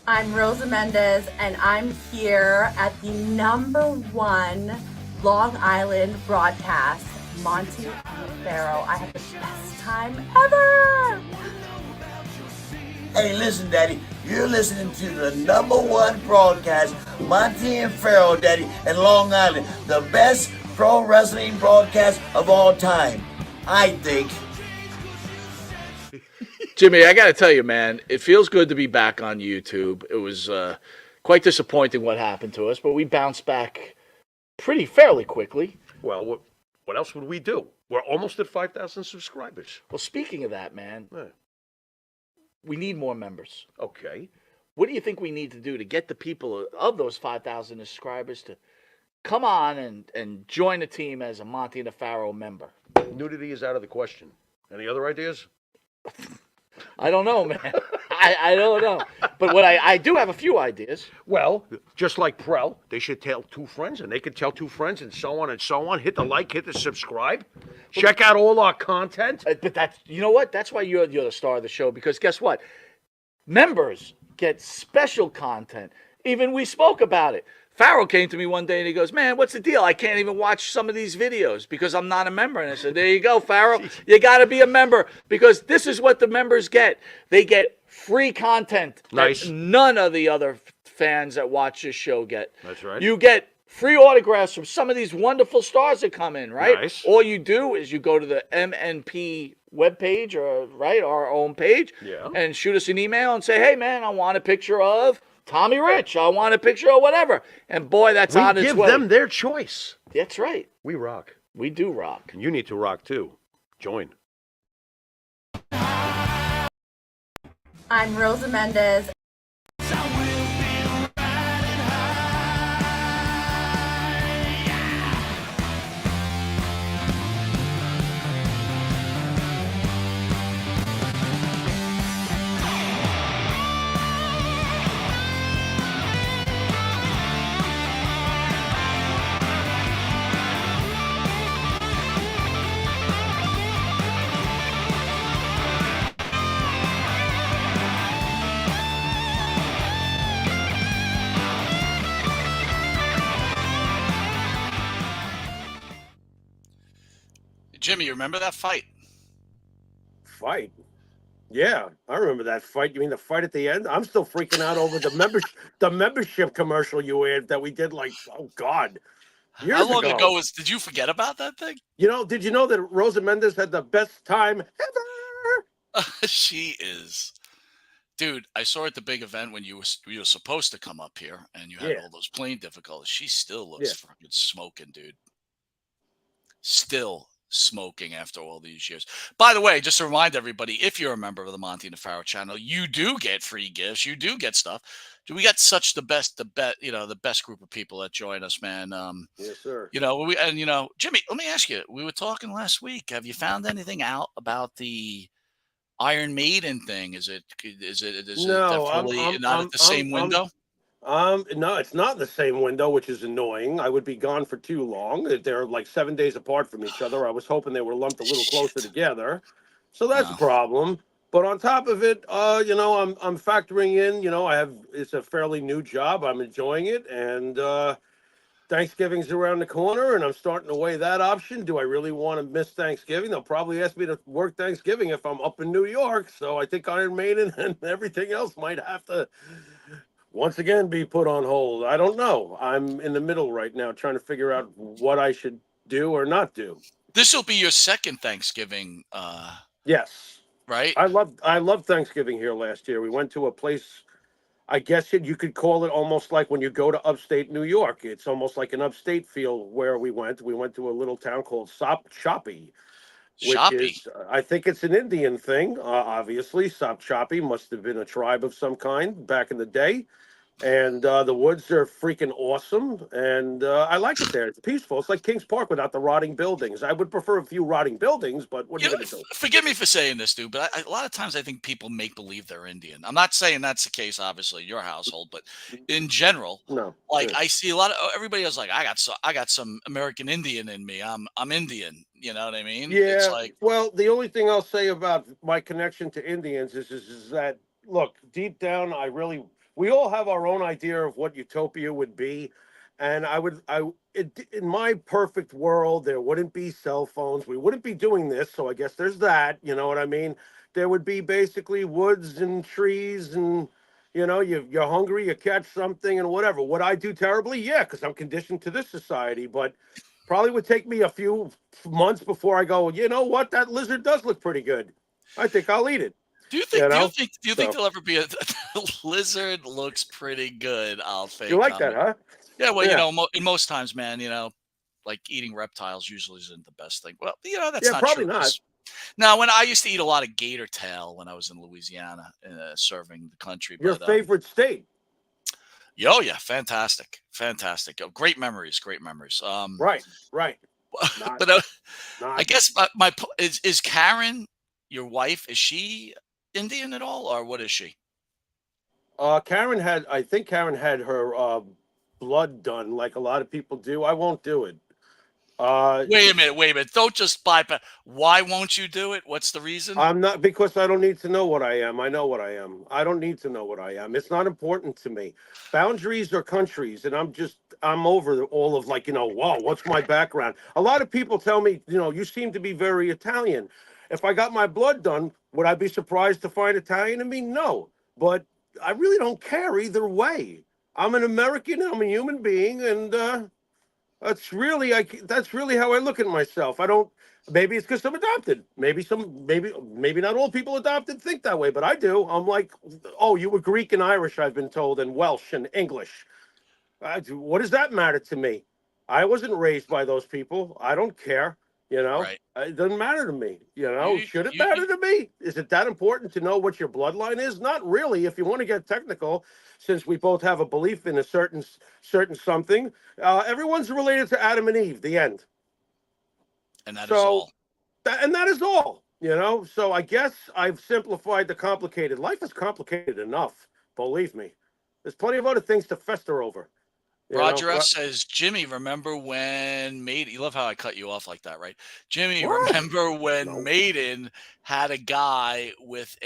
I'm Rosa Mendez, and I'm here at the #1 Long Island broadcast, Monty and Pharaoh. I had the best time ever! Hey, listen, Daddy, you're listening to the #1 broadcast, Monty and Pharaoh, Daddy, in Long Island. The best pro wrestling broadcast of all time, I think. Jimmy, I got to tell you, man, it feels good to be back on YouTube. It was quite disappointing what happened to us, but we bounced back fairly quickly. Well, what else would we do? We're almost at 5,000 subscribers. Well, speaking of that, man, Yeah. we need more members. Okay. What do you think we need to do to get the people of those 5,000 subscribers to come on and join the team as a Monty and the Pharaoh member? Nudity is out of the question. Any other ideas? I don't know, man. I don't know. But what I do have a few ideas. Well, just like Prel, they should tell two friends, and they could tell two friends, and so on and so on. Hit the like, hit the subscribe. Check out all our content. But that's, you know what? That's why you're the star of the show, because guess what? Members get special content. Even we spoke about it. Pharaoh came to me one day and he goes, man, what's the deal? I can't even watch some of these videos because I'm not a member. And I said, there you go, Pharaoh. You got to be a member because this is what the members get. They get free content Nice. that none of the other fans that watch this show get. That's right. You get free autographs from some of these wonderful stars that come in, right? Nice. All you do is you go to the MNP webpage, or right, our own page, Yeah. and shoot us an email and say, hey, man, I want a picture of Tommy Rich. I want a picture of whatever. And boy, that's We on its give way. them their choice. That's right. We rock. We do rock. And you need to rock too. Join. I'm Rosa Mendez. Jimmy, you remember that fight? Fight? Yeah, I remember that fight. You mean the fight at the end? I'm still freaking out over the membership commercial you had that we did, like, oh God, years How long ago was? Did you forget about that thing? Did you know that Rosa Mendez had the best time ever? She is, dude. I saw her at the big event when you were supposed to come up here, and you had Yeah. all those plane difficulties. She still looks Yeah. fucking smoking, dude. Still smoking after all these years. By the way, just to remind everybody, if you're a member of the Monty and the Pharaoh channel, you do get free gifts. You do get stuff. We got such the best group of people that join us, man. Yes, sir. Jimmy, let me ask you. We were talking last week. Have you found anything out about the Iron Maiden thing? Is it No, definitely not at the same window? No, it's not in the same window, which is annoying. I would be gone for too long. They're like 7 days apart from each other. I was hoping they were lumped a little closer together, so that's a problem. But on top of it, I'm factoring in. It's a fairly new job. I'm enjoying it, and Thanksgiving's around the corner, and I'm starting to weigh that option. Do I really want to miss Thanksgiving? They'll probably ask me to work Thanksgiving if I'm up in New York. So I think Iron Maiden and everything else might have to once again be put on hold. I don't know. I'm in the middle right now trying to figure out what I should do or not do. This will be your second Thanksgiving, Yes. right? I loved Thanksgiving here last year. We went to a place, I guess you could call it almost like when you go to upstate New York. It's almost like an upstate feel where we went. We went to a little town called Shoppy. I think it's an Indian thing, obviously. Sop Choppy must have been a tribe of some kind back in the day. And the woods are freaking awesome. And I like it there. It's peaceful. It's like Kings Park without the rotting buildings. I would prefer a few rotting buildings, but what are you going to do? Forgive me for saying this, dude, but a lot of times I think people make believe they're Indian. I'm not saying that's the case, obviously, your household, but in general, No. like Yeah. I see a lot of everybody else like I got some American Indian in me. I'm Indian. You know what I mean? Yeah. It's like, well, the only thing I'll say about my connection to Indians is that, look, deep down, I really we all have our own idea of what utopia would be. And in my perfect world, there wouldn't be cell phones. We wouldn't be doing this. So I guess there's that. You know what I mean? There would be basically woods and trees and, you're hungry, you catch something and whatever. Would I do terribly? Yeah, because I'm conditioned to this society. But probably would take me a few months before I go, you know what? That lizard does look pretty good. I think I'll eat it. Do you think? You Do you know? think? Do you think there'll ever be a lizard looks pretty good? I'll fake. You like that, huh? Yeah. Well, Yeah. in most times, man, like eating reptiles usually isn't the best thing. Well, that's Yeah, not probably true. not. Now, when I used to eat a lot of gator tail when I was in Louisiana, serving the country. Your But favorite state? oh yeah, fantastic, fantastic. Oh, great memories, great memories. Right. Not, But I not. guess is Karen, your wife, is she Indian at all, or what is she? I think Karen had her blood done, like a lot of people do. I won't do it. Wait a minute. Don't just bypass. Why won't you do it? What's the reason? I'm not, because I don't need to know what I am. I know what I am. I don't need to know what I am. It's not important to me. Boundaries are countries, and I'm over all of whoa, what's my background? A lot of people tell me, you seem to be very Italian. If I got my blood done, would I be surprised to find Italian in me? No, but I really don't care either way. I'm an American. I'm a human being, and that's really how I look at myself. I don't. Maybe it's because I'm adopted. Maybe not all people adopted think that way, but I do. I'm like, oh, you were Greek and Irish, I've been told, and Welsh and English. What does that matter to me? I wasn't raised by those people. I don't care. Right. It doesn't matter to me. Should it you- matter to me? Is it that important to know what your bloodline is? Not really. If you want to get technical, since we both have a belief in a certain something, everyone's related to Adam and Eve. The end. And that is all. That is all. So I guess I've simplified the complicated. Life is complicated enough. Believe me. There's plenty of other things to fester over. Roger F says, Jimmy, remember when Maiden? You love how I cut you off like that, right? Jimmy, What? remember when No. Maiden had a guy with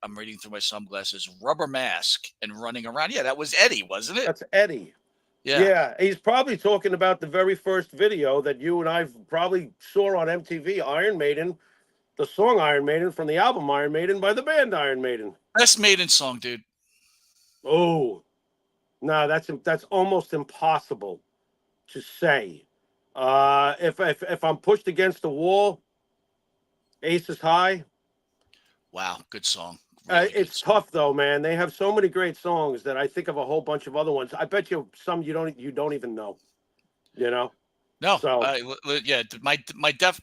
I'm reading through my sunglasses, rubber mask and running around? Yeah, that was Eddie, wasn't it? That's Eddie. Yeah. Yeah, he's probably talking about the very first video that you and I probably saw on MTV, Iron Maiden, the song Iron Maiden from the album Iron Maiden by the band Iron Maiden. Best Maiden song, dude. Oh, no, that's almost impossible to say. If I'm pushed against the wall, Aces High. Wow, good song. Really good It's song. tough though, man. They have so many great songs that I think of a whole bunch of other ones. I bet you some you don't even know. No, So- yeah,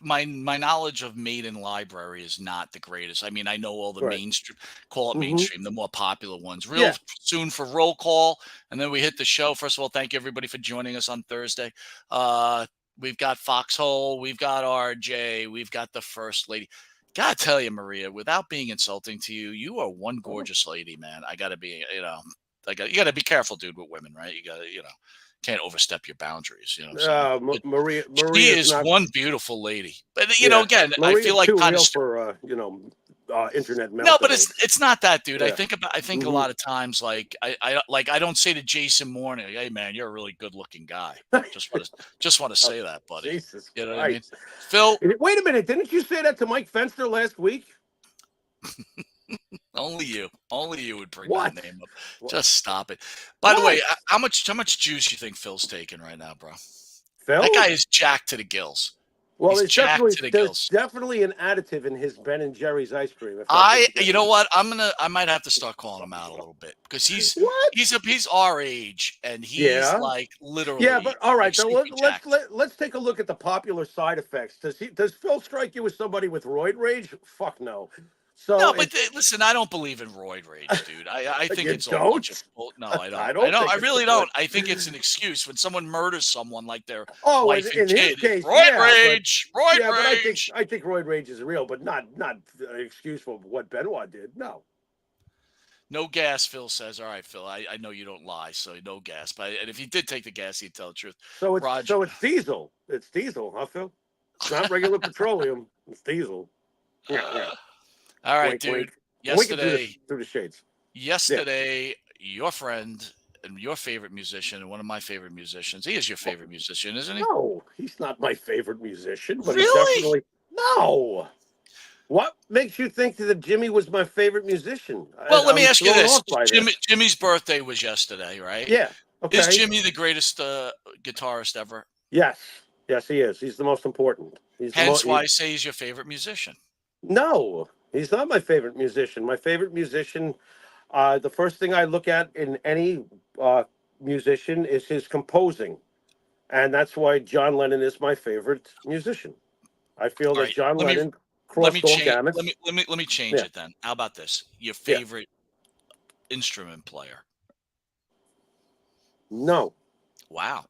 my knowledge of Maiden library is not the greatest. I mean, I know all the Right. mainstream, call it Mhm. mainstream, the more popular ones. Real Yeah. soon for roll call, and then we hit the show. First of all, thank you everybody for joining us on Thursday. We've got Foxhole, we've got RJ, we've got the First Lady. Gotta tell you, Maria, without being insulting to you, you are one gorgeous lady, man. I gotta be, you gotta be careful, dude, with women, right? You gotta, can't overstep your boundaries. You know what I'm saying? But Maria she is not, one beautiful lady. But yeah, again, I Maria's feel like too kind real of for internet. no, but meltdowns. it's not that, dude. I Yeah. think a Mhm. lot of times, like I don't say to Jason Morning, "Hey man, you're a really good looking guy." Just want to say that, buddy. Jesus You know what I mean? Christ. Phil, Wait a minute, didn't you say that to Mike Fenster last week? only you would bring What? that name up. What? Just stop it. By the What? way, how much juice you think Phil's taking right now, bro? Phil? That guy is jacked to the gills. Well, He's jacked to the there's gills. definitely an additive in his Ben and Jerry's ice cream. if that's what You know what? I might have to start calling him out a little bit because What? he's our age and he's Yeah. like literally. Yeah, but all right. like, So sleepy jacked. let's take a look at the popular side effects. Does Phil strike you as somebody with roid rage? Fuck no. So No, but listen, I don't believe in roid rage, dude. I think You it's a bunch of don't? no, I don't. I don't think I it's really a don't. roid- I think it's an excuse when someone murders someone like their Oh, wife in and his kid. case, Roid yeah, but- rage, roid yeah, but rage. I think roid rage is real, but not an excuse for what Benoit did. No. No gas, Phil says. All right, Phil. I know you don't lie, so no gas. But and if he did take the gas, he'd tell the truth. So it's Roger. diesel. It's diesel, huh, Phil? It's not regular petroleum. It's diesel. Yeah. All right, Wink, dude. wink. Wink it Yesterday, through the shades. yesterday, your friend and your favorite musician and one of my favorite musicians. He is your favorite musician, isn't he? No, he's not my favorite musician, but he's Really? definitely no. What makes you think that Jimmy was my favorite musician? Well, let me I'm ask you thrown this. off by this. Jimmy's birthday was yesterday, right? Yeah. Is Okay. Jimmy the greatest guitarist ever? Yes. Yes, he is. He's the most important. He's the Hence most. why I say he's your favorite musician. No, he's not my favorite musician. My favorite musician. The first thing I look at in any musician is his composing, and that's why John Lennon is my favorite musician. I feel All that right. John Let me Lennon let me crossed all change gamuts. let me change Yeah. it then. How about this? Your Yeah. favorite instrument player? No. Wow.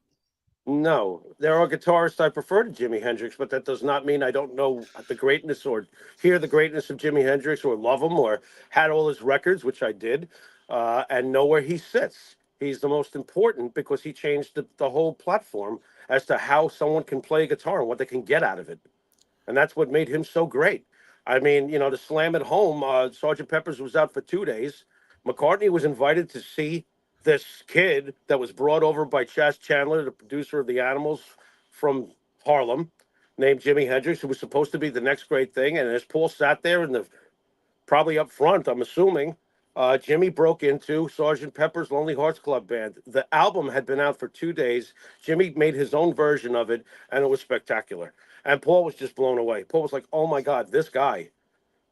No, there are guitarists I prefer to Jimi Hendrix, but that does not mean I don't know the greatness or hear the greatness of Jimi Hendrix or love him or had all his records, which I did, and know where he sits. He's the most important because he changed the whole platform as to how someone can play guitar and what they can get out of it. And that's what made him so great. I mean, to slam it home, Sergeant Pepper's was out for 2 days. McCartney was invited to see this kid that was brought over by Chas Chandler, the producer of the Animals from Harlem, named Jimi Hendrix, who was supposed to be the next great thing. And as Paul sat there in the probably up front, I'm assuming, Jimmy broke into Sergeant Pepper's Lonely Hearts Club Band. The album had been out for 2 days. Jimmy made his own version of it, and it was spectacular. And Paul was just blown away. Paul was like, "Oh my God, this guy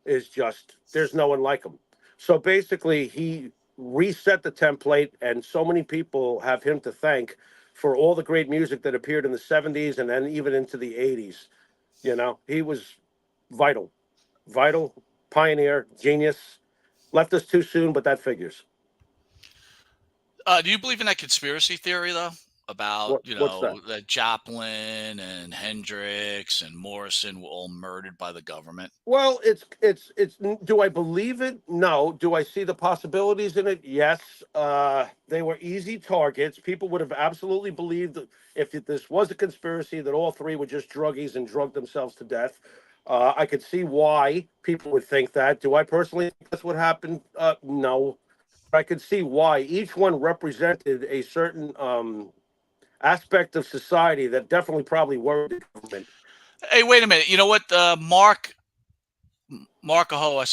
is just, there's no one like him." So basically, he reset the template, and so many people have him to thank for all the great music that appeared in the 70s and then even into the 80s. He was vital, vital, pioneer, genius. Left us too soon, but that figures. Do you believe in that conspiracy theory though? About, What's that? that Joplin and Hendrix and Morrison were all murdered by the government? Well, it's. Do I believe it? No. Do I see the possibilities in it? Yes. They were easy targets. People would have absolutely believed that if this was a conspiracy, that all three were just druggies and drugged themselves to death. I could see why people would think that. Do I personally think that's what happened? No. I could see why. Each one represented a certain aspect of society that definitely probably worried the government. Hey, wait a minute. You know what? Mark Aho, I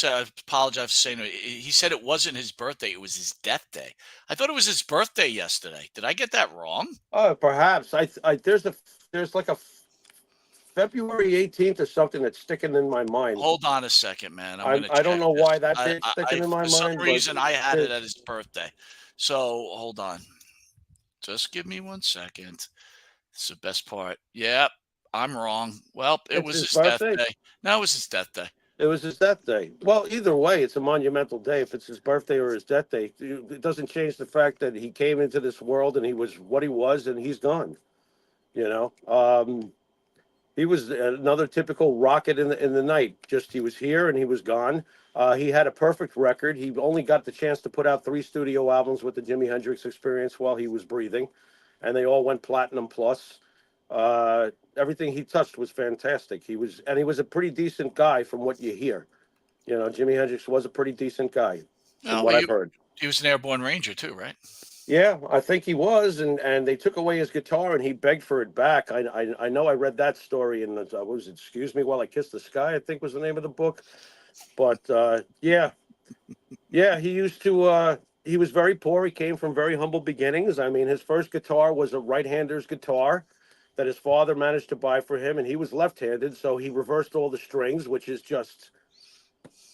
apologize for saying it. He said it wasn't his birthday; it was his death day. I thought it was his birthday yesterday. Did I get that wrong? Perhaps there's like a February 18th or something that's sticking in my mind. Hold on a second, man. I'm gonna I don't check know this. why that date's sticking in my For some mind, but reason I had it at his birthday. So hold on. Just give me 1 second. It's the best part. Yep, I'm wrong. Well, it it's was his his death birthday. day. No, it was his death day. It was his death day. Well, either way, it's a monumental day. If it's his birthday or his death day, it doesn't change the fact that he came into this world and he was what he was, and he's gone. You know, he was another typical rocket in the night. Just he was here and he was gone. He had a perfect record. He only got the chance to put out 3 studio albums with the Jimi Hendrix Experience while he was breathing, and they all went platinum plus. Everything he touched was fantastic. He was a pretty decent guy from what you hear. Jimi Hendrix was a pretty decent guy from Well, what I've heard. he was an airborne ranger too, right? Yeah, I think he was, and they took away his guitar, and he begged for it back. I know I read that story in what was it, Excuse Me While I Kiss the Sky, I think was the name of the book. But yeah, he used to. He was very poor. He came from very humble beginnings. I mean, his first guitar was a right-hander's guitar that his father managed to buy for him, and he was left-handed, so he reversed all the strings, which is just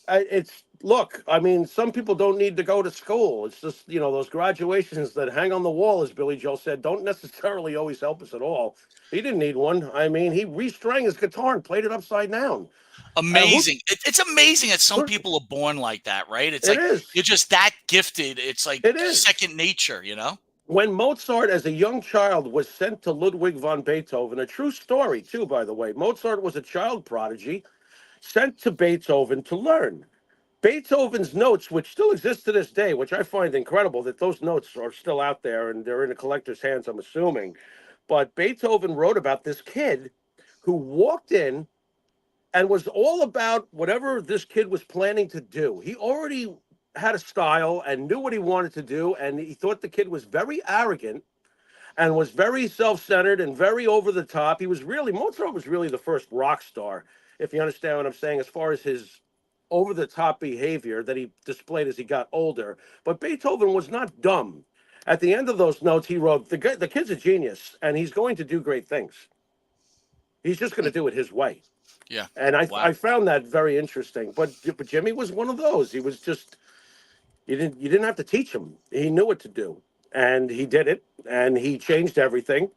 it's look, I mean, some people don't need to go to school. It's just, those graduations that hang on the wall, as Billy Joel said, don't necessarily always help us at all. He didn't need one. I mean, he restrung his guitar and played it upside down. Amazing. It's amazing that some Who- people are born like that, right? It's it like is. you're just that gifted. It's like It is. second nature. When Mozart, as a young child, was sent to Ludwig von Beethoven, a true story, too, by the way. Mozart was a child prodigy sent to Beethoven to learn. Beethoven's notes, which still exist to this day, which I find incredible that those notes are still out there and they're in a collector's hands, I'm assuming. But Beethoven wrote about this kid who walked in and was all about whatever this kid was planning to do. He already had a style and knew what he wanted to do, and he thought the kid was very arrogant and was very self-centered and very over the top. Mozart was really the first rock star, if you understand what I'm saying, as far as his over the top behavior that he displayed as he got older. But Beethoven was not dumb. At the end of those notes, he wrote, the kid's a genius, and he's going to do great things. He's just going to do it his way. Yeah. And Wow. I found that very interesting. But Jimmy was one of those. He was just, you didn't have to teach him. He knew what to do. And he did it. And he changed everything.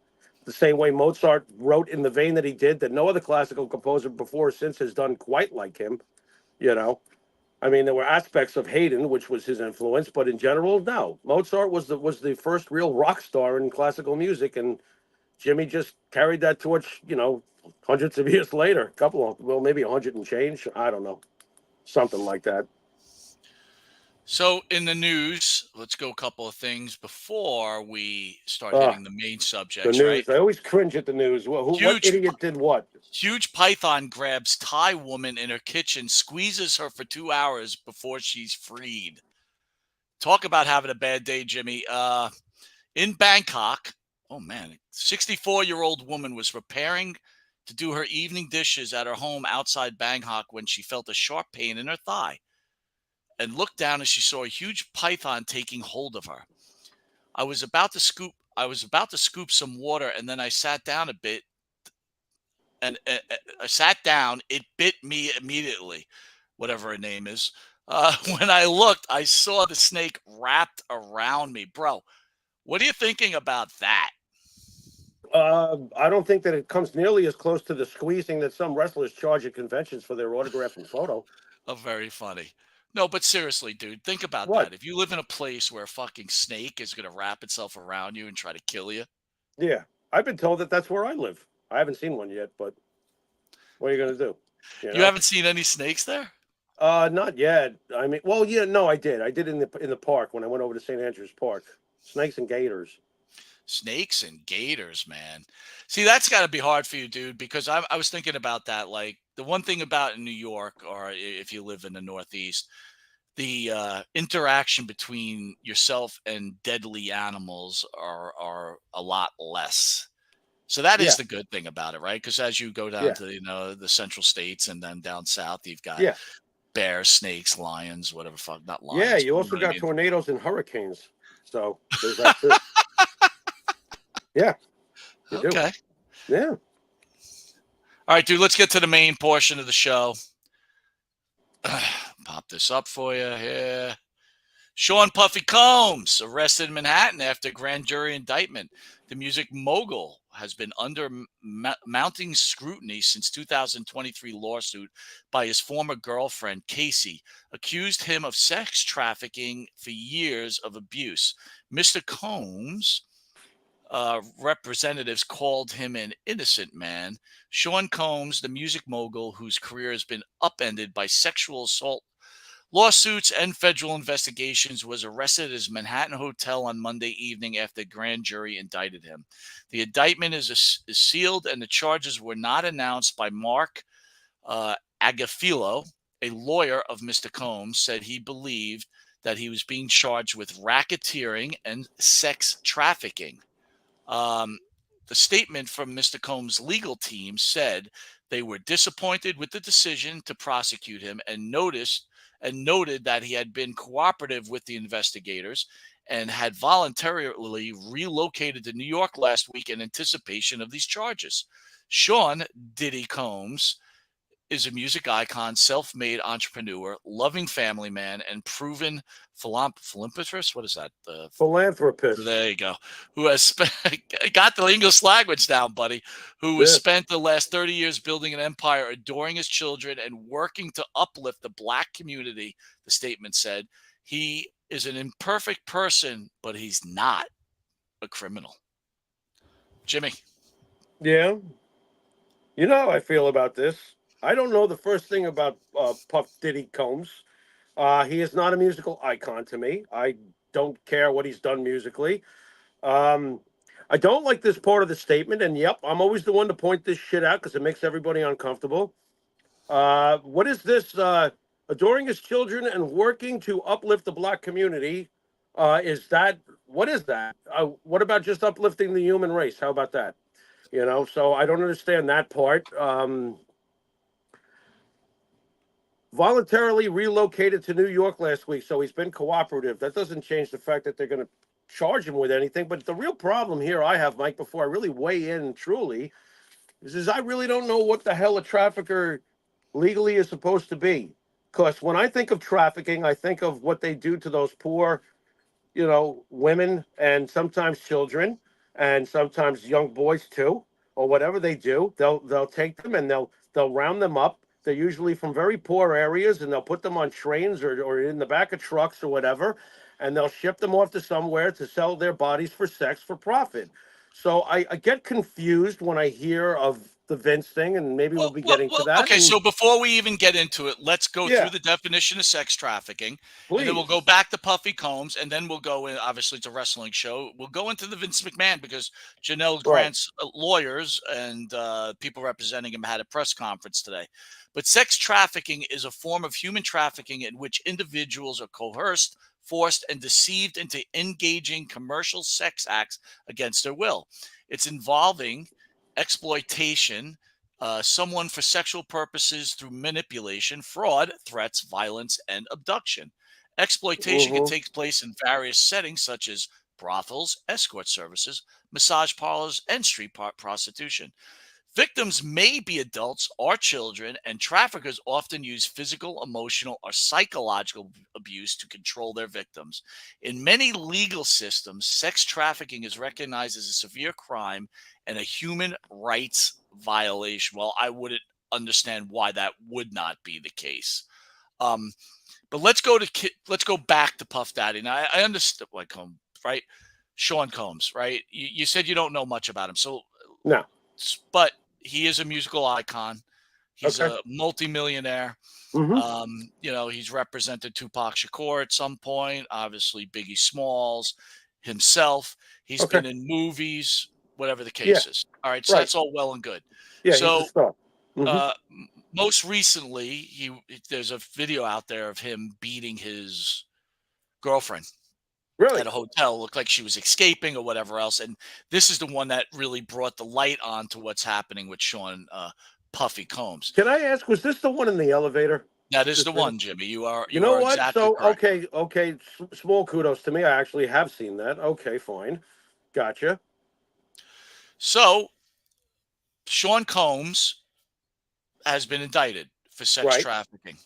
The same way Mozart wrote in the vein that he did, that no other classical composer before or since has done quite like him. You know, I mean, there were aspects of Haydn, which was his influence, but in general, no. Mozart was the first real rock star in classical music, and Jimmy just carried that torch, hundreds of years later, maybe 100 and change. I don't know. Something like that. So in the news, let's go a couple of things before we start hitting the main The subjects, right? news. I always cringe at the news. What idiot did what? Huge python grabs Thai woman in her kitchen, squeezes her for 2 hours before she's freed. Talk about having a bad day, Jimmy. In Bangkok, oh man, 64-year-old woman was preparing to do her evening dishes at her home outside Bangkok when she felt a sharp pain in her thigh and looked down as she saw a huge python taking hold of her. I was about to scoop some water, and then I sat down a bit, and I sat down. It bit me immediately, whatever her name is. When I looked, I saw the snake wrapped around me. Bro, what are you thinking about that? I don't think that it comes nearly as close to the squeezing that some wrestlers charge at conventions for their autograph and photo. Oh, very funny. No, but seriously, dude, think about What? that. If you live in a place where a fucking snake is going to wrap itself around you and try to kill you, Yeah, I've been told that that's where I live. I haven't seen one yet, but what are you going to do? you haven't seen any snakes there? Not yet. I mean, well, yeah, no, I did. I did in the park when I went over to St. Andrews Park. Snakes and gators. Snakes and gators, man. See, that's got to be hard for you, dude, because I was thinking about that. Like, the one thing about in New York, or if you live in the Northeast, the interaction between yourself and deadly animals are a lot less. So that Yeah. is the good thing about it, right? Because as you go down Yeah. to the central states and then down south, you've got Yeah. bears, snakes, lions, whatever fuck, not lions. Yeah, you but also know what I got mean? tornadoes and hurricanes. So there's that too. Yeah. You do. Okay. Yeah. All right, dude, let's get to the main portion of the show. Pop this up for you here. Shawn Puffy Combs arrested in Manhattan after grand jury indictment. The music mogul has been under mounting scrutiny since 2023 lawsuit by his former girlfriend, Casey, accused him of sex trafficking for years of abuse. Mr. Combs representatives called him an innocent man. Shawn Combs, the music mogul whose career has been upended by sexual assault lawsuits and federal investigations, was arrested at his Manhattan hotel on Monday evening after the grand jury indicted him. The indictment is sealed, and the charges were not announced by Mark Agafilo, a lawyer of Mr. Combs, said he believed that he was being charged with racketeering and sex trafficking. The statement from Mr. Combs' legal team said they were disappointed with the decision to prosecute him and noted that he had been cooperative with the investigators and had voluntarily relocated to New York last week in anticipation of these charges. Shawn Diddy Combs is a music icon, self-made entrepreneur, loving family man, and proven philanthropist. What is that? Philanthropist. There you go. Who has got the English language down, buddy. Who has spent the last 30 years building an empire, adoring his children, and working to uplift the Black community. The statement said he is an imperfect person, but he's not a criminal. Jimmy. Yeah. You know how I feel about this. I don't know the first thing about Puff Diddy Combs. He is not a musical icon to me. I don't care what he's done musically. I don't like this part of the statement. And yep, I'm always the one to point this shit out because it makes everybody uncomfortable. What is this? Adoring his children and working to uplift the black community. What is that? What about just uplifting the human race? How about that? So I don't understand that part. Voluntarily relocated to New York last week, so he's been cooperative. That doesn't change the fact that they're going to charge him with anything. But the real problem here I have, Mike, before I really weigh in truly, is I really don't know what the hell a trafficker legally is supposed to be. Because when I think of trafficking, I think of what they do to those poor, women and sometimes children and sometimes young boys too, or whatever they do. They'll take them and they'll round them up. They're usually from very poor areas, and they'll put them on trains or in the back of trucks or whatever, and they'll ship them off to somewhere to sell their bodies for sex for profit. So I get confused when I hear of the Vince thing, and maybe we'll be getting to that. Okay, so before we even get into it, let's go Yeah. through the definition of sex trafficking, Please. and then we'll go back to Puffy Combs, and then we'll go in. Obviously, it's a wrestling show. We'll go into the Vince McMahon because Janelle Grant's lawyers and people representing him had a press conference today. But sex trafficking is a form of human trafficking in which individuals are coerced, forced, and deceived into engaging commercial sex acts against their will. It's involving exploitation, someone for sexual purposes through manipulation, fraud, threats, violence, and abduction. Exploitation can take place in various settings such as brothels, escort services, massage parlors, and street prostitution. Victims may be adults or children, and traffickers often use physical, emotional, or psychological abuse to control their victims. In many legal systems, sex trafficking is recognized as a severe crime and a human rights violation. Well, I wouldn't understand why that would not be the case. But let's go back to Puff Daddy. Now, I understand right? Shawn Combs, right? You said you don't know much about him, so No. but he is a musical icon. He's a multimillionaire. He's represented Tupac Shakur at some point, obviously Biggie Smalls himself. He's been in movies, whatever the case is. All right. So that's all well and good. Yeah. So, he's a star. most recently, there's a video out there of him beating his girlfriend. Really? At a hotel, looked like she was escaping or whatever else. And this is the one that really brought the light on to what's happening with Shawn Puffy Combs. Can I ask, was this the one in the elevator? That is the one, Jimmy. You are what? Exactly so correct. okay. Small kudos to me. I actually have seen that. Okay, fine. Gotcha. So Shawn Combs has been indicted for sex trafficking.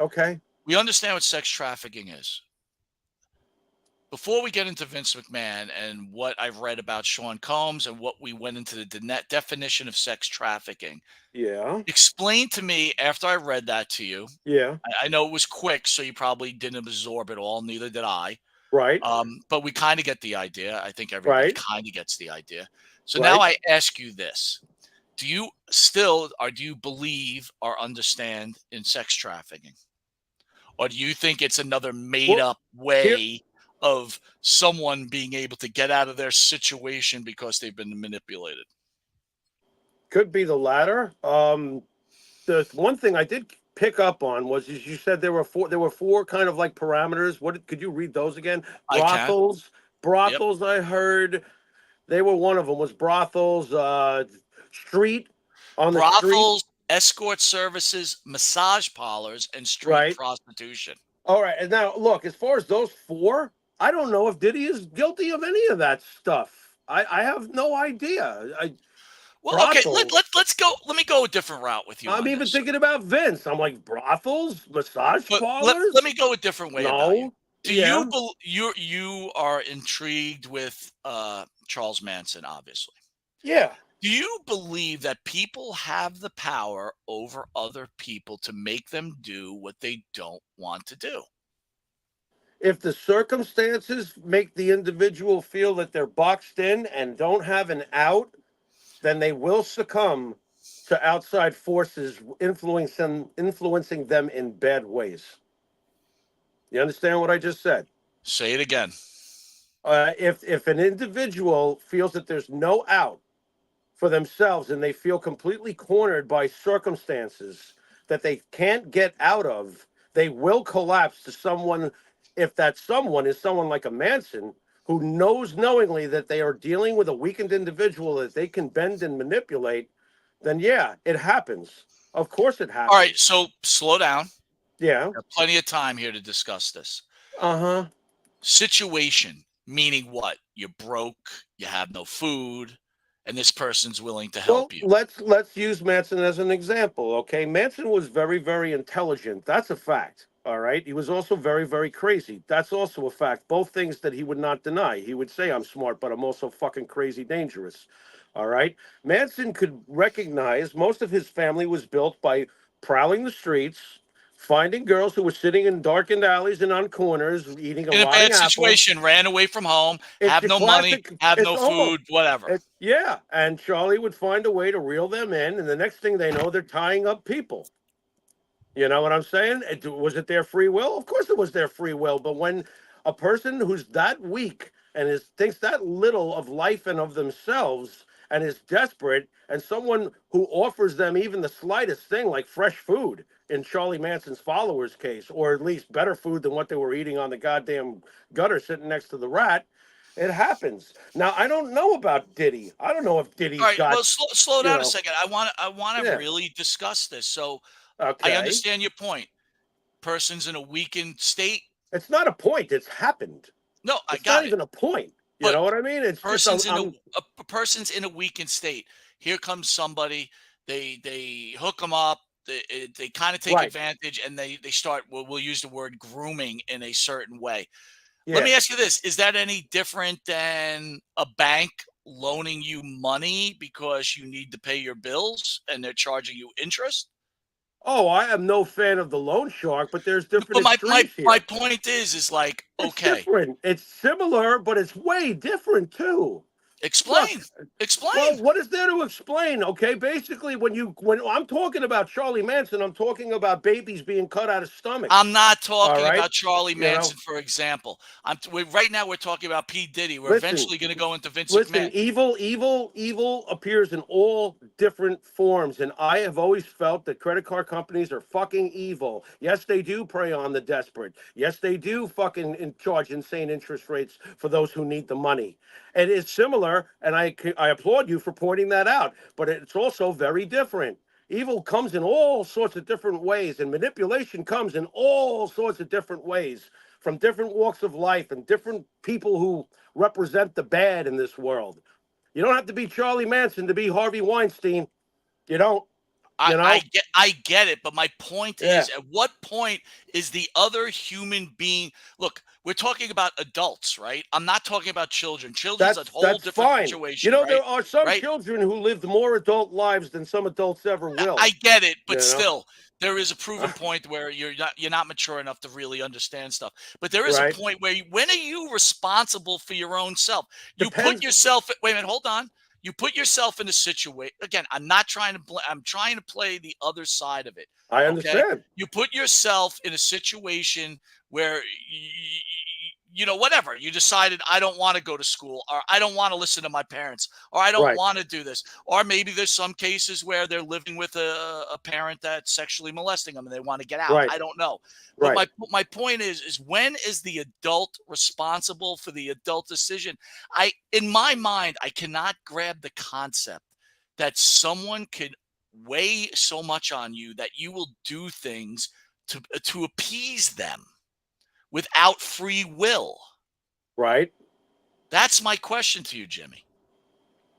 Okay. We understand what sex trafficking is. Before we get into Vince McMahon and what I've read about Shawn Combs and what we went into the definition of sex trafficking, explain to me after I read that to you. Yeah. I know it was quick, so you probably didn't absorb it all. Neither did I. Right. But we kind of get the idea. I think everybody kind of gets the idea. So now I ask you this. Do you believe or understand in sex trafficking? Or do you think it's another made-up way of someone being able to get out of their situation because they've been manipulated? Could be the latter. The one thing I did pick up on was you said there were four kind of like parameters. Could you read those again? Brothels. I heard they were one of them. Was brothels, street on the street. Brothels, escort services, massage parlors, and street prostitution. All right, and now look, as far as those four, I don't know if Diddy is guilty of any of that stuff. I have no idea. Okay, let's go. Let me go a different route with you. I'm even thinking about Vince. I'm like, brothels, massage parlors. Let me go a different way. No. Do you are intrigued with Charles Manson? Obviously. Yeah. Do you believe that people have the power over other people to make them do what they don't want to do? If the circumstances make the individual feel that they're boxed in and don't have an out, then they will succumb to outside forces influencing them in bad ways. You understand what I just said? Say it again. If an individual feels that there's no out for themselves and they feel completely cornered by circumstances that they can't get out of, they will collapse to someone, if that someone is someone like a Manson who knows knowingly that they are dealing with a weakened individual that they can bend and manipulate, then yeah, it happens. Of course it All right, happens. so slow down. Yeah. We have plenty of time here to discuss this. Uh-huh. Situation, meaning what? You're broke, you have no food, and this person's willing to Well, help you. let's use Manson as an example, okay? Manson was very, very intelligent. That's a fact. All right. He was also very, very crazy. That's also a fact. Both things that he would not deny. He would say, I'm smart, but I'm also fucking crazy dangerous. All right. Manson could recognize most of his family was built by prowling the streets, finding girls who were sitting in darkened alleys and on corners, eating a In a rotting bad apple. situation, ran away from home, It's have the no money, classic. have It's no almost. food, whatever. Yeah, and Charlie would find a way to reel them in, and the next thing they know, they're tying up people. You know what I'm saying? Was it their free will? Of course it was their free will. But when a person who's that weak and thinks that little of life and of themselves and is desperate, and someone who offers them even the slightest thing like fresh food in Charlie Manson's followers' case, or at least better food than what they were eating on the goddamn gutter sitting next to the rat, it happens. Now, I don't know about Diddy. I don't know if All Diddy's right, got, well, slow you down a know, second. I want to yeah, really discuss this. So I okay. understand your point. Person's in a weakened state. It's not a point. It's happened. No, I It's not got it. even a point. You But know what I mean? It's just person's in I'm a person's in a weakened state. Here comes somebody. They hook them up. They kind of take right. advantage, and they start. We'll use the word grooming in a certain way. Let Yeah. me ask you this: is that any different than a bank loaning you money because you need to pay your bills and they're charging you interest? Oh, I am no fan of the loan shark, but there's different But my extremes my here. point is like, It's okay, different. It's similar, but it's way different too. Look, explain, well, explain. what is there to explain? Okay, basically, when I'm talking about Charlie Manson, I'm talking about babies being cut out of stomachs. I'm not All talking right, about Charlie you know. Manson, for example. Right now we're talking about P. Diddy. We're Listen, eventually going to go into Vince listen, McMahon. evil appears in all different forms. And I have always felt that credit card companies are fucking evil. Yes, they do prey on the desperate. Yes, they do fucking charge insane interest rates for those who need the money. It is similar, and I applaud you for pointing that out, but it's also very different. Evil comes in all sorts of different ways, and manipulation comes in all sorts of different ways from different walks of life and different people who represent the bad in this world. You don't have to be Charlie Manson to be Harvey Weinstein. You don't, I, you I know? get I get it, but my point Yeah. is, at what point is the other human being? Look, we're talking about adults, right? I'm not talking about children. Children's a whole That's different fine. You situation, know, right? there are some Right? children who lived more adult lives than some adults ever I will. get it, You but know? still, there is a proven point where you're not mature enough to really understand stuff. But there is a Right? point where when are you responsible for your own self? You put Depends. yourself. Wait a minute, hold on. You put yourself in a situation. Again, I'm not trying to. I'm trying to play the other side of it. I Okay, understand. you put yourself in a situation where whatever you decided, I don't want to go to school, or I don't want to listen to my parents, or I don't Right. want to do this, or maybe there's some cases where they're living with a parent that's sexually molesting them and they want to get out. Right. I don't know, but Right. my point is when is the adult responsible for the adult decision? In my mind, I cannot grab the concept that someone could weigh so much on you that you will do things to appease them without free will. Right. That's my question to you, Jimmy.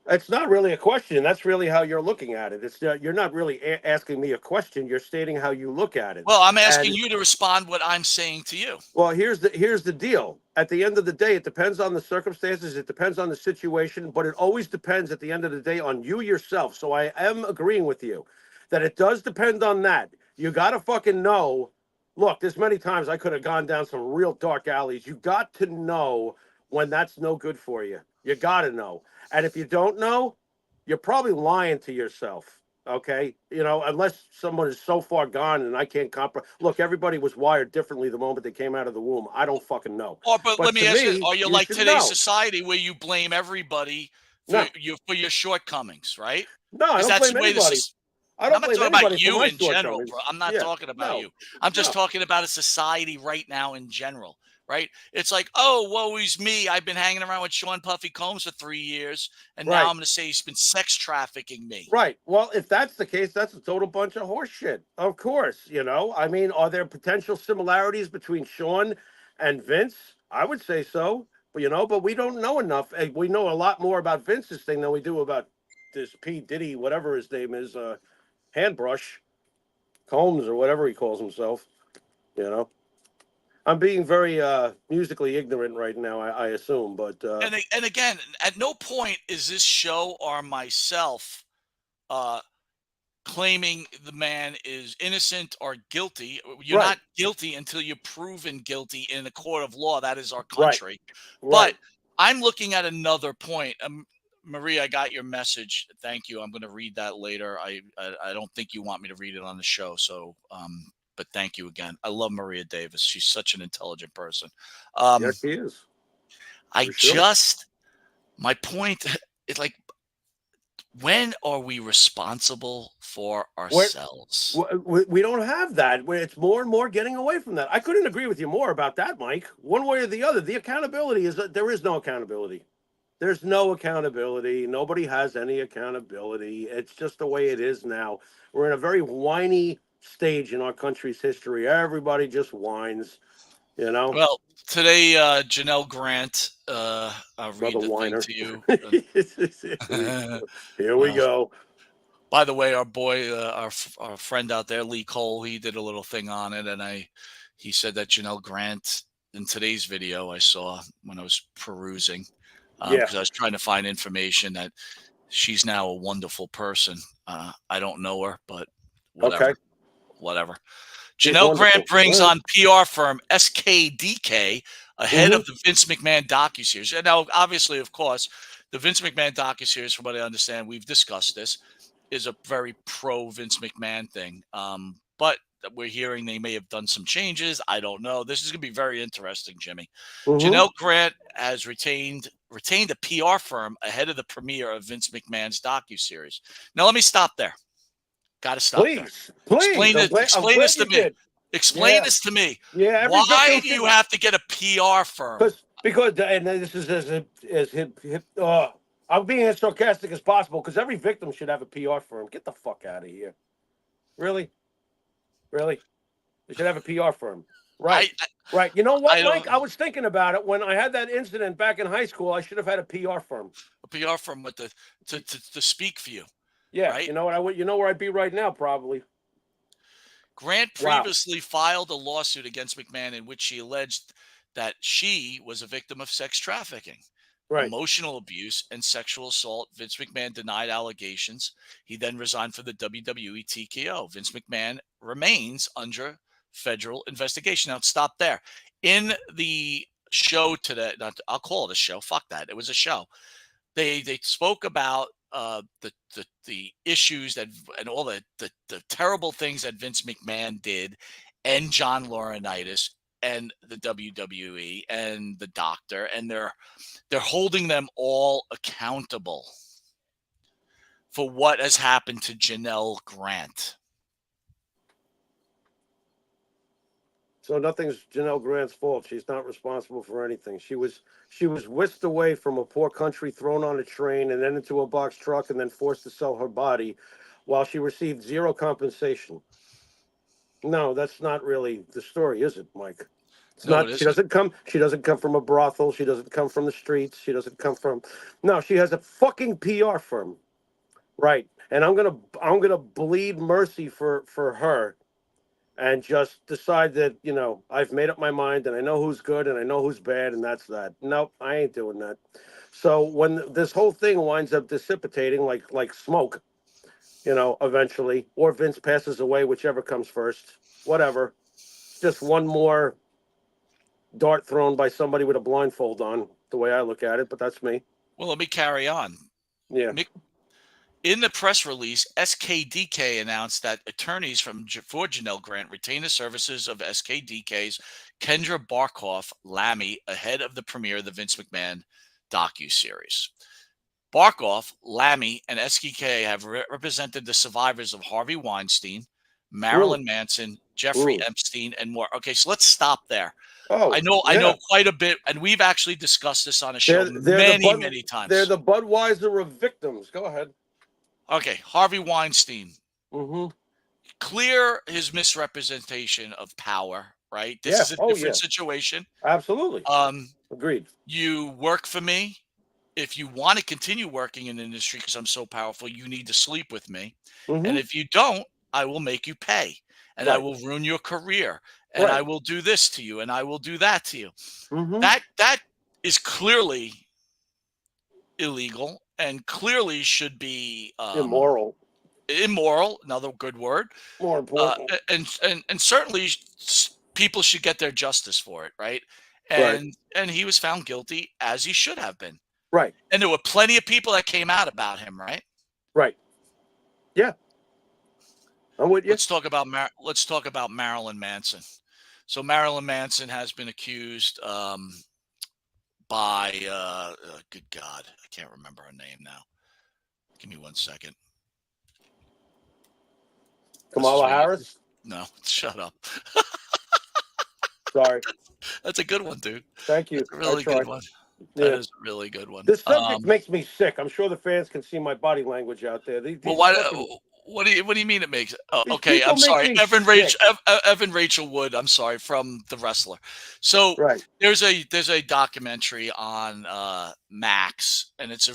It's not really a question. That's really how you're looking at it. It's you're not really asking me a question. You're stating how you look at it. Well, I'm asking And you to respond what I'm saying to you. well, here's the deal. At the end of the day, it depends on the circumstances. It depends on the situation, but it always depends at the end of the day on you yourself. So I am agreeing with you that it does depend on that. You got to fucking know. Look, there's many times I could have gone down some real dark alleys. You got to know when that's no good for you. You got to know. And if you don't know, you're probably lying to yourself. Okay, unless someone is so far gone and I can't comprehend. Look, everybody was wired differently the moment they came out of the womb. I don't fucking know. But But let to me ask you: me, are you you like should today's know. society where you blame everybody No, for your shortcomings? Right? no, I Because don't that's blame the way this anybody. is. I I'm don't not blame talking about anybody for you my in general, shortcomings. bro. I'm not Yeah, talking about no, you. I'm just no, talking about a society right now in general, right? It's like, oh, woe is me. I've been hanging around with Sean Puffy Combs for 3 years, and now right. I'm going to say he's been sex trafficking me. Right. Well, if that's the case, that's a total bunch of horse shit. Of course, I mean, are there potential similarities between Shawn and Vince? I would say so. But we don't know enough. We know a lot more about Vince's thing than we do about this P. Diddy, whatever his name is, Handbrush, Combs, or whatever he calls himself. You know, I'm being very musically ignorant right now, I assume, but And again, at no point is this show or myself uh, claiming the man is innocent or guilty. You're right, not guilty until you're proven guilty in a court of law. That is our right, country. But right. I'm looking at another point. Marie, I got your message. Thank you. I'm going to read that later. I don't think you want me to read it on the show. So, but thank you again. I love Maria Davis. She's such an intelligent person. Yes, he is, I for sure. just, my point is like, when are we responsible for We're, ourselves? we don't have that. It's more and more getting away from that. I couldn't agree with you more about that, Mike. One way or the other, the accountability is that there is no accountability. There's no accountability. Nobody has any accountability. It's just the way it is now. We're in a very whiny stage in our country's history. Everybody just whines, you know. Well, today, Janelle Grant, I'll read Another the thing whiner. to you. Here we Well, go. by the way, our boy, our friend out there, Lee Cole, he did a little thing on it, and he said that Janelle Grant in today's video I saw when I was perusing, Yeah. because I was trying to find information that she's now a wonderful person. I don't know her, but Okay. whatever. She's Janelle wonderful. Grant brings All right. on PR firm SKDK ahead of the Vince McMahon docuseries. And now, obviously, of course, the Vince McMahon docuseries, from what I understand, we've discussed this, is a very pro Vince McMahon thing. But we're hearing they may have done some changes. I don't know. This is going to be very interesting, Jimmy. Mm-hmm. Janelle Grant has retained a PR firm ahead of the premiere of Vince McMahon's docuseries. Now, let me stop there. Got to stop there. Please. I'm Explain glad this to you me. did. Explain Yeah. this to me. Yeah. Every Why victim do should, you have to get a PR firm? because and this is as hip. I'm being as sarcastic as possible because every victim should have a PR firm. Get the fuck out of here. Really, really. They should have a PR firm. I Right. Right. You know what, I Mike? don't I was thinking about it when I had that incident back in high school. I should have had a PR firm. a PR firm with to speak for you, Yeah. right? You know what I would. You know where I'd be right now, probably. Grant Wow. previously filed a lawsuit against McMahon in which she alleged that she was a victim of sex trafficking, Right. emotional abuse, and sexual assault. Vince McMahon denied allegations. He then resigned for the WWE TKO. Vince McMahon remains under federal investigation. Now, stop there. In the show today, I'll call it a show. Fuck that. It was a show. They spoke about the issues that and all the terrible things that Vince McMahon did, and John Laurinaitis and the WWE and the doctor, and they're holding them all accountable for what has happened to Janelle Grant. So nothing's Janelle Grant's fault. She's not responsible for anything. She was whisked away from a poor country, thrown on a train, and then into a box truck, and then forced to sell her body, while she received zero compensation. No, that's not really the story, is it, Mike? It's No, it not. She isn't. doesn't come. She doesn't come from a brothel. She doesn't come from the streets. She doesn't come from. No, she has a fucking PR firm, right? And I'm gonna bleed mercy for her, and just decide that I've made up my mind and I know who's good and I know who's bad, and that's that. Nope, I ain't doing that. So when this whole thing winds up dissipating like smoke, eventually, or Vince passes away, whichever comes first, whatever. It's just one more dart thrown by somebody with a blindfold on, the way I look at it, but that's me. Well, let me carry on. Yeah. In the press release, SKDK announced that attorneys for Janelle Grant retain the services of SKDK's Kendra Barkoff Lammy ahead of the premiere of the Vince McMahon docuseries. Barkoff, Lammy, and SKK have represented the survivors of Harvey Weinstein, Marilyn Manson, Jeffrey Epstein, and more. Okay, so let's stop there. Oh, I know quite a bit, and we've actually discussed this on a show many times. They're the Budweiser of victims. Go ahead. Okay, Harvey Weinstein. Mm-hmm. Clear his misrepresentation of power, right? This is a different situation. Absolutely. Agreed. You work for me. If you want to continue working in the industry because I'm so powerful, you need to sleep with me. Mm-hmm. And if you don't, I will make you pay. And I will ruin your career. And I will do this to you. And I will do that to you. Mm-hmm. That is clearly illegal and clearly should be immoral. Immoral, another good word. More important. And certainly people should get their justice for it, right? And he was found guilty, as he should have been. Right. And there were plenty of people that came out about him, right? Right. Yeah. I'm with you. Let's talk about Marilyn Manson. So Marilyn Manson has been accused by good God, I can't remember her name now. Give me 1 second. Kamala Harris? No, shut up. Sorry. That's a good one, dude. Thank you. That's a really good one. Yeah. That is a really good one. This subject makes me sick. I'm sure the fans can see my body language out there. What do you mean it makes? Oh, okay, I'm sorry. Evan Rachel Wood. I'm sorry, from The Wrestler. So there's a documentary on Max, and it's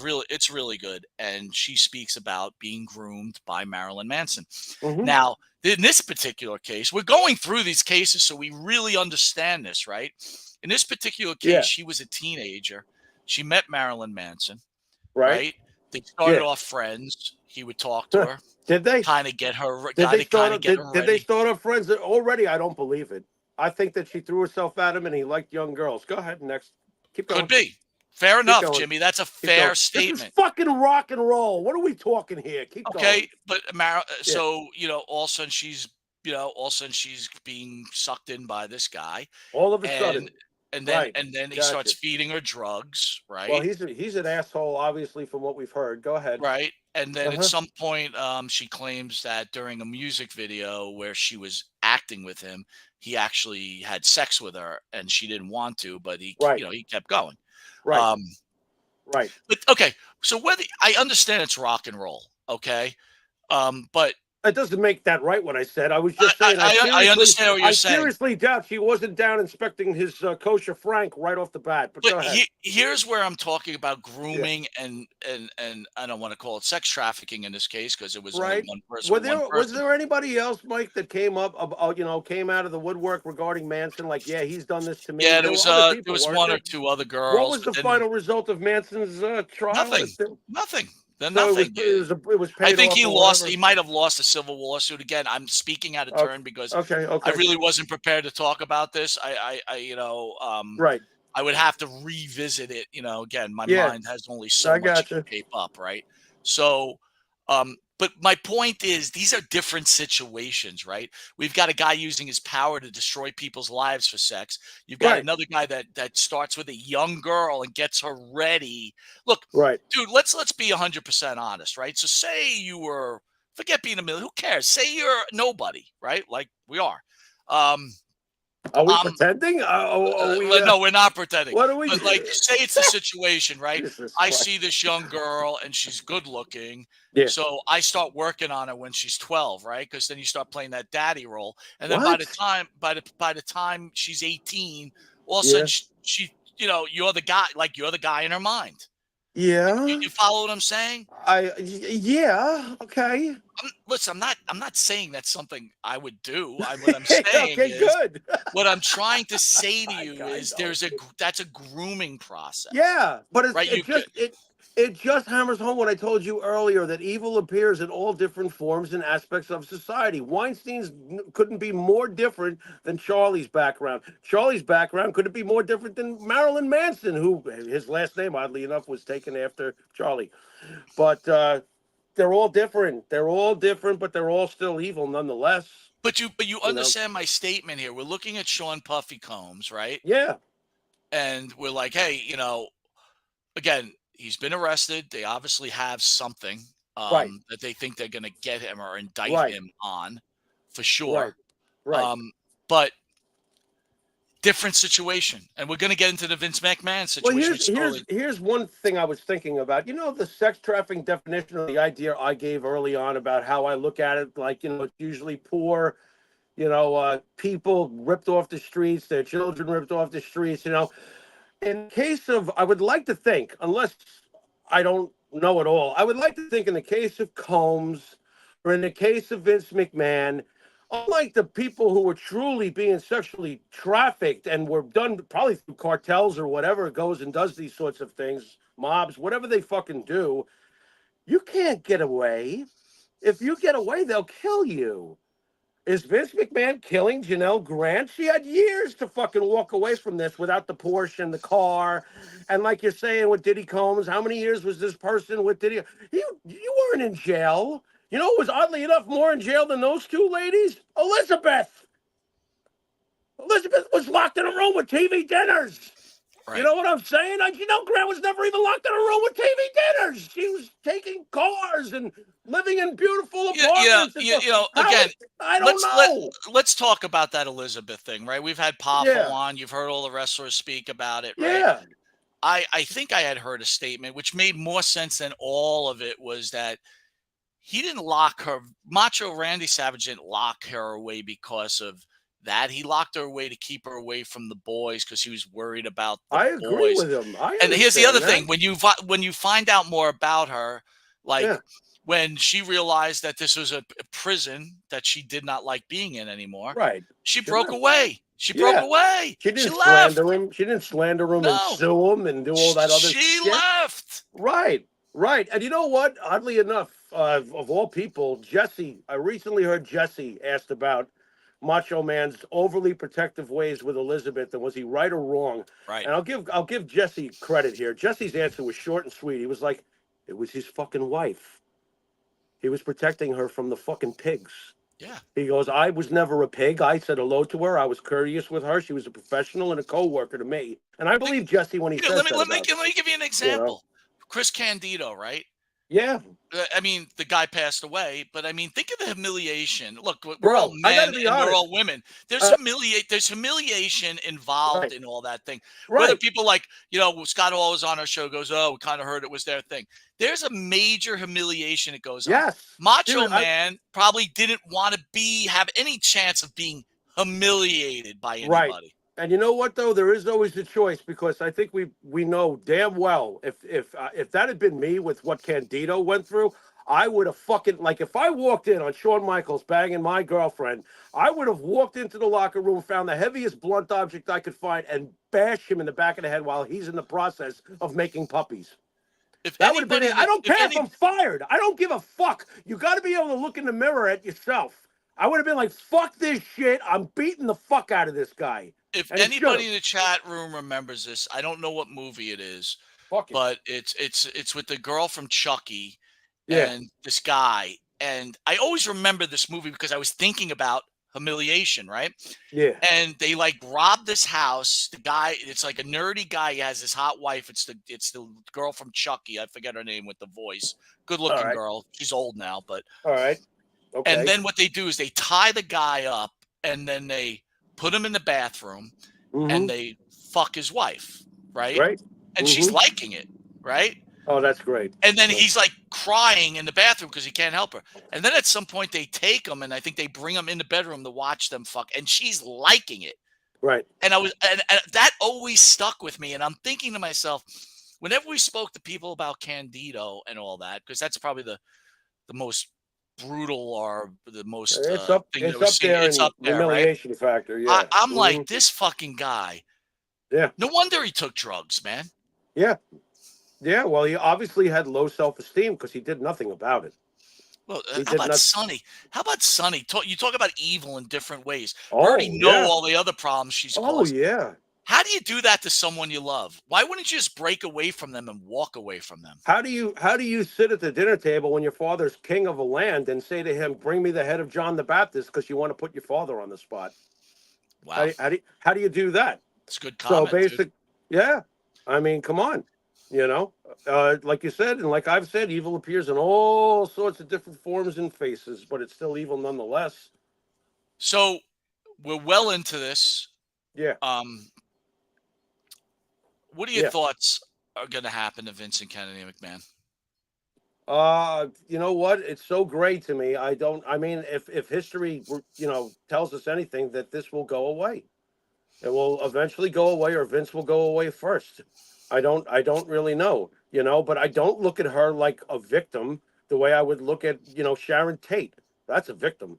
really good. And she speaks about being groomed by Marilyn Manson. Mm-hmm. Now, in this particular case, we're going through these cases so we really understand this, right? In this particular case, she was a teenager. She met Marilyn Manson, right? They started off friends. He would talk to her. Did they? Kind of get her. Did they start off friends? Already, I don't believe it. I think that she threw herself at him and he liked young girls. Go ahead, next. Keep going. Could be. Fair enough, Jimmy. That's a fair statement. This is fucking rock and roll. What are we talking here? Keep going. Okay, but so all of a sudden she's being sucked in by this guy. All of a sudden. And then he starts feeding her drugs, right? Well, he's an asshole, obviously, from what we've heard. Go ahead. Right. And then at some point, she claims that during a music video where she was acting with him, he actually had sex with her, and she didn't want to, but he kept going. Right. Right. But okay, so I understand it's rock and roll, okay, but it doesn't make that right what I said. I was just saying. I understand what you're saying. I seriously doubt she wasn't down inspecting his kosher Frank right off the bat. But go ahead. Here's where I'm talking about grooming and I don't want to call it sex trafficking in this case because it was only one person. Was there anybody else, Mike, that came up, came out of the woodwork regarding Manson? Like, he's done this to me. Yeah, there was one or two other girls. What was the final result of Manson's trial? Nothing. Then so nothing. It was paid I think off he lost. He might have lost a civil lawsuit. Again, I'm speaking out of turn because I really wasn't prepared to talk about this. Right. I would have to revisit it. Again, my mind has only so much to tape up. Right. So, but my point is, these are different situations, right? We've got a guy using his power to destroy people's lives for sex. You've got another guy that starts with a young girl and gets her ready. Look, dude, let's be 100% honest, right? So say you were, forget being a million, who cares? Say you're nobody, right? Like we are. Are we pretending? No, we're not pretending. What are we? But say it's a situation, right? I see this young girl and she's good looking. Yeah. So I start working on her when she's 12, right? Because then you start playing that daddy role, and then by the time she's 18, all of a sudden she you're the guy, you're the guy in her mind. Yeah. You follow what I'm saying? Okay. Listen, I'm not saying that's something I would do. What I'm saying is, good. What I'm trying to say to you is that's a grooming process. Yeah, but it just hammers home what I told you earlier, that evil appears in all different forms and aspects of society. Weinstein's couldn't be more different than Charlie's background. Charlie's background couldn't be more different than Marilyn Manson, who his last name, oddly enough, was taken after Charlie. But they're all different. They're all different, but they're all still evil nonetheless. But you understand my statement here. We're looking at Shawn Puffy Combs, right? Yeah. And we're like, hey, again, he's been arrested. They obviously have something Right. that they think they're going to get him or indict Right. him on, for Right. sure. Right. But different situation, and we're going to get into the Vince McMahon Well, situation. Which here's one thing I was thinking about. You know, the sex trafficking definition, or the idea I gave early on about how I look at it, like, you know, it's usually poor, people ripped off the streets, their children ripped off the streets. You know, in case of, I would like to think, unless I don't know it all, I would like to think in the case of Combs or in the case of Vince McMahon, unlike the people who were truly being sexually trafficked and were done probably through cartels or whatever goes and does these sorts of things, mobs, whatever they fucking do, you can't get away. If you get away, they'll kill you. Is Vince McMahon killing Janelle Grant? She had years to fucking walk away from this without the Porsche and the car. And like you're saying with Diddy Combs, how many years was this person with Diddy? You weren't in jail. You know who was oddly enough more in jail than those two ladies? Elizabeth. Elizabeth was locked in a room with TV dinners. right. You know what I'm saying? Like, Grant was never even locked in a room with TV dinners. She was taking cars and living in beautiful apartments. Again, I don't know. Let's talk about that Elizabeth thing, right? We've had Puffy on. You've heard all the wrestlers speak about it, right? Yeah. I think I had heard a statement which made more sense than all of it, was that he didn't lock her. Macho Randy Savage didn't lock her away because of that. He locked her away to keep her away from the boys because he was worried about the I boys. agree with him. And here's the other thing: when you find out more about her, like when she realized that this was a prison that she did not like being in anymore, right? She broke away. She broke away. She didn't left. slander him. She didn't slander him and sue him and do all that other shit. She left. Right. And you know what? Oddly enough, of all people, Jesse, I recently heard Jesse asked about Macho Man's overly protective ways with Elizabeth, and was he right or wrong? Right. And I'll give Jesse credit here. Jesse's answer was short and sweet. He was like, it was his fucking wife. He was protecting her from the fucking pigs. Yeah. He goes, I was never a pig. I said hello to her. I was courteous with her. She was a professional and a co-worker to me. And I believe Jesse when he says that. Let me give you an example. Chris Candido, right? Yeah. I mean, the guy passed away, but I mean, think of the humiliation. Look, we're all men and we're all women. There's humiliation involved in all that thing. Right. Whether people like, Scott Hall was on our show, goes, oh, we kind of heard it was their thing. There's a major humiliation that goes on. Yes. Macho Man probably didn't want to have any chance of being humiliated by anybody. Right. And you know what, though? There is always a choice, because I think we know damn well if that had been me with what Candido went through, I would have fucking, like, if I walked in on Shawn Michaels banging my girlfriend, I would have walked into the locker room, found the heaviest blunt object I could find, and bashed him in the back of the head while he's in the process of making puppies. That would have been it. I don't care if I'm fired. I don't give a fuck. You got to be able to look in the mirror at yourself. I would have been like, fuck this shit. I'm beating the fuck out of this guy. If anybody in the chat room remembers this, I don't know what movie it is, but it's with the girl from Chucky and this guy. And I always remember this movie because I was thinking about humiliation, right? Yeah. And they like rob this house. The guy, it's like a nerdy guy. He has this hot wife. It's the girl from Chucky. I forget her name with the voice. Good looking girl. She's old now, but all right. Okay. And then what they do is they tie the guy up, and then they put him in the bathroom, and they fuck his wife, right? Right. And she's liking it, right? Oh, that's great. And then he's like crying in the bathroom because he can't help her. And then at some point they take him, and I think they bring him in the bedroom to watch them fuck, and she's liking it. Right. And and that always stuck with me. And I'm thinking to myself, whenever we spoke to people about Candido and all that, because that's probably the most brutal or the most it's up there, humiliation right? factor. Yeah, I'm like, this fucking guy. Yeah. No wonder he took drugs, man. Yeah. Well, he obviously had low self-esteem because he did nothing about it. Well, how about Sonny? You talk about evil in different ways. Oh, I already know all the other problems she's caused. Oh, yeah. How do you do that to someone you love? Why wouldn't you just break away from them and walk away from them? How do you sit at the dinner table when your father's king of a land and say to him, bring me the head of John the Baptist because you want to put your father on the spot? Wow. How do you do that? It's a good comment. So yeah. I mean, come on. Like you said, and like I've said, evil appears in all sorts of different forms and faces, but it's still evil nonetheless. So we're well into this. Yeah, What are your yeah. thoughts are going to happen to Vincent Kennedy McMahon? You know what? It's so great to me. I mean, if history, tells us anything, that this will go away. It will eventually go away, or Vince will go away first. I don't really know, but I don't look at her like a victim the way I would look at, Sharon Tate. That's a victim.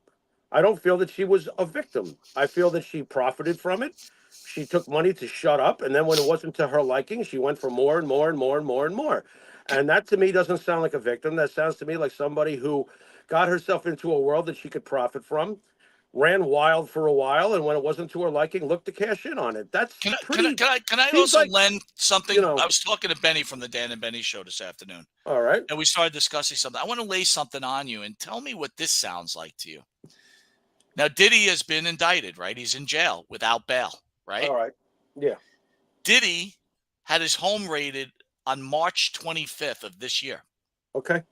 I don't feel that she was a victim. I feel that she profited from it. She took money to shut up, and then when it wasn't to her liking, she went for more and more and more and more and more. And that to me doesn't sound like a victim. That sounds to me like somebody who got herself into a world that she could profit from, ran wild for a while, and when it wasn't to her liking, looked to cash in on it. That's Can I, can I, pretty. can I, can I Seems also like, lend something? you know. I was talking to Benny from the Dan and Benny show this afternoon, All right. and we started discussing something. I want to lay something on you and tell me what this sounds like to you. Now, Diddy has been indicted, right? He's in jail without bail, right? All right. Yeah. Diddy had his home raided on March 25th of this year. Okay.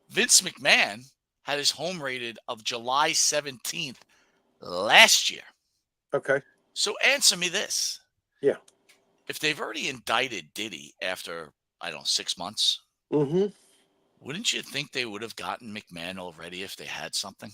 Vince McMahon had his home raided of July 17th last year. Okay. So answer me this. Yeah. If they've already indicted Diddy after, I don't know, 6 months, Mm-hmm. wouldn't you think they would have gotten McMahon already if they had something?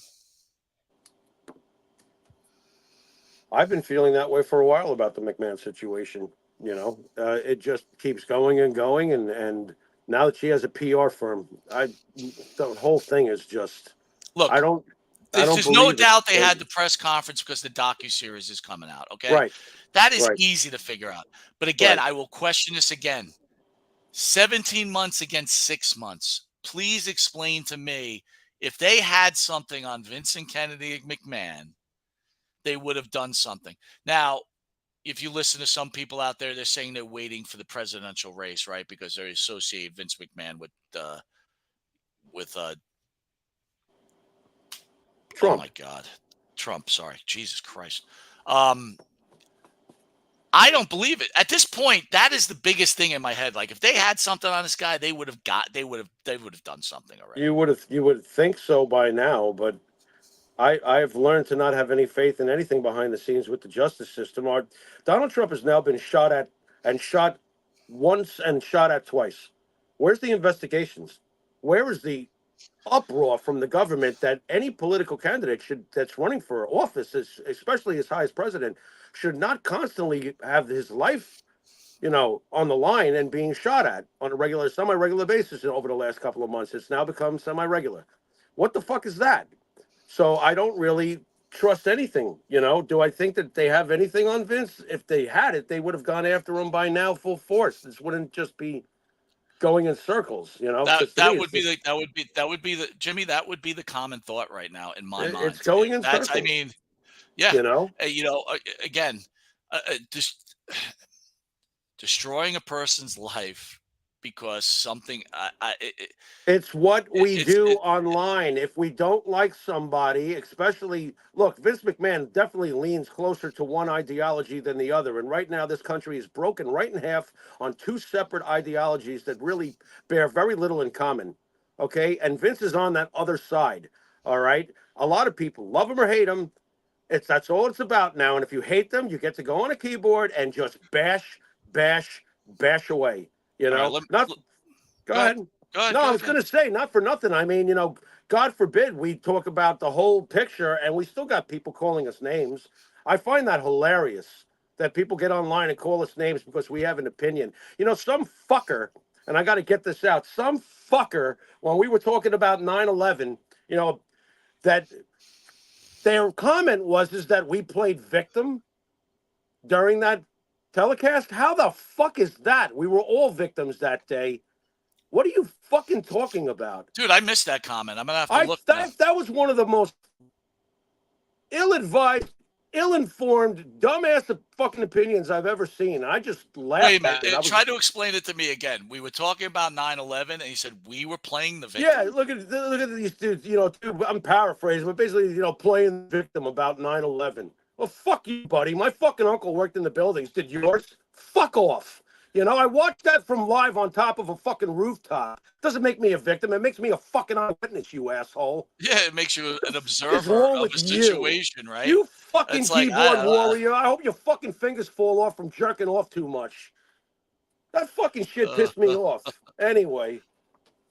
I've been feeling that way for a while about the McMahon situation. It just keeps going and going, and now that she has a PR firm, the whole thing is just. Look, I don't there's no believe it. doubt they had the press conference because the docuseries is coming out, okay? Right. That is Right. easy to figure out. But again, Right. I will question this again. 17 months against 6 months. Please explain to me if they had something on Vincent Kennedy McMahon, they would have done something. Now, if you listen to some people out there, they're saying they're waiting for the presidential race, right? Because they associate Vince McMahon with Trump. Oh my God, Trump. Sorry, Jesus Christ. I don't believe it. At this point, that is the biggest thing in my head. Like if they had something on this guy, they would have done something already. You would think so by now, but I've learned to not have any faith in anything behind the scenes with the justice system. Donald Trump has now been shot at and shot once and shot at twice. Where's the investigations? Where is the uproar from the government that any political candidate that's running for office, especially as high as president, should not constantly have his life, on the line and being shot at on a semi-regular basis over the last couple of months? It's now become semi-regular. What the fuck is that? So I don't really trust anything. Do I think that they have anything on Vince? If they had it, they would have gone after him by now full force. This wouldn't just be going in circles, That would be the Jimmy. That would be the common thought right now in my mind. It's going in circles. I mean, yeah. Again, just destroying a person's life because something. It's what we do online. If we don't like somebody, especially, look, Vince McMahon definitely leans closer to one ideology than the other. And right now, this country is broken right in half on two separate ideologies that really bear very little in common. Okay. And Vince is on that other side. All right. A lot of people love him or hate him. That's all it's about now. And if you hate them, you get to go on a keyboard and just bash away. Go ahead. No, I was going to say, not for nothing. I mean, God forbid we talk about the whole picture and we still got people calling us names. I find that hilarious that people get online and call us names because we have an opinion. Some fucker, and I got to get this out, some fucker, when we were talking about 9/11, that their comment is that we played victim during that telecast. How the fuck is that? We were all victims that day. What are you fucking talking about? Dude, I missed that comment. I'm going to have to look. That was one of the most ill-advised, ill-informed, dumbass fucking opinions I've ever seen. I just laughed Wait a minute. at it. Try to explain it to me again. We were talking about 9/11, and he said we were playing the victim. Yeah, look at these dudes. I'm paraphrasing, but basically, playing the victim about 9/11. Well, fuck you, buddy. My fucking uncle worked in the buildings. Did yours? Fuck off. You know, I watched that from live on top of a fucking rooftop. Doesn't make me a victim. It makes me a fucking eyewitness, you asshole. Yeah, it makes you an What's observer wrong of with a you? situation, right? You fucking It's like keyboard warrior. I hope your fucking fingers fall off from jerking off too much. That fucking shit pissed me off. Anyway,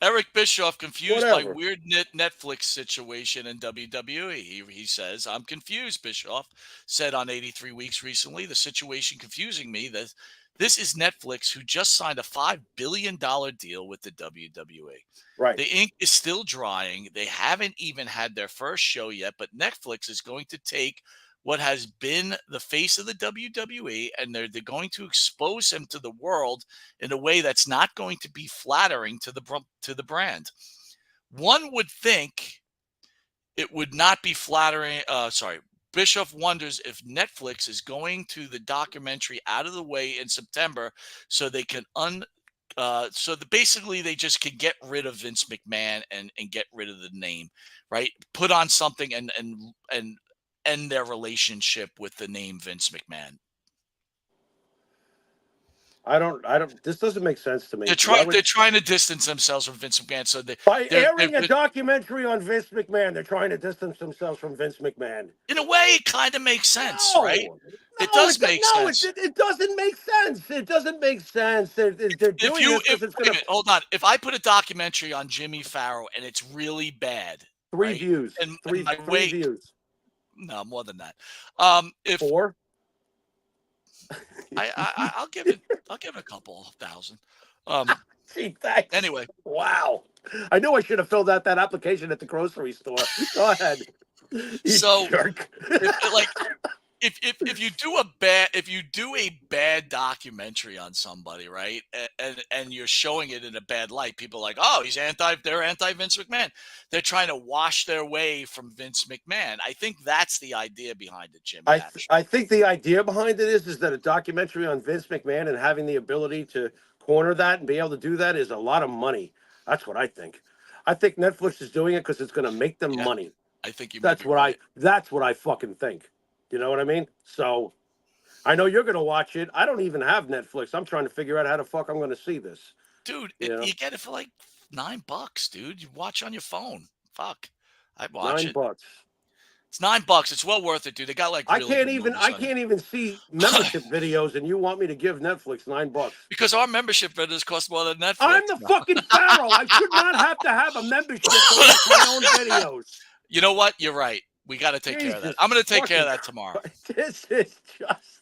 Eric Bischoff confused by whatever. weird Netflix situation in WWE. He says, I'm confused, Bischoff said on 83 Weeks recently. The situation confusing me that this is Netflix who just signed a $5 billion deal with the WWE. Right. The ink is still drying. They haven't even had their first show yet, but Netflix is going to take what has been the face of the WWE and they're going to expose him to the world in a way that's not going to be flattering to the brand. One would think it would not be flattering. Bischoff wonders if Netflix is going to the documentary out of the way in September so they can basically they just can get rid of Vince McMahon and get rid of the name, right? Put on something and end their relationship with the name Vince McMahon. I don't. This doesn't make sense to me. They're trying to distance themselves from Vince McMahon. So by airing a documentary on Vince McMahon, they're trying to distance themselves from Vince McMahon. In a way, it kind of makes sense, right? It does make sense. It doesn't make sense. It doesn't make sense. They're doing this because it's going to. Hold on. If I put a documentary on Jimmy Farrow and it's really bad, three views, and three views. No, more than that. If 4. I'll give it a couple thousand. Gee, thanks. Anyway. Wow. I knew I should have filled out that application at the grocery store. Go ahead. So jerk. if you do a bad documentary on somebody, right, and you're showing it in a bad light, people are like, oh, they're anti Vince McMahon. They're trying to wash their way from Vince McMahon. I think that's the idea behind it, Jim. I think the idea behind it is that a documentary on Vince McMahon and having the ability to corner that and be able to do that is a lot of money. That's what I think. I think Netflix is doing it because it's going to make them money. I think that's what I fucking think. You know what I mean? So I know you're going to watch it. I don't even have Netflix. I'm trying to figure out how the fuck I'm going to see this. Dude, you get it for like $9, dude. You watch on your phone. Fuck. I'd watch it. $9. It's $9. It's well worth it, dude. They got like I can't even see membership videos, and you want me to give Netflix $9? Because our membership videos cost more than Netflix. I'm the fucking pharaoh. I should not have to have a membership to watch my own videos. You know what? You're right. We got to take care of that. I'm going to take care of that tomorrow. This is just.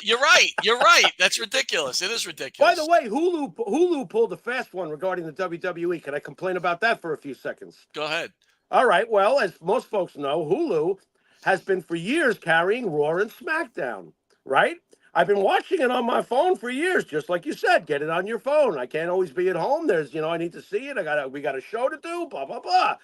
You're right. You're right. That's ridiculous. It is ridiculous. By the way, Hulu pulled a fast one regarding the WWE. Can I complain about that for a few seconds? Go ahead. All right. Well, as most folks know, Hulu has been for years carrying Raw and SmackDown, right? I've been watching it on my phone for years, just like you said. Get it on your phone. I can't always be at home. There's, I need to see it. We got a show to do. Blah blah blah.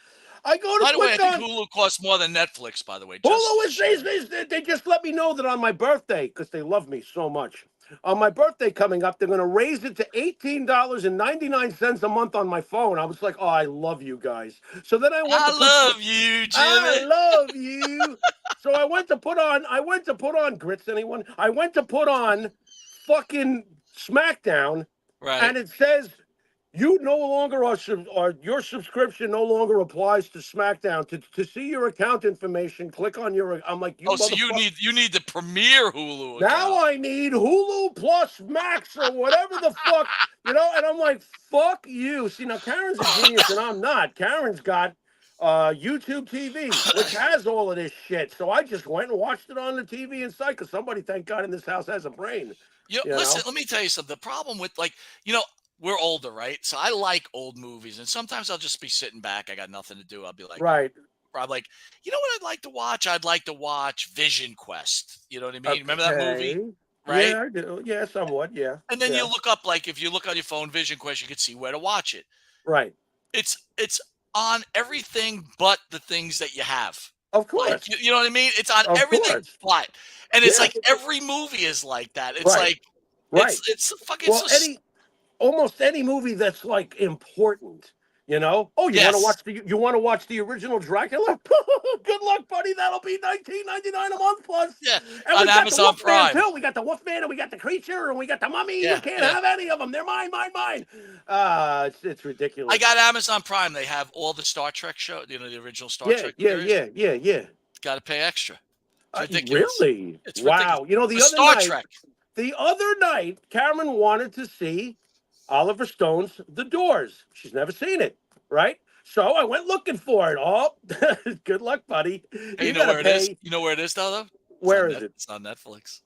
I go to. By the way, I think Hulu costs more than Netflix. By the way, Hulu they just let me know that on my birthday, because they love me so much. On my birthday coming up, they're going to raise it to $18.99 a month on my phone. I was like, oh, I love you guys. So then I love you, Jimmy. I love you. So I went to put on grits. Anyone? I went to put on fucking SmackDown, right? And it says you no longer are your subscription no longer applies to SmackDown. To see your account information, click on your. I'm like, so you need the Premier Hulu account. Now I need Hulu Plus Max or whatever the fuck, And I'm like, fuck you. See, now Karen's a genius and I'm not. Karen's got YouTube TV, which has all of this shit. So I just went and watched it on the TV inside because somebody, thank God, in this house has a brain. Listen, let me tell you something. The problem with we're older, right? So I like old movies, and sometimes I'll just be sitting back. I got nothing to do. I'll be like, right. I'm like, you know what I'd like to watch? I'd like to watch Vision Quest. You know what I mean? Remember that movie? Right? Yeah, I do. Yeah, somewhat. Yeah. And then you look up, if you look on your phone, Vision Quest, you can see where to watch it. Right. It's on everything but the things that you have. Of course. You know what I mean? It's on everything but. And it's like every movie is like that. It's right. It's fucking. Well, almost any movie that's important, You know? Oh, Yes. you want to watch the original Dracula? Good luck, buddy. That'll be $19.99 a month plus. Yeah, And on we got Amazon the Wolfman Prime. too. We got the Wolfman and we got the Creature and we got the Mummy. Yeah, You can't yeah. have any of them. They're mine. It's ridiculous. I got Amazon Prime. They have all the Star Trek show, the original Star Trek series. Yeah. Got to pay extra. It's ridiculous. Really? It's wow. ridiculous. You know, The the other night, Cameron wanted to see Oliver Stone's The Doors. She's never seen it, right? So I went looking for it. Oh, good luck, buddy. Hey, you know where it is? You know where it is, though? Where is it? It's on Netflix.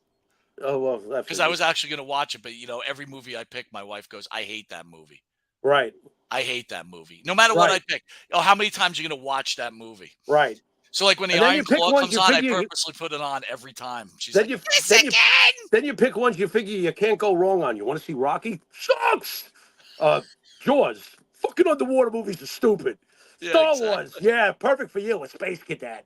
Oh, well, because I was actually going to watch it, but every movie I pick, my wife goes, "I hate that movie." Right. I hate that movie. No matter what I pick. Oh, how many times are you going to watch that movie? Right. So, like when the Iron Claw comes on, I purposely put it on every time. She's like, "This again!" Then you pick ones you figure you can't go wrong on. You want to see Rocky? Sucks. Jaws. Fucking underwater movies are stupid. Star Wars. Yeah, perfect for you. A space cadet.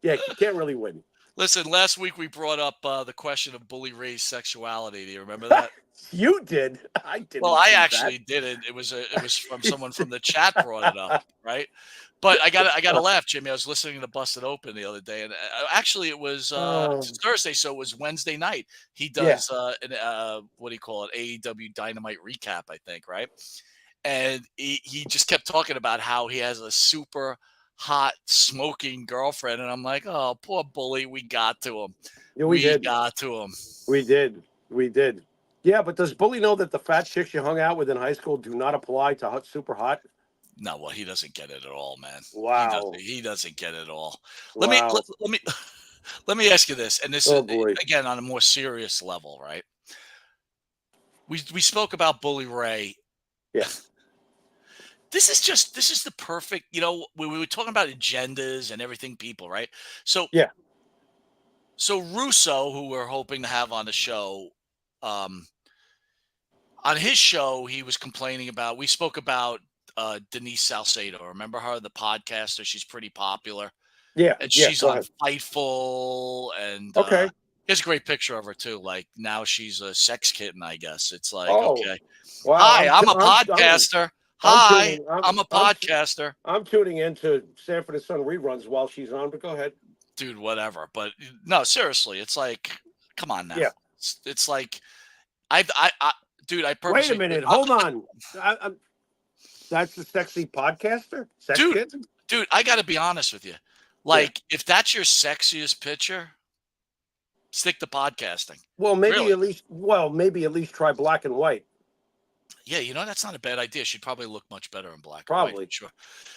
Yeah, you can't really win. Listen, last week we brought up the question of Bully Ray's sexuality. Do you remember that? You did. I didn't. Well, I actually didn't. It was from someone from the chat brought it up, right? But I got to laugh, Jimmy. I was listening to Busted Open the other day, and actually it was Thursday, so it was Wednesday night. He does what do you call it? AEW Dynamite recap, I think, right? And he just kept talking about how he has a super hot smoking girlfriend, and I'm like, oh, poor Bully. We got to him. Yeah, we did. Got to him. We did. Yeah, but does Bully know that the fat chicks you hung out with in high school do not apply to super hot? No, well, he doesn't get it at all, man. Wow. He doesn't get it at all. Let me ask you this, and this is again on a more serious level, right? We spoke about Bully Ray. Yeah. This is the perfect, we were talking about agendas and everything, people, right? So yeah. So Russo, who we're hoping to have on the show, on his show, he was complaining about. We spoke about Denise Salcedo. Remember her, the podcaster? She's pretty popular. Yeah, and she's on Fightful, and here's a great picture of her too. Like now she's a sex kitten, I guess. It's like okay. Wow. Hi, I'm a podcaster. Hi, I'm a podcaster. I'm tuning into Sanford and Son reruns while she's on, but go ahead. Dude, whatever. But no, seriously, it's like, come on now. Yeah. It's like, dude, I purposely. Wait a minute. Hold on. That's the sexy podcaster? Dude, I got to be honest with you. Like, if that's your sexiest picture, stick to podcasting. Well, maybe at least try black and white. Yeah, that's not a bad idea. She'd probably look much better in black. Probably, and white, sure.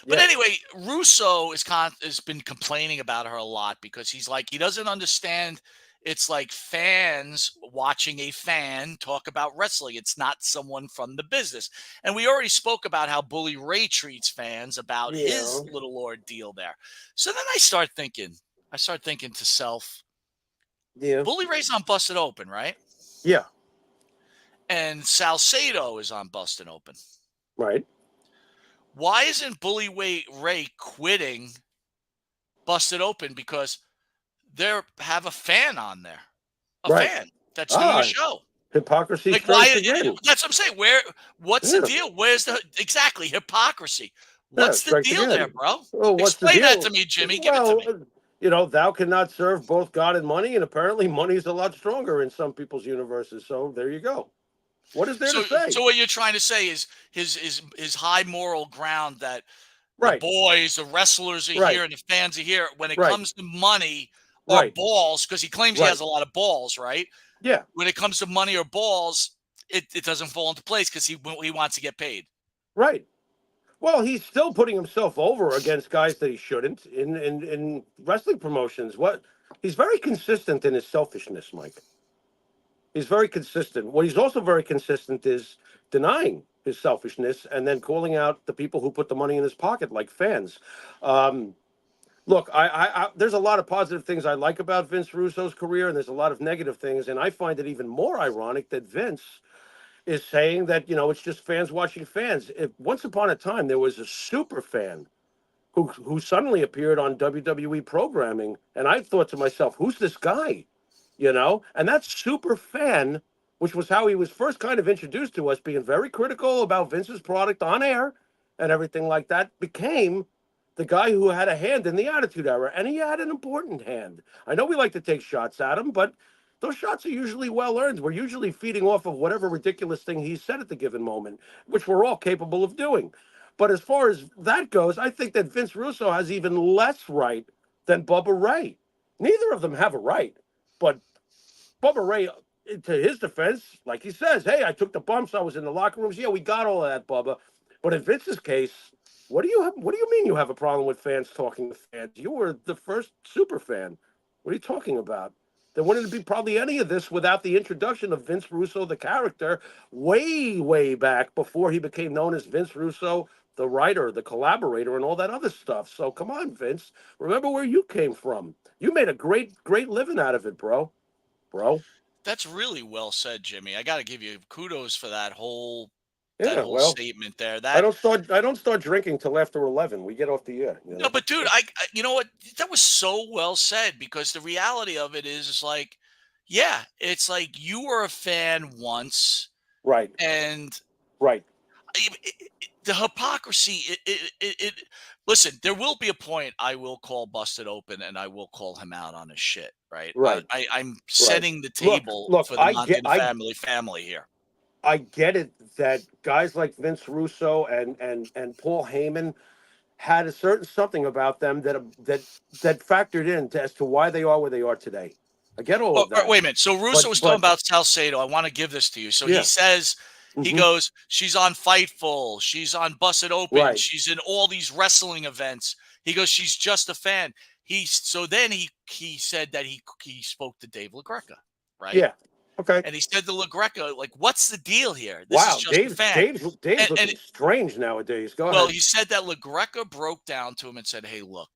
But anyway, Russo has been complaining about her a lot because he's like, he doesn't understand. It's like fans watching a fan talk about wrestling. It's not someone from the business. And we already spoke about how Bully Ray treats fans about his little ordeal there. So then I start thinking to self, Bully Ray's on Busted Open, right? Yeah. And Salcedo is on Busted Open. Right. Why isn't Bully Ray quitting Busted Open? Because they have a fan on there. Fan that's doing a show. Hypocrisy. Like that's what I'm saying. What's the deal? Where's the hypocrisy? What's the deal there, bro? Well, explain that to me, Jimmy. Give it to me. Thou cannot serve both God and money, and apparently money's a lot stronger in some people's universes. So there you go. What is there to say? So what you're trying to say is his high moral ground that the boys, the wrestlers are here and the fans are here. When it comes to money or balls, because he claims he has a lot of balls, right? Yeah. When it comes to money or balls, it doesn't fall into place because he wants to get paid. Right. Well, he's still putting himself over against guys that he shouldn't in wrestling promotions. He's very consistent in his selfishness, Mike. He's very consistent. What he's also very consistent is denying his selfishness and then calling out the people who put the money in his pocket, like fans. Look, I there's a lot of positive things I like about Vince Russo's career, and there's a lot of negative things. And I find it even more ironic that Vince is saying that, it's just fans watching fans. Once upon a time, there was a super fan who suddenly appeared on WWE programming. And I thought to myself, who's this guy? And that super fan, which was how he was first kind of introduced to us, being very critical about Vince's product on air, and everything like that, became the guy who had a hand in the Attitude Era, and he had an important hand. I know we like to take shots at him, but those shots are usually well earned. We're usually feeding off of whatever ridiculous thing he said at the given moment, which we're all capable of doing. But as far as that goes, I think that Vince Russo has even less right than Bubba Ray. Neither of them have a right, but Bubba Ray, to his defense, like he says, hey, I took the bumps, I was in the locker rooms. Yeah, we got all of that, Bubba. But in Vince's case, what do you mean you have a problem with fans talking to fans? You were the first super fan. What are you talking about? There wouldn't be probably any of this without the introduction of Vince Russo, the character, way, way back before he became known as Vince Russo, the writer, the collaborator, and all that other stuff. So come on, Vince. Remember where you came from. You made a great, great living out of it, bro. That's really well said, Jimmy. I got to give you kudos for that whole Yeah, well, statement there. I That don't start drinking till after 11. We get off the air. You no, know? but dude, you know what? That was so well said because the reality of it is like, yeah, it's like you were a fan once, Right, and right, the hypocrisy. Listen, there will be a point I will call Busted Open, and I will call him out on his shit. Right? right, I'm right. setting the Look, table look. for the Montana family here. I get it that guys like Vince Russo and Paul Heyman had a certain something about them that factored in as to why they are where they are today. I get all Oh, of that. wait a minute. So Russo was talking But about Salcedo. I want to give this to you. So he yeah, says, he hmm goes, she's on Fightful. She's on Busted Open. right, She's in all these wrestling events. He goes, she's just a fan. Then he said that he spoke to Dave LaGreca, right? yeah, okay. And he said to LaGreca, like, what's the deal here? This is Wow, just a fan. Dave's And looking strange nowadays. Go well, ahead. he said that LaGreca broke down to him and said, hey, look,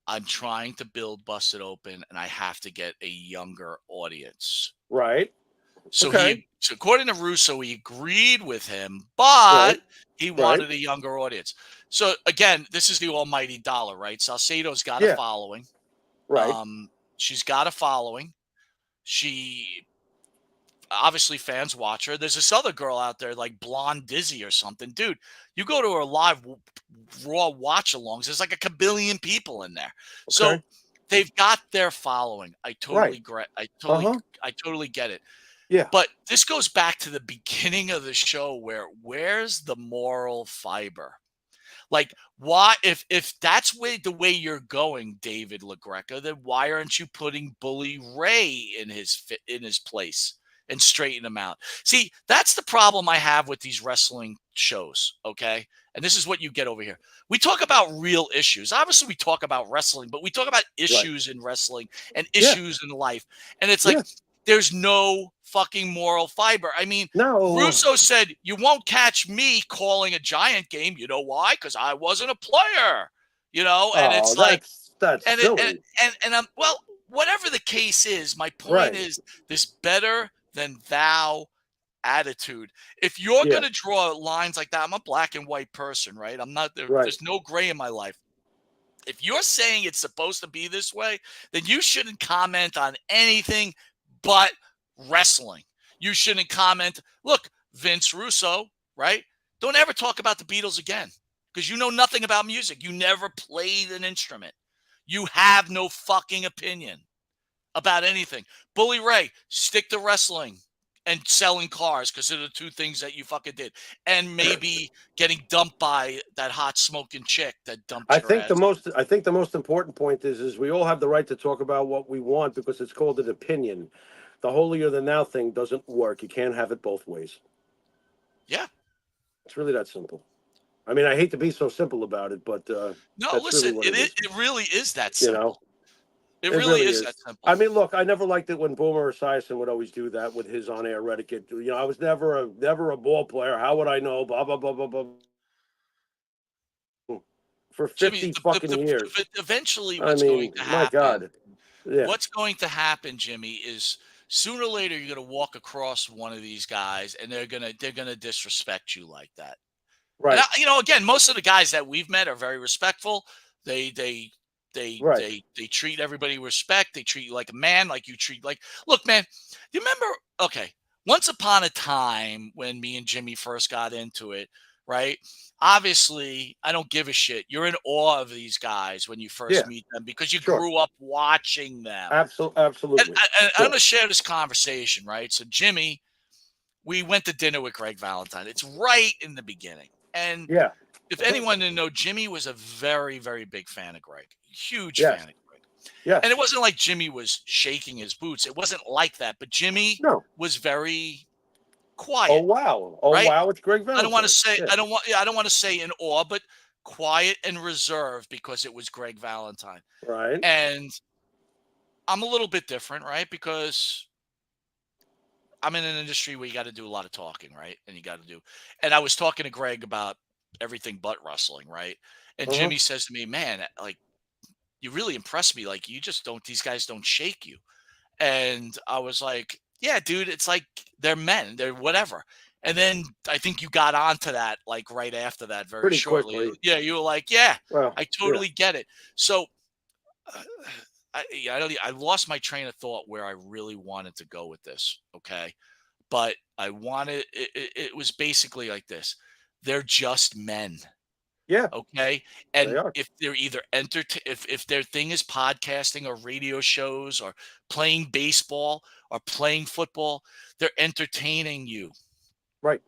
I'm trying to build Busted Open and I have to get a younger audience. Right. So Okay. so according to Russo, he agreed with him, but Right. he Right. wanted a younger audience. So again, this is the almighty dollar, right? Salcedo's got a Yeah. following. Right. She's got a following. She obviously fans watch her. There's this other girl out there like Blonde Dizzy or something. Dude, you go to her live raw watch alongs, there's like a kabillion people in there. So Okay. they've got their following. I Right. Uh-huh. I totally get it. Yeah. But this goes back to the beginning of the show where's the moral fiber? Like, why if that's the way you're going, David LaGreca, then why aren't you putting Bully Ray in his place and straighten him out? See, that's the problem I have with these wrestling shows, okay? And this is what you get over here. We talk about real issues. Obviously, we talk about wrestling, but we talk about Right. issues in wrestling and Yeah. issues in life. And it's like Yeah. there's no fucking moral fiber. I mean, No. Russo said, you won't catch me calling a Giant game. You know why? Because I wasn't a player, and Oh, it's like, that's and, silly. I'm, well, whatever the case is, my point Right. is this better than thou attitude. If you're Yeah. going to draw lines like that, I'm a black and white person, right? I'm not there. Right. There's no gray in my life. If you're saying it's supposed to be this way, then you shouldn't comment on anything but wrestling. You shouldn't comment. Look, Vince Russo, right? Don't ever talk about the Beatles again because you know nothing about music. You never played an instrument. You have no fucking opinion about anything. Bully Ray, stick to wrestling and selling cars because they're the two things that you fucking did. And maybe getting dumped by that hot smoking chick that dumped I your think ass. the most important point is we all have the right to talk about what we want because it's called an opinion. The holier than thou thing doesn't work. You can't have it both ways. Yeah. It's really that simple. I mean, I hate to be so simple about it, but No, that's listen, really what it is. it really is that You simple. know, It really is that simple. I mean, look, I never liked it when Boomer Esiason would always do that with his on-air etiquette. You know, I was never a ball player. How would I know? Blah blah blah blah blah. For 50 Jimmy, fucking years. eventually I what's going mean, to my happen, God. Yeah. what's going to happen, Jimmy, is sooner or later you're going to walk across one of these guys and they're going to disrespect you like that. Right. And again, most of the guys that we've met are very respectful. They Right. treat everybody with respect. They treat you like a man, like you treat look, man, you remember, okay, once upon a time when me and Jimmy first got into it, right? Obviously, I don't give a shit. You're in awe of these guys when you first Yeah, meet them because you sure. grew up watching them. And Absolutely. I'm Sure. going to share this conversation, right? So, Jimmy, we went to dinner with Greg Valentine. It's right in the beginning. And Yeah. if anyone didn't know, Jimmy was a very, very big fan of Greg, huge Yes. fan of Greg. Yes. And it wasn't like Jimmy was shaking his boots. It wasn't like that. But Jimmy No. was very Oh quiet, wow. Oh right? wow. It's Greg I don't want to Valentine. say Yeah. I don't want to say in awe, but quiet and reserved because it was Greg Valentine. Right. And I'm a little bit different, right? Because I'm in an industry where you got to do a lot of talking, right? And I was talking to Greg about everything but wrestling, right? And Uh huh. Jimmy says to me, man, like, you really impressed me. Like, these guys don't shake you. And I was like, yeah, dude, it's like they're men, they're whatever. And then I think you got onto that like right after that very Pretty shortly. quickly. Yeah, you were like, yeah, Well. I Yeah. totally get it. So uh, I lost my train of thought where I really wanted to go with this. Okay. But I wanted it was basically like this. They're just men. Yeah. Okay. They And are. if they're either if their thing is podcasting or radio shows or playing baseball or playing football, they're entertaining you, Right.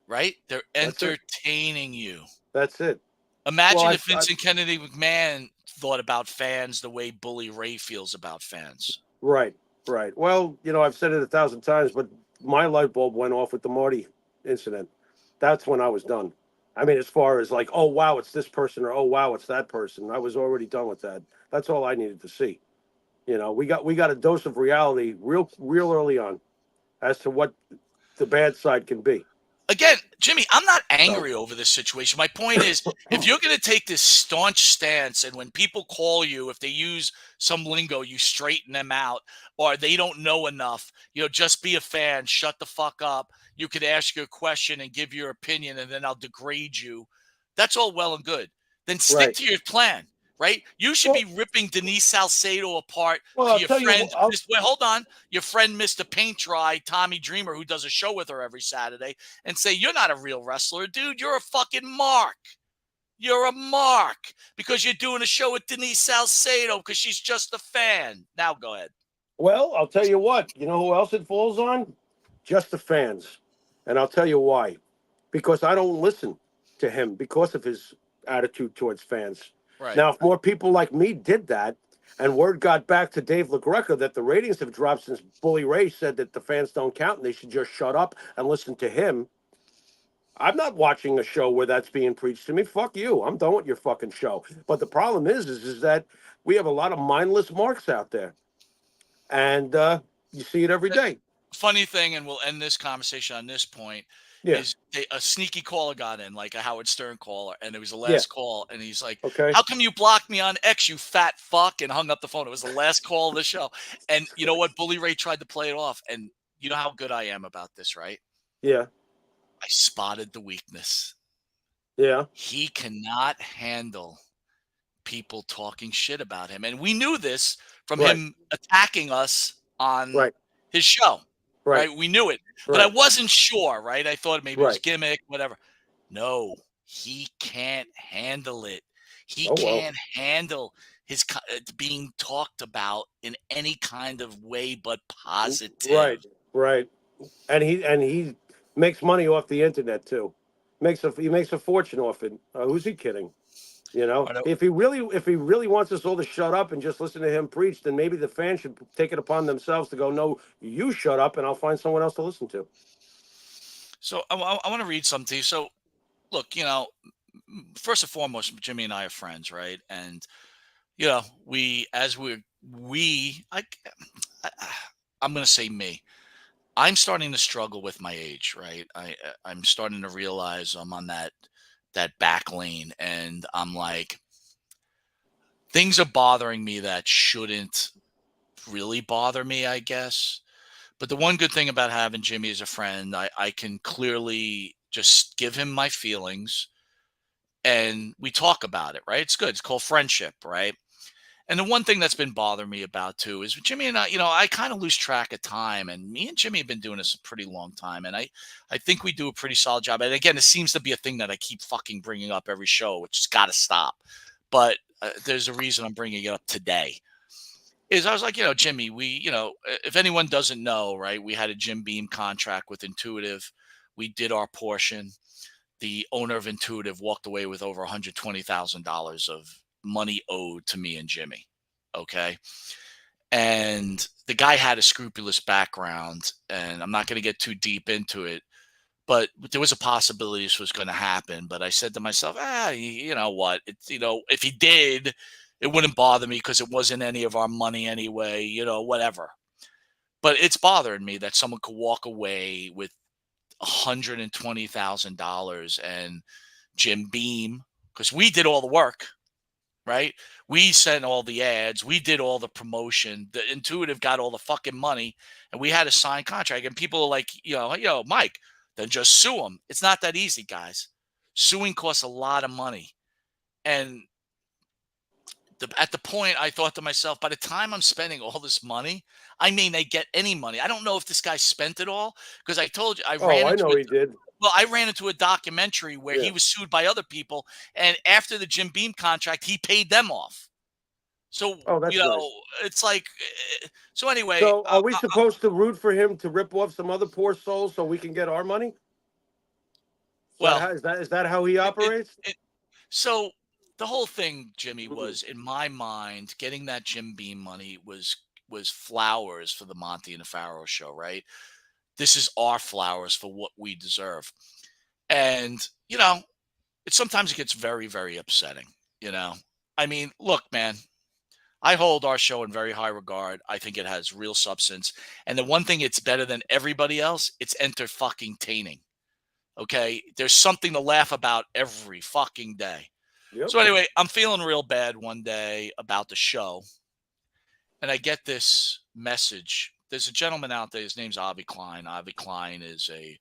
right? They're That's it. entertaining you. That's it. Well, Imagine if Vincent Kennedy McMahon thought about fans the way Bully Ray feels about fans. right. Right. Well, I've said it 1,000 times, but my light bulb went off with the Marty incident. That's when I was done. I mean, as far as like, oh wow, it's this person, or oh wow, it's that person. I was already done with that. That's all I needed to see. We got a dose of reality real early on as to what the bad side can be. Again, Jimmy, I'm not So angry over this situation. My point is, if you're going to take this staunch stance and when people call you, if they use some lingo, you straighten them out or they don't know enough, just be a fan, shut the fuck up. You could ask your question and give your opinion and then I'll degrade you. That's all well and good. Then stick right. to your plan, right? You should Well, be ripping Denise Salcedo apart well, to I'll your tell you. friend. Wait, hold on. Your friend, Mr. Paint Dry, Tommy Dreamer, who does a show with her every Saturday and say, you're not a real wrestler, dude. You're a fucking mark. You're a mark because you're doing a show with Denise Salcedo because she's just a fan. Now go ahead. Well, I'll tell you what. You know who else it falls on? Just the fans, and I'll tell you why. Because I don't listen to him because of his attitude towards fans. Right. Now, if more people like me did that, and word got back to Dave LaGreca that the ratings have dropped since Bully Ray said that the fans don't count and they should just shut up and listen to him, I'm not watching a show where that's being preached to me. Fuck you. I'm done with your fucking show. But the problem is that we have a lot of mindless marks out there, and you see it every day. Funny thing, and we'll end this conversation on this point, Yeah. is a sneaky caller got in, like a Howard Stern caller, and it was the Yeah. last call, and he's like, Okay. how come you blocked me on X, you fat fuck, and hung up the phone? It was the last call of the show. And you know what? Bully Ray tried to play it off, and you know how good I am about this, right? Yeah. I spotted the weakness. Yeah. He cannot handle people talking shit about him. And we knew this from Right. him attacking us on Right. his show. Right. Right. We knew it. But I Right. wasn't sure, right? I thought maybe it was Right. gimmick, whatever. No, he can't handle it. He Oh well. can't handle his being talked about in any kind of way but positive. Right. Right. And he makes money off the internet too. He makes a fortune off it. Who's he kidding? I know. If he really wants us all to shut up and just listen to him preach, then maybe the fans should take it upon themselves to go, no, you shut up, and I'll find someone else to listen to. So I want to read something to you. So look, first and foremost, Jimmy and I are friends, right? And I'm going to say me. I'm starting to struggle with my age, right? I'm starting to realize I'm on that back lane, and I'm like, things are bothering me that shouldn't really bother me, I guess. But the one good thing about having Jimmy as a friend, I can clearly just give him my feelings, and we talk about it, right? It's good. It's called friendship, right? And the one thing that's been bothering me about too is Jimmy and I, I kind of lose track of time. And me and Jimmy have been doing this a pretty long time. And I think we do a pretty solid job. And again, it seems to be a thing that I keep fucking bringing up every show, which has got to stop. But there's a reason I'm bringing it up today. Is I was like, Jimmy, if anyone doesn't know, right, we had a Jim Beam contract with Intuitive. We did our portion. The owner of Intuitive walked away with over $120,000 of money owed to me and Jimmy. Okay. And the guy had a scrupulous background, and I'm not going to get too deep into it, but there was a possibility this was going to happen. But I said to myself, you know what? It's, if he did, it wouldn't bother me because it wasn't any of our money anyway, whatever. But it's bothering me that someone could walk away with $120,000 and Jim Beam, because we did all the work, right? We sent all the ads, we did all the promotion. The Intuitive got all the fucking money, and we had a signed contract. And people are like, Mike, then just sue them. It's not that easy, guys. Suing costs a lot of money, and at the point, I thought to myself, by the time I'm spending all this money, I may not get any money. I don't know if this guy spent it all, because I told you I know he did. Well, I ran into a documentary where he was sued by other people, and after the Jim Beam contract, he paid them off. So, that's nice. It's like, so anyway. So are we supposed to root for him to rip off some other poor souls so we can get our money? Is that how he operates? So the whole thing, Jimmy, was, in my mind, getting that Jim Beam money was flowers for the Monty and the Pharaoh show, right? This is our flowers for what we deserve. And, sometimes it gets very, very upsetting, I mean, look, man, I hold our show in very high regard. I think it has real substance. And the one thing it's better than everybody else, it's entertaining. Okay? There's something to laugh about every fucking day. Yep. So anyway, I'm feeling real bad one day about the show. And I get this message. There's a gentleman out there. His name's Avi Klein. Avi Klein is a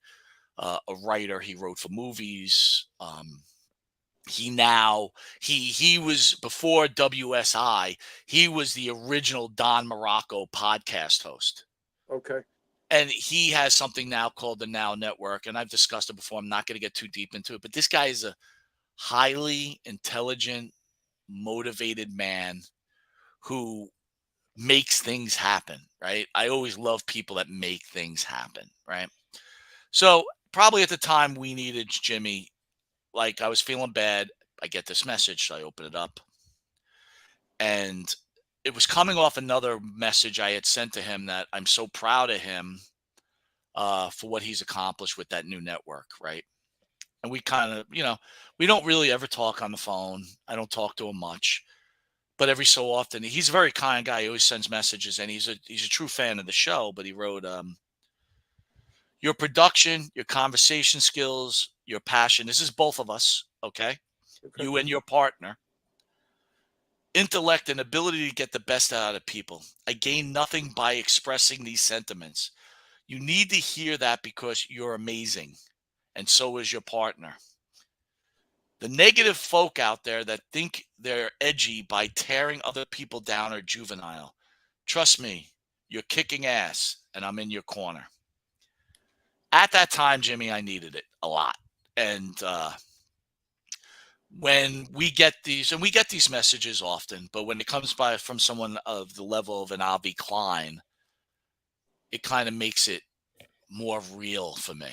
writer. He wrote for movies. He was, before WSI, he was the original Don Morocco podcast host. Okay. And he has something now called the Now Network. And I've discussed it before. I'm not going to get too deep into it. But this guy is a highly intelligent, motivated man who makes things happen, right? I always love people that make things happen, right? So probably at the time we needed Jimmy, like, I was feeling bad. I get this message. So I open it up. And it was coming off another message I had sent to him that I'm so proud of him for what he's accomplished with that new network, right? And we kind of, we don't really ever talk on the phone. I don't talk to him much. But every so often, he's a very kind guy. He always sends messages, and he's a true fan of the show. But he wrote, your production, your conversation skills, your passion. This is both of us, okay? You and your partner. Intellect and ability to get the best out of people. I gain nothing by expressing these sentiments. You need to hear that because you're amazing, and so is your partner. The negative folk out there that think they're edgy by tearing other people down are juvenile. Trust me, you're kicking ass, and I'm in your corner. At that time, Jimmy, I needed it a lot. And when we get these, and we get these messages often, but when it comes by from someone of the level of an Avi Klein, it kind of makes it more real for me.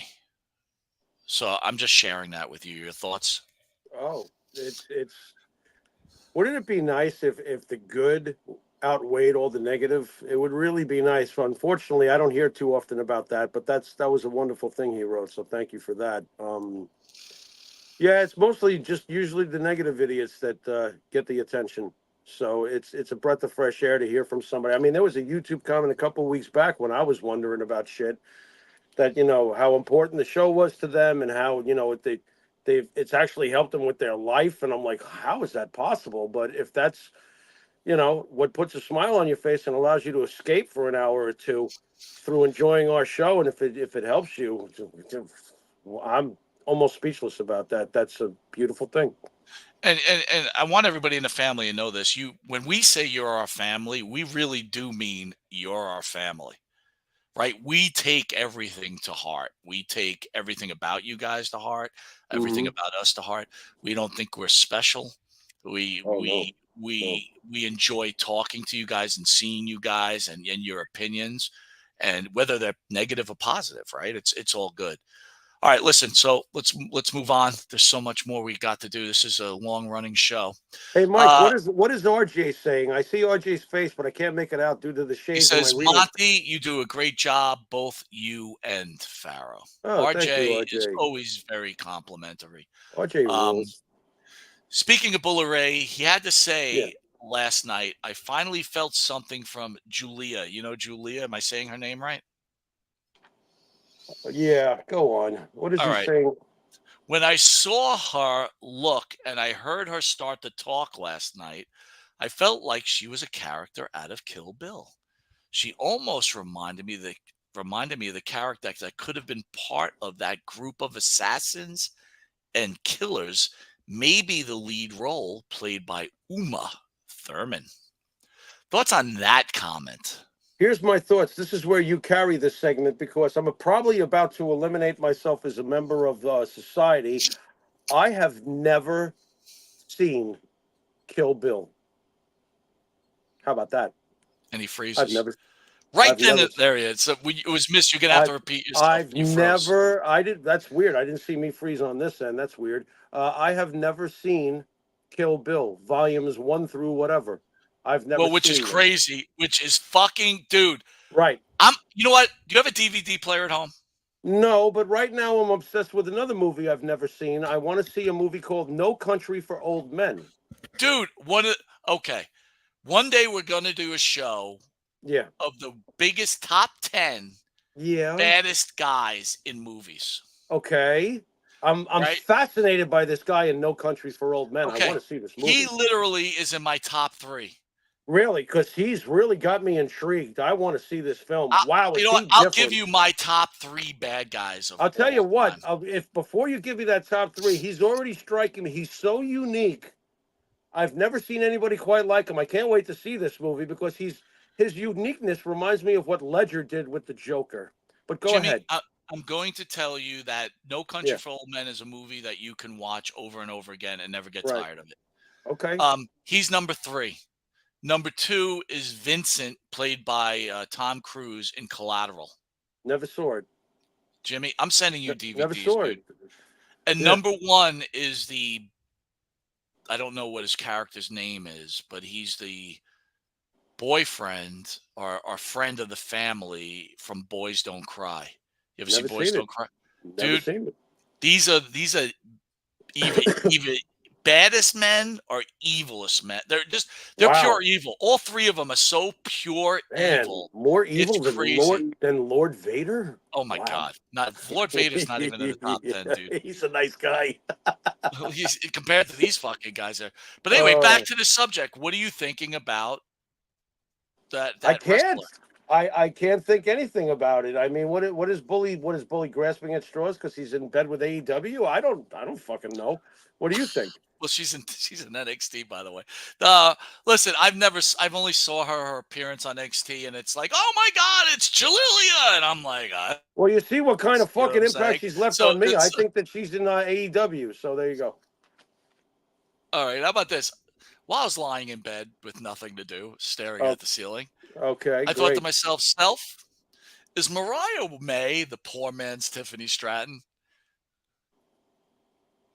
So I'm just sharing that with you. Your thoughts? Oh, it's wouldn't it be nice if the good outweighed all the negative? It would really be nice. Unfortunately, I don't hear too often about that, but that was a wonderful thing he wrote. So thank you for that. Yeah, it's mostly just usually the negative idiots that get the attention. So it's a breath of fresh air to hear from somebody. I mean, there was a YouTube comment a couple of weeks back when I was wondering about shit that, how important the show was to them and how, it's actually helped them with their life. And I'm like, how is that possible? But if that's, what puts a smile on your face and allows you to escape for an hour or two through enjoying our show, and if it helps you, almost speechless about that. That's a beautiful thing. And I want everybody in the family to know this. When we say you're our family, we really do mean you're our family. Right? We take everything to heart. We take everything about you guys to heart, everything Hmm. about us to heart. We don't think we're special. We Oh no, we no. we enjoy talking to you guys and seeing you guys and your opinions, and whether they're negative or positive, right? It's all good. All right, listen. So let's move on. There's so much more we got to do. This is a long running show. Hey, Mike, Uh, what is RJ saying? I see RJ's face, but I can't make it out due to the He shades in my says, reader. Monty, you do a great job, both you and Pharaoh. Oh, thank you, RJ is RJ. always very complimentary. RJ Um, rules. Speaking of Bullet Ray, he had to Yeah, say last night, I finally felt something from Julia. You know Julia? Am I saying her name right? yeah. Go on. What is All he right. saying? When I saw her look and I heard her start to talk last night, I felt like she was a character out of Kill Bill. She almost reminded me of the character that could have been part of that group of assassins and killers, maybe the lead role played by Uma Thurman. Thoughts on that comment? Here's my thoughts. This is where you carry this segment because I'm probably about to eliminate myself as a member of society. I have never seen Kill Bill. How about that? Any I've phrases? never. Right I've then, never. there he is. So it was missed. You're gonna have to repeat yourself. I've You froze. never. I did. That's weird. I didn't see me freeze on this end. That's weird. I have never seen Kill Bill volumes 1 through whatever. I've never Well, which is seen them. crazy. Which is fucking dude. Right. You know what? Do you have a DVD player at home? No, but right now I'm obsessed with another movie I've never seen. I want to see a movie called No Country for Old Men. Dude, okay. One day we're gonna do a show Yeah. of the biggest top 10 Yeah. baddest guys in movies. Okay. I'm Right? fascinated by this guy in No Country for Old Men. I Okay. want to see this movie. He literally is in my top 3. Really, because he's really got me intrigued. I want to see this film. Wow, You is know he what? I'll different? give you my top 3 bad guys of I'll tell you all what. time. If before you give me that top 3, he's already striking me. He's so unique. I've never seen anybody quite like him. I can't wait to see this movie because his uniqueness reminds me of what Ledger did with the Joker. But go Jimmy, ahead. I'm going to tell you that No Country Yeah. for Old Men is a movie that you can watch over and over again and never get Right. tired of it. Okay. He's number 3. Number 2 is Vincent, played by Tom Cruise in Collateral. Never saw it. Jimmy, I'm sending you DVDs, Never saw dude. it. And Yeah. number 1 is I don't know what his character's name is, but he's the boyfriend or friend of the family from Boys Don't Cry. You ever Never see Boys seen it. Don't Cry? Never Dude, seen it. these are either baddest men or evilest men. They're Wow. pure evil. All 3 of them are so pure Man, evil. more evil It's than crazy. Lord Vader? Oh my Wow. God! Lord Vader's not even in the top 10, dude. He's a nice guy. He's compared to these fucking guys there. But anyway, back Oh. to the subject. What are you thinking about that I can't. wrestler? I can't think anything about it. I mean, what is Bully grasping at straws because he's in bed with AEW? I don't fucking know. What do you think? Well, she's in NXT, by the way. Listen, I've only saw her appearance on NXT, and it's like, oh my God, it's Jalila, and I'm like, Well, you see what kind of You know fucking what I'm impact saying? she's left So on me. I it's think that she's in AEW. So there you go. all right. How about this? While I was lying in bed with nothing to do, staring Oh. at the ceiling, Okay, I thought to great. myself, is Mariah May the poor man's Tiffany Stratton?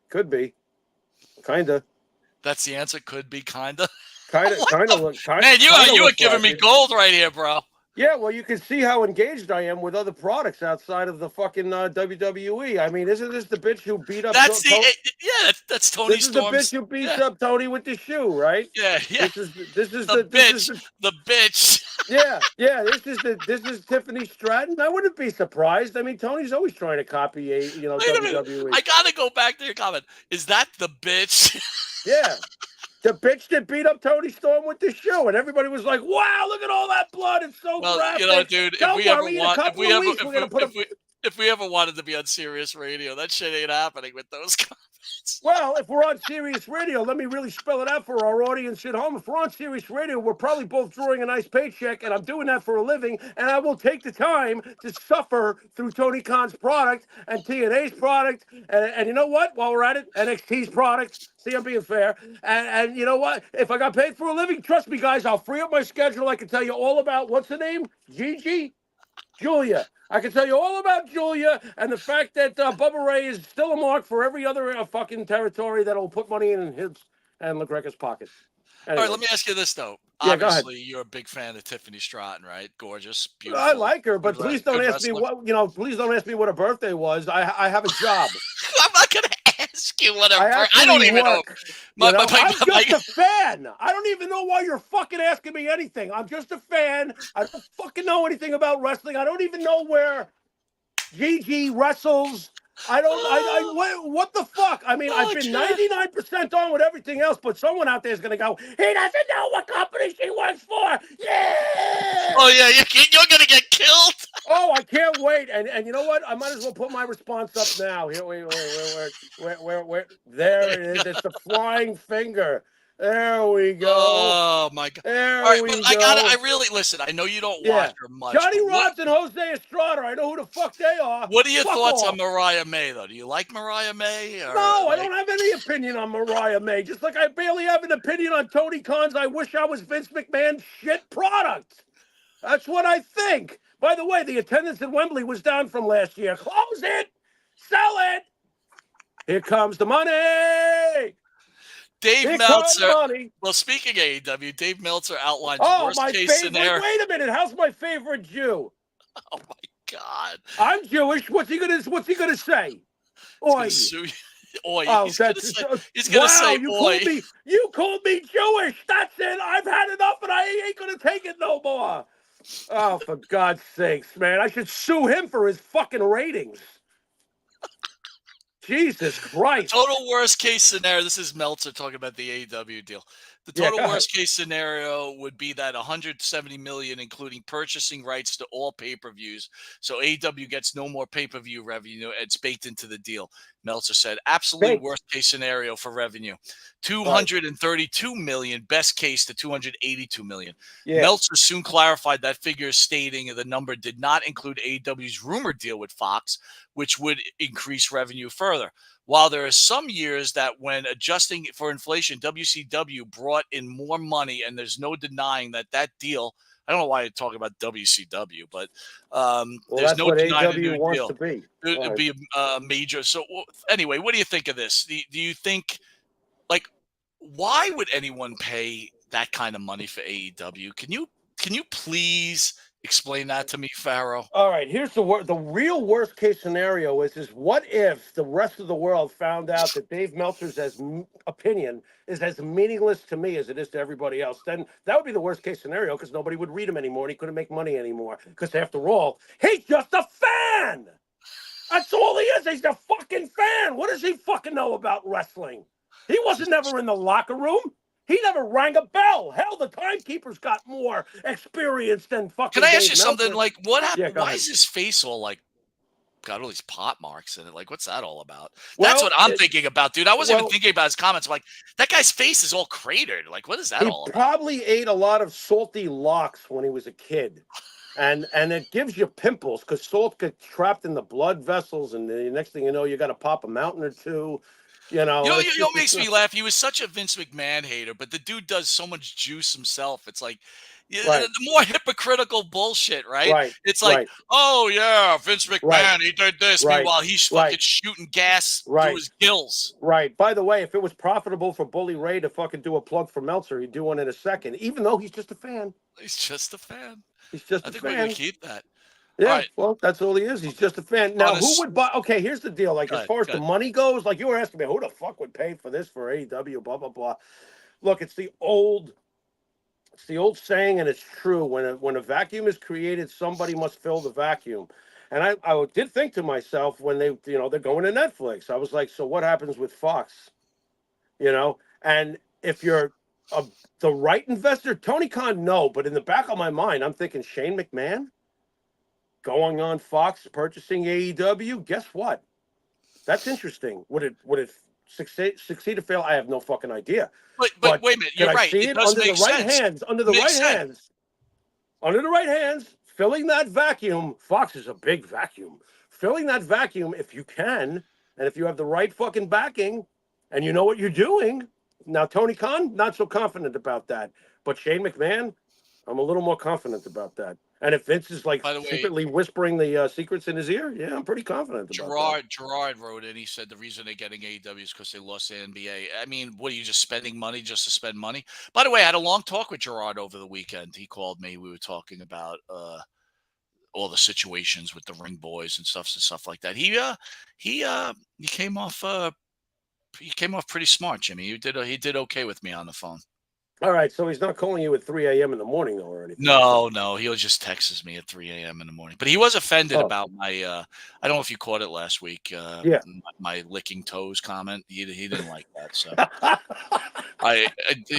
Could be, kinda, That's the answer. Could be, kinda. kinda, What kinda the- look. Kinda, Man, you kinda are looks giving like me it. gold right here, bro. Yeah, well, you can see how engaged I am with other products outside of the fucking WWE. I mean, isn't this the bitch who beat up? That's Tony? that's Tony This is the Storm's. bitch who beats up Tony with the shoe, right? Yeah. This is The bitch. yeah. This is Tiffany Stratton. I wouldn't be surprised. I mean, Tony's always trying to copy Wait a minute. WWE. I gotta go back to your comment. Is that the bitch? Yeah. The bitch that beat up Tony Storm with the shoe, and everybody was like, "Wow, look at all that blood! It's so Well, graphic." you know, dude. Don't If we ever worry, in a want, couple of weeks, we're gonna put if we, If we ever wanted to be on Sirius Radio, that shit ain't happening with those comments. Well, if we're on Sirius Radio, let me really spell it out for our audience at home. If we're on Sirius Radio, we're probably both drawing a nice paycheck, and I'm doing that for a living, and I will take the time to suffer through Tony Khan's product and TNA's product, and you know what? While we're at it, NXT's product. See, I'm being fair. And you know what? If I got paid for a living, trust me, guys, I'll free up my schedule. I can tell you all about, what's the name? Gigi? Julia. I can tell you all about Julia and the fact that Bubba Ray is still a mark for every other fucking territory that'll put money in his and LaGreca's pockets. All right, let me ask you this, though. Yeah, go ahead. Obviously, you're a big fan of Tiffany Stratton, right? Gorgeous, beautiful. I like her, but please don't good ask me wrestler. what, please don't ask me what her birthday was. I have a job. I'm not going to ask you what I actually don't even know. work. I'm just a fan. I don't even know why you're fucking asking me anything. I'm just a fan. I don't fucking know anything about wrestling. I don't even know where Gigi wrestles. I don't. What the fuck? I mean, I've been 99% on with everything else, but someone out there is gonna go, he doesn't know what company she works for. Yeah. Oh yeah, you're gonna get killed. Oh, I can't wait. And you know what? I might as well put my response up now. Here, where? There it is. It's the flying finger. There we go. Oh my god! There All right, we but go. I really listen. I know you don't watch her much. Johnny Rods and Jose Estrada. I know who the fuck they are. What are your thoughts on Mariah May, though? Do you like Mariah May? Or, no, I don't have any opinion on Mariah May. Just like I barely have an opinion on Tony Khan's I wish I was Vince McMahon shit product. That's what I think. By the way, the attendance at Wembley was down from last year. Close it. Sell it. Here comes the money. Dave Meltzer. Well, speaking of AEW, Dave Meltzer outlined worst case scenario. Wait a minute. How's my favorite Jew? Oh my God. I'm Jewish. What's he gonna say? Oi. Oi. Oh, he's gonna say oi. You called me Jewish. That's it. I've had enough, and I ain't gonna take it no more. Oh, for God's sakes, man! I should sue him for his fucking ratings. Jesus Christ. Total worst case scenario. This is Meltzer talking about the AEW deal. The total worst case scenario would be that 170 million, including purchasing rights to all pay-per-views. So AEW gets no more pay-per-view revenue. It's baked into the deal. Meltzer said, absolute worst case scenario for revenue. 232 million, best case to 282 million. Yeah. Meltzer soon clarified that figure, stating the number did not include AEW's rumored deal with Fox, which would increase revenue further. While there are some years that when adjusting for inflation, WCW brought in more money, and there's no denying that deal, I don't know why you're talking about WCW, but there's no denying the new deal. It would be a major. So anyway, what do you think of this? Do you think, like, why would anyone pay that kind of money for AEW? Can you please explain that to me, Pharaoh? All right, here's the real worst case scenario is what if the rest of the world found out that Dave Meltzer's opinion is as meaningless to me as it is to everybody else? Then that would be the worst case scenario, because nobody would read him anymore and he couldn't make money anymore. Because after all, he's just a fan. That's all he is. He's a fucking fan. What does he fucking know about wrestling? He wasn't never in the locker room. He never rang a bell. Hell, the timekeeper's got more experience than fucking. Can I ask you Dave something? Meltzer. Like, what happened? Yeah, why is his face all like got all these pot marks in it? Like, what's that all about? That's what I'm thinking about, dude. I wasn't even thinking about his comments. I'm like, that guy's face is all cratered. Like, what is that all about? He probably ate a lot of salty lox when he was a kid. And it gives you pimples because salt gets trapped in the blood vessels, and the next thing you know, you got to pop a mountain or two. You know what makes me laugh? He was such a Vince McMahon hater, but the dude does so much juice himself. It's like the more hypocritical bullshit, right? Right. It's like, oh yeah, Vince McMahon, he did this. Meanwhile, he's fucking shooting gas through his gills. Right. By the way, if it was profitable for Bully Ray to fucking do a plug for Meltzer, he'd do one in a second, even though he's just a fan. He's just a fan. He's just I a think fan. we're gonna keep that. Yeah, well, that's all he is. He's just a fan. Now, who would buy? Okay, here's the deal. Like, as far as the money goes, like you were asking me, who the fuck would pay for this for AEW? Blah blah blah. Look, it's the old saying, and it's true. When a vacuum is created, somebody must fill the vacuum. And I did think to myself when they're going to Netflix. I was like, so what happens with Fox? And if you're the right investor, Tony Khan, no. But in the back of my mind, I'm thinking Shane McMahon. going on Fox, purchasing AEW. Guess what? That's interesting. Would it succeed or fail? I have no fucking idea. But But wait a minute, can you're I right. see It it does under the make right sense. hands? Under It the makes right sense. hands. Under the right hands, filling that vacuum. Fox is a big vacuum. Filling that vacuum, if you can, and if you have the right fucking backing, and you know what you're doing. Now, Tony Khan, not so confident about that. But Shane McMahon, I'm a little more confident about that. And if Vince is like By the way, secretly whispering the secrets in his ear, yeah, I'm pretty confident about that. Gerard wrote in. He said the reason they're getting AEW is because they lost the NBA. I mean, what are you just spending money just to spend money? By the way, I had a long talk with Gerard over the weekend. He called me. We were talking about all the situations with the ring boys and stuff like that. He came off pretty smart, Jimmy. He did okay with me on the phone. All right, so he's not calling you at 3 a.m. in the morning, though, or anything. No, he'll just text me at 3 a.m. in the morning. But he was offended Oh. about my I don't know if you caught it last week. Yeah. My licking toes comment. He didn't like that. So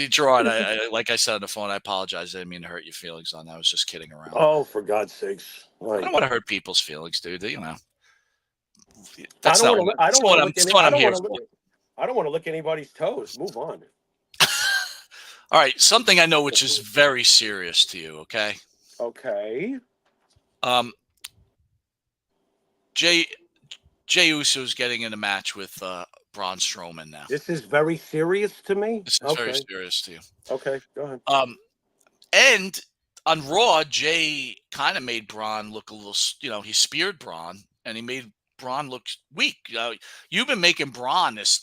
Gerard, like I said on the phone, I apologize. I didn't mean to hurt your feelings on that. I was just kidding around. Oh, for God's sakes! I don't want to hurt people's feelings, dude. You know, I don't want to lick anybody's toes. Move on. All right, something I know which is very serious to you, okay? Okay. Jay Uso's getting in a match with Braun Strowman now. This is very serious to me? This is very serious to you. Okay, go ahead. And on Raw, Jay kind of made Braun look a little, he speared Braun and he made Braun look weak. You've been making Braun this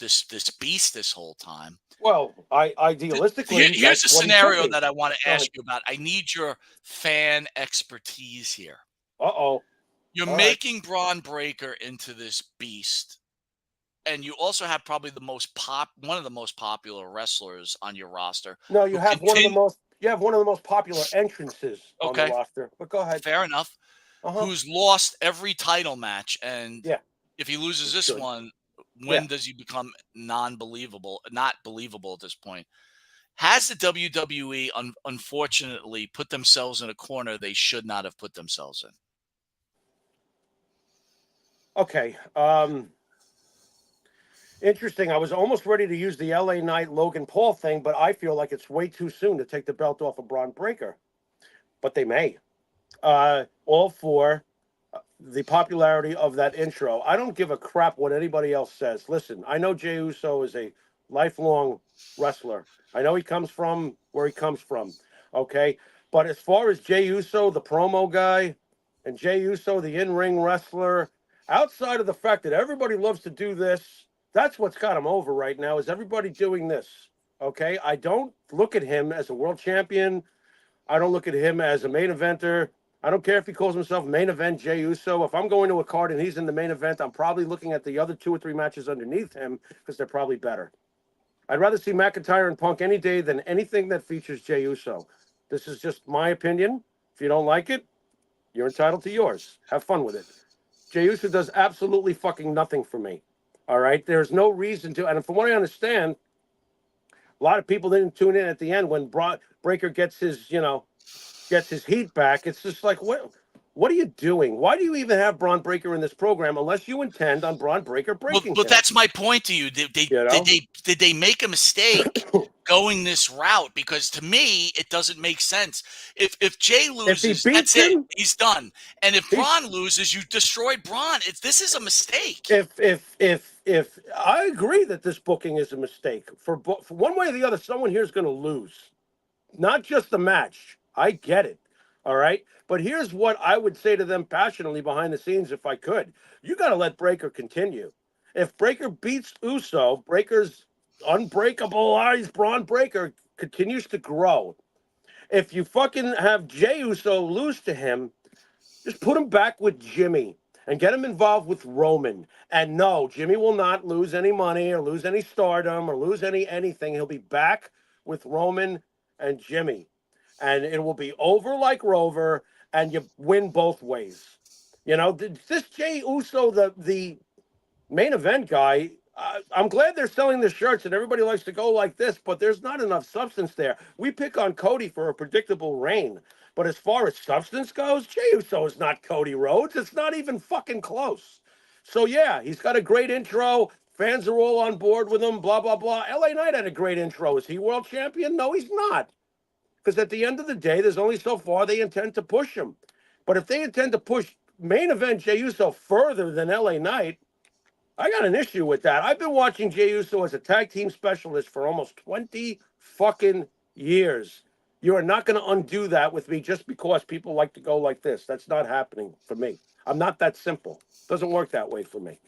beast this whole time. Well, idealistically, here's a scenario that I want to ask you about. I need your fan expertise here. Uh-oh. You're making Braun Breaker into this beast, and you also have probably one of the most popular wrestlers on your roster. No, you have one of the most popular entrances on the roster. But go ahead. Fair enough. Who's lost every title match, and if he loses this one, when does he become not believable at this point? Has the WWE unfortunately put themselves in a corner they should not have put themselves in? Okay. Interesting. I was almost ready to use the LA Knight Logan Paul thing, but I feel like it's way too soon to take the belt off of Braun Breaker. But they may. All for the popularity of that intro. I don't give a crap what anybody else says. Listen, I know Jey Uso is a lifelong wrestler. I know he comes from where he comes from. Okay. But as far as Jey Uso, the promo guy, and Jey Uso, the in-ring wrestler, outside of the fact that everybody loves to do this, that's what's got him over right now, is everybody doing this. Okay. I don't look at him as a world champion. I don't look at him as a main eventer. I don't care if he calls himself main event Jey Uso. If I'm going to a card and he's in the main event, I'm probably looking at the other 2 or 3 matches underneath him because they're probably better. I'd rather see McIntyre and Punk any day than anything that features Jey Uso. This is just my opinion. If you don't like it, you're entitled to yours. Have fun with it. Jey Uso does absolutely fucking nothing for me. All right? There's no reason to. And from what I understand, a lot of people didn't tune in at the end when Breaker gets his heat back. It's just like, what are you doing? Why do you even have Braun Breaker in this program unless you intend on Braun Breaker breaking? But that's my point to you. Did they make a mistake going this route? Because to me, it doesn't make sense. If Jay loses, that's it. He's done. And if Braun loses, you destroyed Braun. This is a mistake. If I agree that this booking is a mistake for one way or the other, someone here is going to lose. Not just the match. I get it. All right. But here's what I would say to them passionately behind the scenes if I could. You got to let Breaker continue. If Breaker beats Uso, Breaker's unbreakable eyes, Braun Breaker continues to grow. If you fucking have Jey Uso lose to him, just put him back with Jimmy and get him involved with Roman. And no, Jimmy will not lose any money or lose any stardom or lose anything. He'll be back with Roman and Jimmy. And it will be over like Rover, and you win both ways. You know, this Jey Uso, the main event guy, I'm glad they're selling the shirts and everybody likes to go like this, but there's not enough substance there. We pick on Cody for a predictable reign, But as far as substance goes, Jey Uso is not Cody Rhodes. It's not even fucking close. So, yeah, he's got a great intro. Fans are all on board with him, blah, blah, blah. LA Knight had a great intro. Is he world champion? No, he's not. Because at the end of the day, there's only so far they intend to push him. But if they intend to push main event Jey Uso further than LA Knight, I got an issue with that. I've been watching Jey Uso as a tag team specialist for almost 20 fucking years. You are not going to undo that with me just because people like to go like this. That's not happening for me. I'm not that simple. Doesn't work that way for me.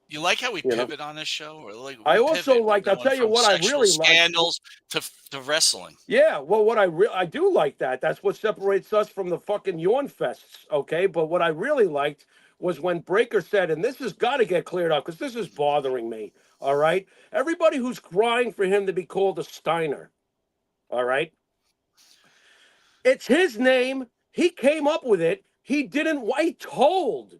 You like how we You know? pivot on this show? Or like I we also pivot. like, We're I'll going tell you from what I sexual really like. scandals to wrestling. Yeah, well, what I do like that. That's what separates us from the fucking yawn fests, okay? But what I really liked was when Breaker said, and this has got to get cleared up because this is bothering me, all right? Everybody who's crying for him to be called a Steiner, all right? It's his name. He came up with it. He didn't, I told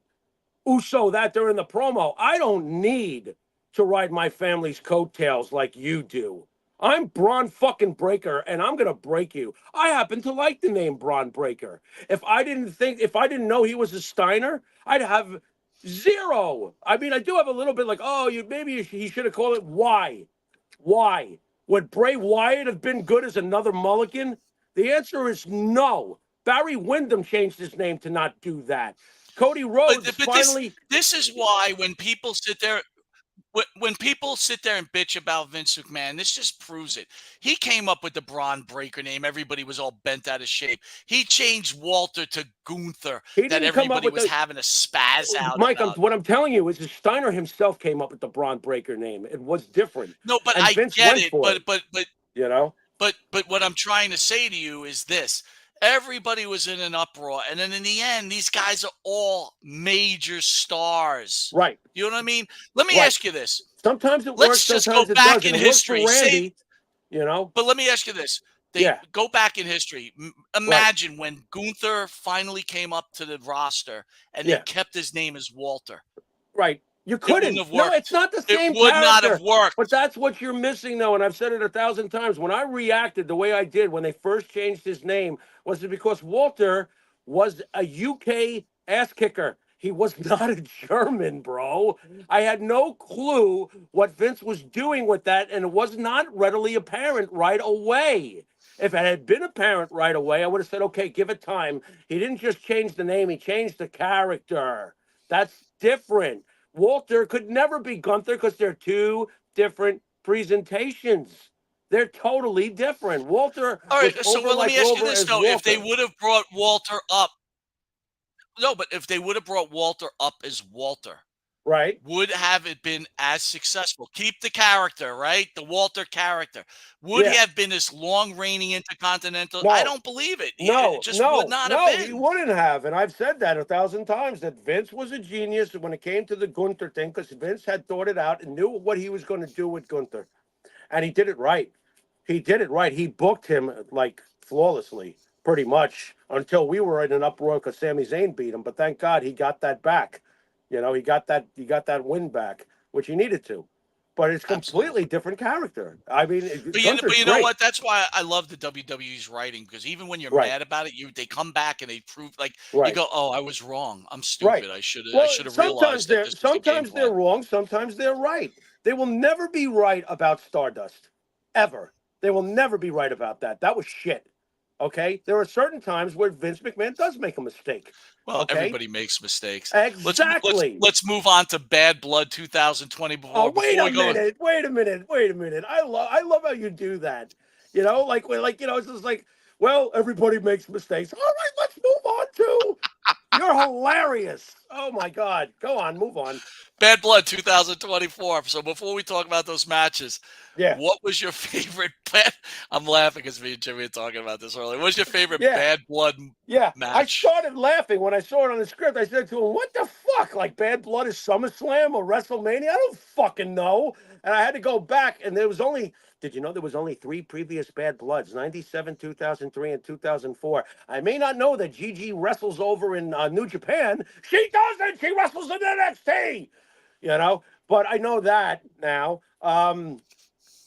Uso that during the promo. I don't need to ride my family's coattails like you do. I'm Braun fucking Breaker, and I'm gonna break you. I happen to like the name Braun Breaker. If I didn't know he was a Steiner, I'd have zero. I mean, I do have a little bit like, oh, he should have called it why. Why? Would Bray Wyatt have been good as another Mulligan? The answer is no. Barry Windham changed his name to not do that. Cody Rhodes But finally. this is why when people sit there. When people sit there and bitch about Vince McMahon, this just proves it. He came up with the Braun Breaker name. Everybody was all bent out of shape. He changed Walter to Gunther He that didn't come up everybody with was the. having a spaz out Mike, about. what I'm telling you is that Steiner himself came up with the Braun Breaker name. It was different. No, but And I Vince get went it. for But you know. But what I'm trying to say to you is this. Everybody was in an uproar. And then in the end, these guys are all major stars. Right. You know what I mean? Let me Right. ask you this. Sometimes it Let's works, just sometimes go it back doesn't. in It works for history. Randy, you know. But let me ask you this. Yeah. Go back in history. Imagine when Gunther finally came up to the roster and they kept his name as Walter. Right. You It wouldn't couldn't. have No, worked. it's not the same It would not have character. worked. But that's what you're missing, though, and I've said it 1,000 times. When I reacted the way I did when they first changed his name, was it because Walter was a UK ass kicker. He was not a German, bro. I had no clue what Vince was doing with that, and it was not readily apparent right away. If it had been apparent right away, I would have said, okay, give it time. He didn't just change the name, he changed the character. That's different. Walter could never be Gunther because they're two different presentations. They're totally different. Walter All right, was so over let me like ask you over this as though: Walter. if they would have brought Walter up, no, but if they would have brought Walter up as Walter, right? would have it been as successful? Keep the character, right? The Walter character. Would he have been this long reigning intercontinental? No. I don't believe it. No, It just would not have been. he wouldn't have. And I've said that 1,000 times, that Vince was a genius when it came to the Gunther thing, because Vince had thought it out and knew what he was going to do with Gunther. And he did it right. He did it right. He booked him like flawlessly, pretty much, until we were in an uproar because Sami Zayn beat him. But thank God he got that back. You know, he got that win back, which he needed to. But it's completely different character. I mean, but you know what? That's why I love the WWE's writing, because even when you're mad about it, they come back and they prove, like, you go, "Oh, I was wrong. I'm stupid. I should have realized that this was a game sometimes they're plan." wrong, sometimes they're right. They will never be right about Stardust, ever. They will never be right about that. That was shit. Okay, there are certain times where Vince McMahon does make a mistake. Well, everybody makes mistakes. Exactly. Let's move on to Bad Blood 2020. Wait a minute. I love how you do that. You know, like it's just like, well, everybody makes mistakes. All right, let's move on to. You're hilarious. Oh my God. Go on, move on. Bad Blood 2024. So before we talk about those matches, yeah, what was your favorite I'm laughing because me and Jimmy were talking about this earlier. What was your favorite Bad Blood match? I started laughing when I saw it on the script. I said to him, what the fuck? Like, Bad Blood is SummerSlam or WrestleMania? I don't fucking know. And I had to go back, and there was only, did you know there was only 3 previous Bad Bloods, 97, 2003, and 2004. I may not know that Gigi wrestles over in New Japan. She doesn't. She wrestles in NXT, you know? But I know that now.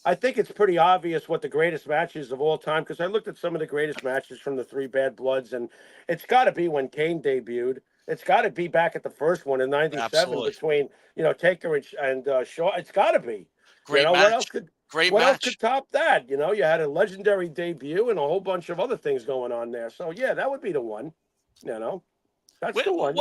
I think it's pretty obvious what the greatest matches of all time, because I looked at some of the greatest matches from the Three Bad Bloods, and it's got to be when Kane debuted. It's got to be back at the first one in '97 Absolutely. between Taker and Shaw. It's got to be. Great What else match. could Great what else match. could top that? You had a legendary debut and a whole bunch of other things going on there. So yeah, that would be the one. That's the one.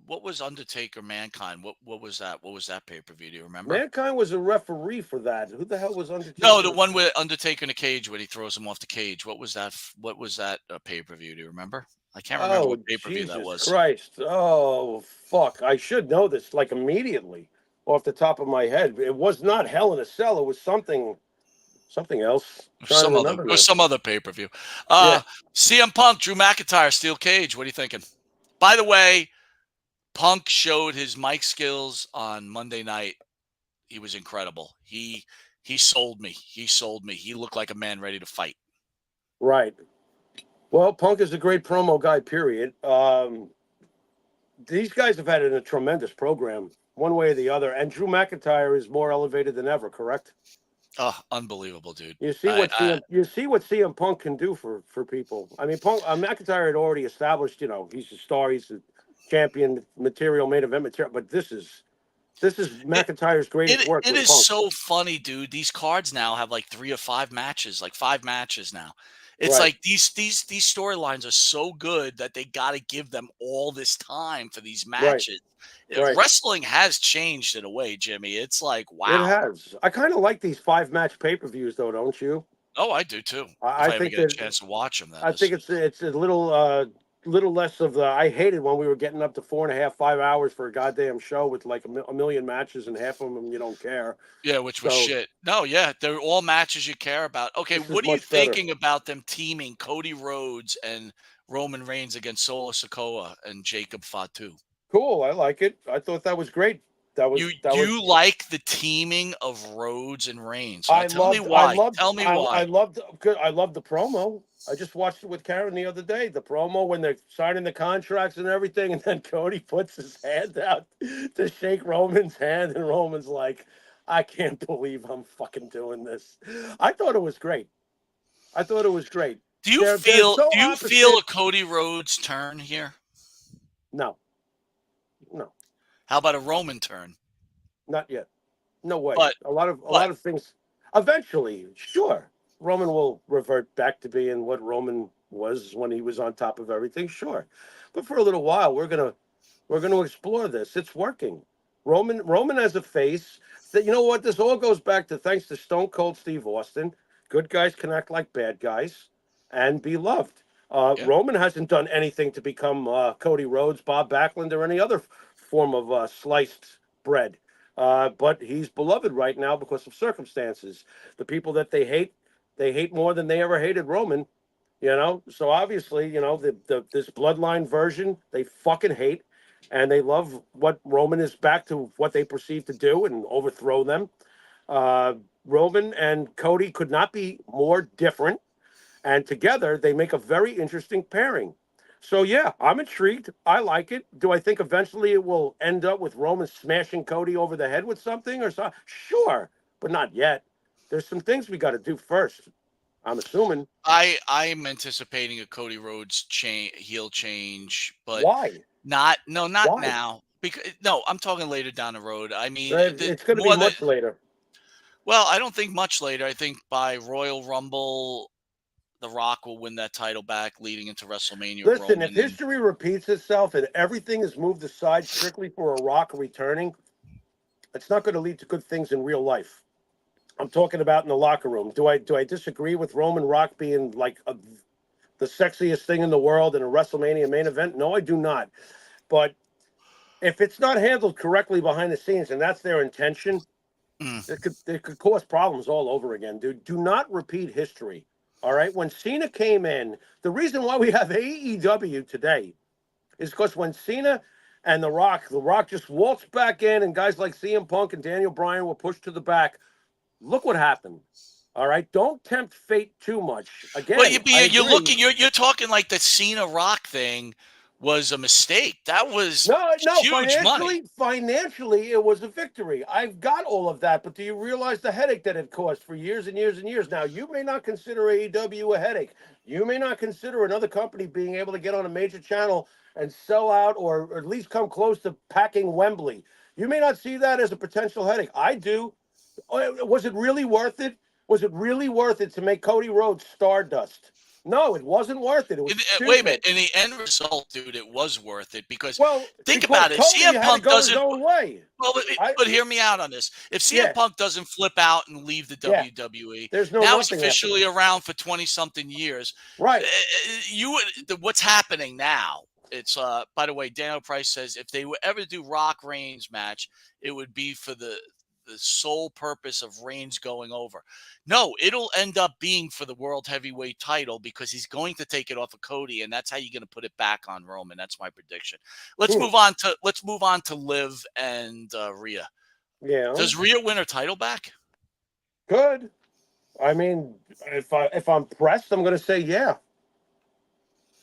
What was Undertaker Mankind? What was that? What was that pay-per-view? Do you remember? Mankind was a referee for that. Who the hell was No, Undertaker? the one with Undertaker in a cage when he throws him off the cage. What was that? What was that pay-per-view? Do you remember? I can't remember Oh, what pay-per-view that Jesus was. Christ. Oh, fuck. I should know this like immediately off the top of my head. It was not Hell in a Cell. It was something else. Trying to remember Or now. some other pay-per-view. Yeah. CM Punk, Drew McIntyre, steel cage. What are you thinking? By the way, Punk showed his mic skills on Monday night. He was incredible. He sold me. He sold me. He looked like a man ready to fight. Right. Well, Punk is a great promo guy, period. These guys have had a tremendous program, one way or the other. And Drew McIntyre is more elevated than ever, correct? Oh, unbelievable, dude. You see what CM Punk can do for people. I mean, McIntyre had already established, he's a star, he's a champion material, main event material. But this is McIntyre's greatest work. It with is Punk. so funny, dude. These cards now have like 3 or 5 matches, like 5 matches now. It's Right. like these storylines are so good that they got to give them all this time for these matches. Right. Wrestling has changed in a way, Jimmy. It's like, It wow. has. I kind of like these 5-match pay-per-views, though, don't you? Oh, I do too. I If I ever think get a that chance to watch them, I think it's a little less of the. I hated when we were getting up to 4.5, 5 hours for a goddamn show with like a million matches and half of them you don't care. Yeah, which was So, shit. No, yeah, they're all matches you care about. Okay, This is what are you much better. thinking about them teaming Cody Rhodes and Roman Reigns against Solo Sikoa and Jacob Fatu? Cool. I like it. I thought that was great. You like the teaming of Rhodes and Reigns? Now, I tell me loved. why. Tell me I why. loved. Good. I loved the promo. I just watched it with Karen the other day. The promo when they're signing the contracts and everything, and then Cody puts his hand out to shake Roman's hand, and Roman's like, "I can't believe I'm fucking doing this." I thought it was great. Do you They're feel so a opposite. Cody Rhodes turn here? No, How about a Roman turn? not yet. No way. But A lot of things. Eventually, sure, Roman will revert back to being what Roman was when he was on top of everything. Sure, but for a little while, we're gonna explore this. It's working. Roman as a face. That you know what? This all goes back to thanks to Stone Cold Steve Austin. Good guys can act like bad guys and be loved. Yeah. Roman hasn't done anything to become Cody Rhodes, Bob Backlund, or any other form of sliced bread. But he's beloved right now because of circumstances. The people that they hate more than they ever hated Roman. So obviously, this bloodline version they fucking hate, and they love what Roman is back to what they perceive to do and overthrow them. Roman and Cody could not be more different, and together they make a very interesting pairing. So yeah, I'm intrigued. I like it. Do I think eventually it will end up with Roman smashing Cody over the head with something or something? Sure, but not yet. There's some things we got to do first. I'm assuming. I'm anticipating a Cody Rhodes heel change, but Why? not Why? now. Because no, I'm talking later down the road. I mean, It's going to be much later. Well, I don't think much later. I think by Royal Rumble, The Rock will win that title back, leading into WrestleMania. Listen, if history repeats itself and everything is moved aside strictly for a Rock returning, it's not going to lead to good things in real life. I'm talking about in the locker room. Do I disagree with Roman Rock being like the sexiest thing in the world in a WrestleMania main event? No, I do not. But if it's not handled correctly behind the scenes, and that's their intention, it could cause problems all over again, dude. Do not repeat history. All right. When Cena came in, the reason why we have AEW today is because when Cena and The Rock just waltzed back in, and guys like CM Punk and Daniel Bryan were pushed to the back. Look what happened. All right, don't tempt fate too much. Again, well, you're talking like the Cena Rock thing was a mistake. That was No, huge money. financially, it was a victory. I've got all of that, but do you realize the headache that it caused for years and years and years? Now, you may not consider AEW a headache. You may not consider another company being able to get on a major channel and sell out, or at least come close to packing Wembley. You may not see that as a potential headache. I do. Was it really worth it? Was it really worth it to make Cody Rhodes Stardust? No, it wasn't worth it. It was Wait a minute. stupid. In the end result, dude, it was worth it because Well, think because about it. Cody CM had to Punk go his doesn't. own way. Well, but hear me out on this. If CM Yeah. Punk doesn't flip out and leave the Yeah. WWE, There's no now he's nothing officially around for 20-something years. Right. What's happening now? It's by the way, Daniel Price says if they would ever do Rock Reigns match, it would be for the sole purpose of Reigns going over. No, it'll end up being for the World Heavyweight title because he's going to take it off of Cody, and that's how you're going to put it back on Roman. That's my prediction. Let's move on to Liv and Rhea. Yeah. Does Rhea win her title back? Good. I mean, if I'm pressed, I'm going to say yeah.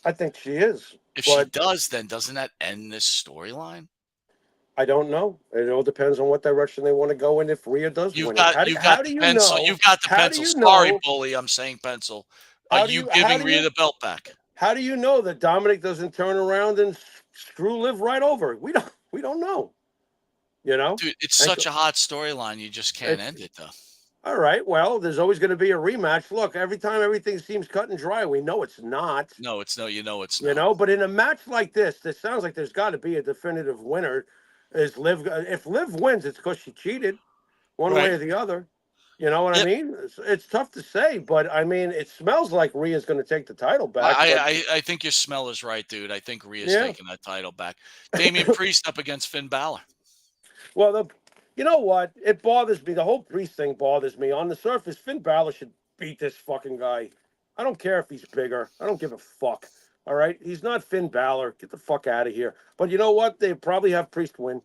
I think she is. If she does, then doesn't that end this storyline? I don't know. It all depends on what direction they want to go in. If Rhea does win, how do you know? You've got the pencil. Sorry, bully. I'm saying pencil. Are you giving Rhea the belt back? How do you know that Dominic doesn't turn around and screw Liv right over? We don't know. You know, dude, it's such a hot storyline. You just can't end it though. All right. Well, there's always going to be a rematch. Look, every time everything seems cut and dry, we know it's not. No, it's no. You know it's not. You know, but in a match like this, it sounds like there's got to be a definitive winner. Is Liv? If Liv wins, it's because she cheated, one way or the other. You know what I mean? It's tough to say, but I mean, it smells like Rhea's going to take the title back. I think your smell is right, dude. I think Rhea's taking that title back. Damian Priest up against Finn Balor. Well, you know what? It bothers me. The whole Priest thing bothers me. On the surface, Finn Balor should beat this fucking guy. I don't care if he's bigger. I don't give a fuck. All right? He's not Finn Balor. Get the fuck out of here. But you know what? They probably have Priest win.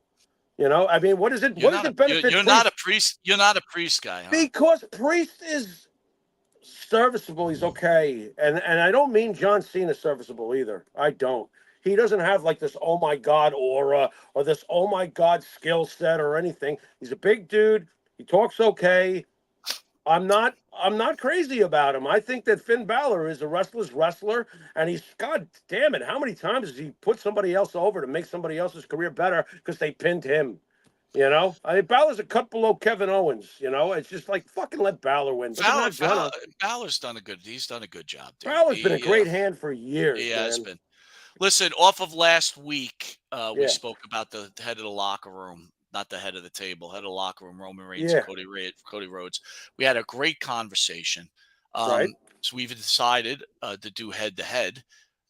You know? I mean, what is it? What does it benefit? You're not a Priest. You're not a Priest guy, huh? Because Priest is serviceable. He's okay. And I don't mean John Cena serviceable either. I don't. He doesn't have like this oh my god aura or this oh my god skill set or anything. He's a big dude. He talks okay. I'm not crazy about him. I think that Finn Balor is a restless wrestler, and he's, god damn it, how many times has he put somebody else over to make somebody else's career better because they pinned him? You know, I mean, Balor's a cut below Kevin Owens. You know, it's just like fucking let Balor win. Balor's done a good. He's done a good job. Dude. Balor's been a great hand for years. He has been. Listen, off of last week, we spoke about the head of the locker room, not the head of the table, head of the locker room, Roman Reigns and Cody Rhodes. We had a great conversation. So we've decided to do head to head.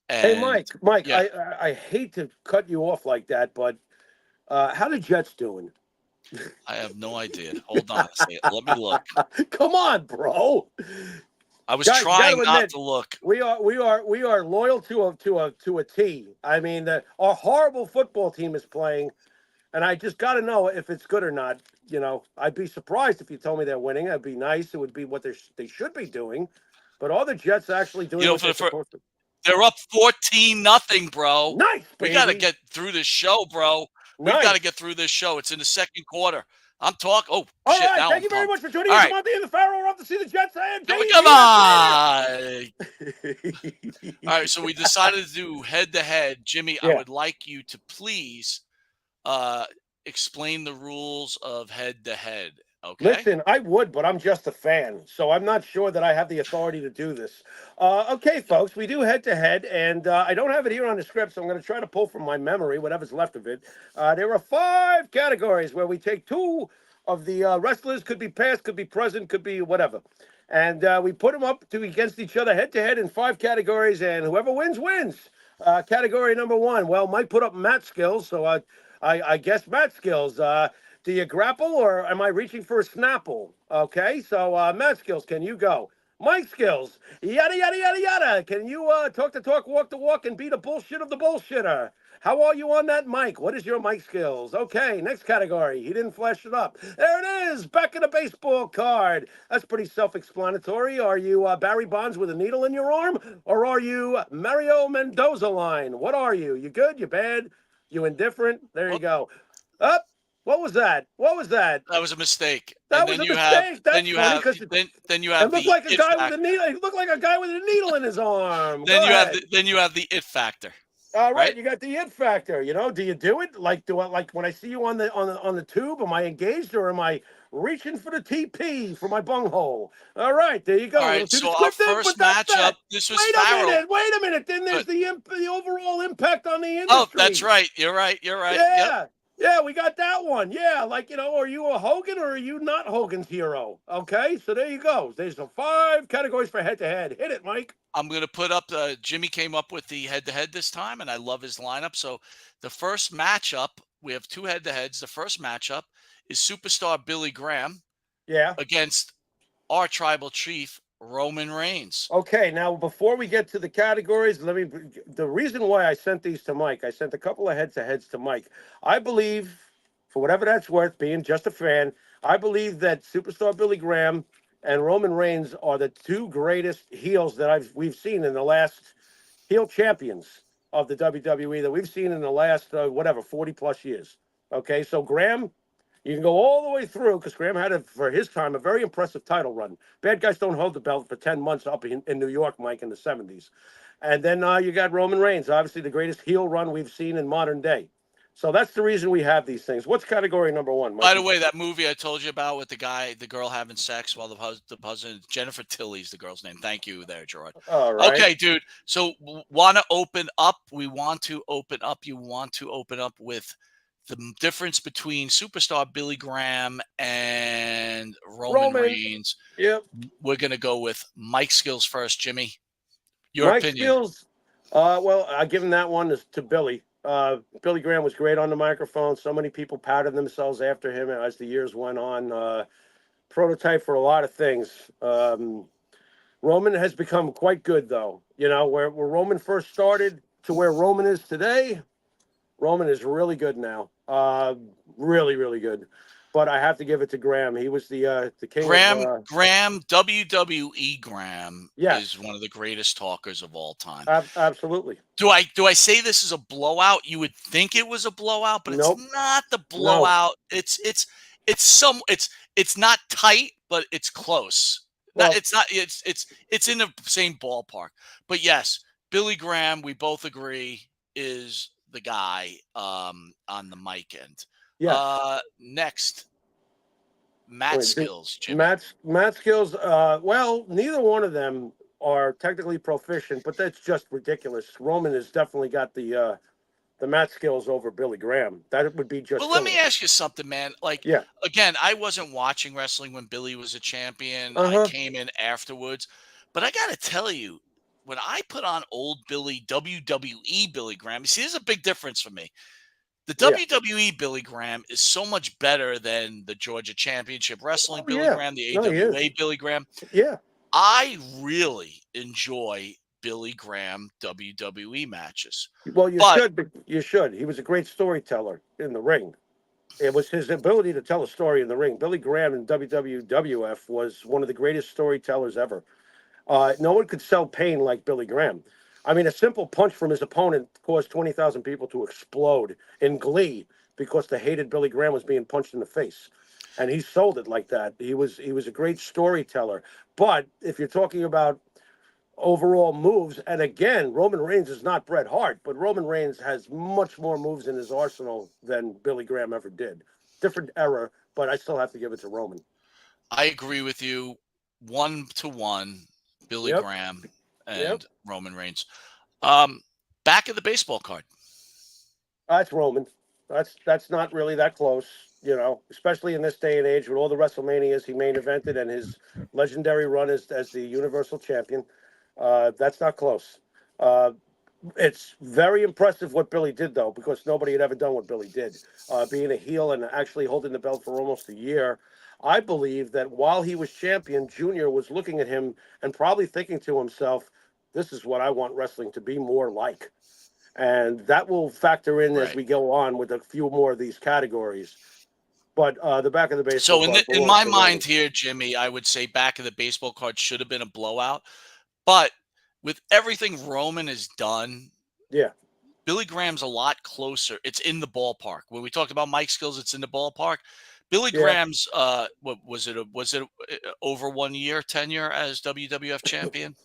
Hey, Mike, I hate to cut you off like that, but how the Jets doing? I have no idea. Hold on a second. Let me look. Come on, bro. I was trying not to look. We are loyal to a T. I mean, our horrible football team is playing, and I just got to know if it's good or not. You know, I'd be surprised if you told me they're winning. That'd be nice. It would be what they should be doing. But are the Jets actually doing what they're supposed to? They're up 14-0, bro. Nice, baby. We got to get through this show, bro. We've got to get through this show. It's in the second quarter. I'm talking. Oh, all shit. Right, now thank you very much for tuning in. Monty and the Pharaoh. We're off to see the Jets. Come on. All right, so we decided to do head-to-head. Jimmy, I would like you to please explain the rules of head-to-head. Okay. Listen, I would, but I'm just a fan, so I'm not sure that I have the authority to do this. Okay, folks, we do head-to-head, and I don't have it here on the script, so I'm going to try to pull from my memory whatever's left of it. There are 5 categories where we take 2 of the wrestlers, could be past, could be present, could be whatever. And we put them up against each other head-to-head in 5 categories, and whoever wins, wins. Category number 1, well, Mike put up mat skills, so I guess mat skills. Do you grapple or am I reaching for a snapple? Okay, so mat skills, can you go? Mic skills. Yada, yada, yada, yada. Can you talk the talk, walk the walk, and be the bullshit of the bullshitter? How are you on that mic? What is your mic skills? Okay, next category. He didn't flash it up. There it is. Back of the baseball card. That's pretty self-explanatory. Are you Barry Bonds with a needle in your arm? Or are you Mario Mendoza line? What are you? You good? You bad? You indifferent? There you Well, go. Up. What was that? What was that? that was a mistake. That was a mistake. That's funny because Then you it have looked the like a it guy with a factor. needle. It looked like a guy with a needle in his arm. Go ahead. Then you have the it factor, All right, right? you got the it factor. You know, do you do it? Like, do I like when I see you on the tube? Am I engaged or am I reaching for the TP for my bunghole? All right, there you go. All A little right. too So our descriptive, but first that's matchup, that. this was Wait a Farrell. minute. Wait a minute. Then there's Good. the overall impact on the Oh, industry. that's right. You're right. You're right. Yep. Yeah. Yeah, we got that one. Yeah, like, are you a Hogan or are you not Hogan's hero? Okay, so there you go. There's the 5 categories for head-to-head. Hit it, Mike. I'm going to put up Jimmy came up with the head-to-head this time, and I love his lineup. So the first matchup, we have 2 head-to-heads. The first matchup is superstar Billy Graham Yeah. against our tribal chief, Roman Reigns. Okay, now before we get to the categories, the reason why I sent these to Mike, I sent a couple of heads to Mike. I believe, for whatever that's worth, being just a fan, I believe that superstar Billy Graham and Roman Reigns are the 2 greatest heels that we've seen in the last heel champions of the WWE that we've seen in the last 40 plus years. Okay, so Graham, you can go all the way through because Graham had, for his time, a very impressive title run. Bad guys don't hold the belt for 10 months up in New York, Mike, in the 70s. And then you got Roman Reigns, obviously the greatest heel run we've seen in modern day. So that's the reason we have these things. What's category number 1, Mike? By the way, that movie I told you about with the girl having sex while the husband, Jennifer Tilly's the girl's name. Thank you there, Gerard. All right. Okay, dude. So want to open up. We want to open up. You want to open up with the difference between superstar Billy Graham and Roman Reigns. Yep. We're going to go with Mike Skills first, Jimmy. Your Mike opinion. Skills. Well, I give him that one to Billy. Billy Graham was great on the microphone. So many people patted themselves after him as the years went on. Prototype for a lot of things. Roman has become quite good, though. Where Roman first started to where Roman is today, Roman is really good now. Really, really good. But I have to give it to Graham. He was the king. Graham, WWE Graham Yes. is one of the greatest talkers of all time. Absolutely. Do I say this is a blowout? You would think it was a blowout, but Nope. it's not the blowout. No. It's not tight, but it's close. Well, It's not. It's in the same ballpark. But yes, Billy Graham, we both agree, is the guy on the mic end. Yeah. Next, Matt Skills, Jimmy. Matt Skills. Well, neither one of them are technically proficient, but that's just ridiculous. Roman has definitely got the Matt Skills over Billy Graham. That would be just. Well, let me ask you something, man. Like, yeah. Again, I wasn't watching wrestling when Billy was a champion. Uh-huh. I came in afterwards, but I got to tell you, when I put on old Billy, WWE Billy Graham, you see, there's a big difference for me. The WWE Billy Graham is so much better than the Georgia Championship Wrestling Billy Graham, the AWA Billy Graham. Yeah. I really enjoy Billy Graham WWE matches. Well, you should. He was a great storyteller in the ring. It was his ability to tell a story in the ring. Billy Graham in WWF was one of the greatest storytellers ever. No one could sell pain like Billy Graham. I mean, a simple punch from his opponent caused 20,000 people to explode in glee because they hated Billy Graham was being punched in the face. And he sold it like that. He was a great storyteller. But if you're talking about overall moves, and again, Roman Reigns is not Bret Hart, but Roman Reigns has much more moves in his arsenal than Billy Graham ever did. Different era, but I still have to give it to Roman. I agree with you 1-to-1, Billy Graham and Roman Reigns. Back of the baseball card. That's Roman. That's not really that close, especially in this day and age with all the WrestleManias he main evented and his legendary run as the Universal Champion. That's not close. It's very impressive what Billy did, though, because nobody had ever done what Billy did. Being a heel and actually holding the belt for almost a year. I believe that while he was champion, Junior was looking at him and probably thinking to himself, this is what I want wrestling to be more like. And that will factor in as Right. we go on with a few more of these categories. But the back of the baseball So card in belongs my to Roman. mind here, Jimmy, I would say back of the baseball card should have been a blowout. But with everything Roman has done, Yeah, Billy Graham's a lot closer. It's in the ballpark. When we talked about Mike skills, it's in the ballpark. Billy yeah. Graham's what was it? Was it over 1 year tenure as WWF champion?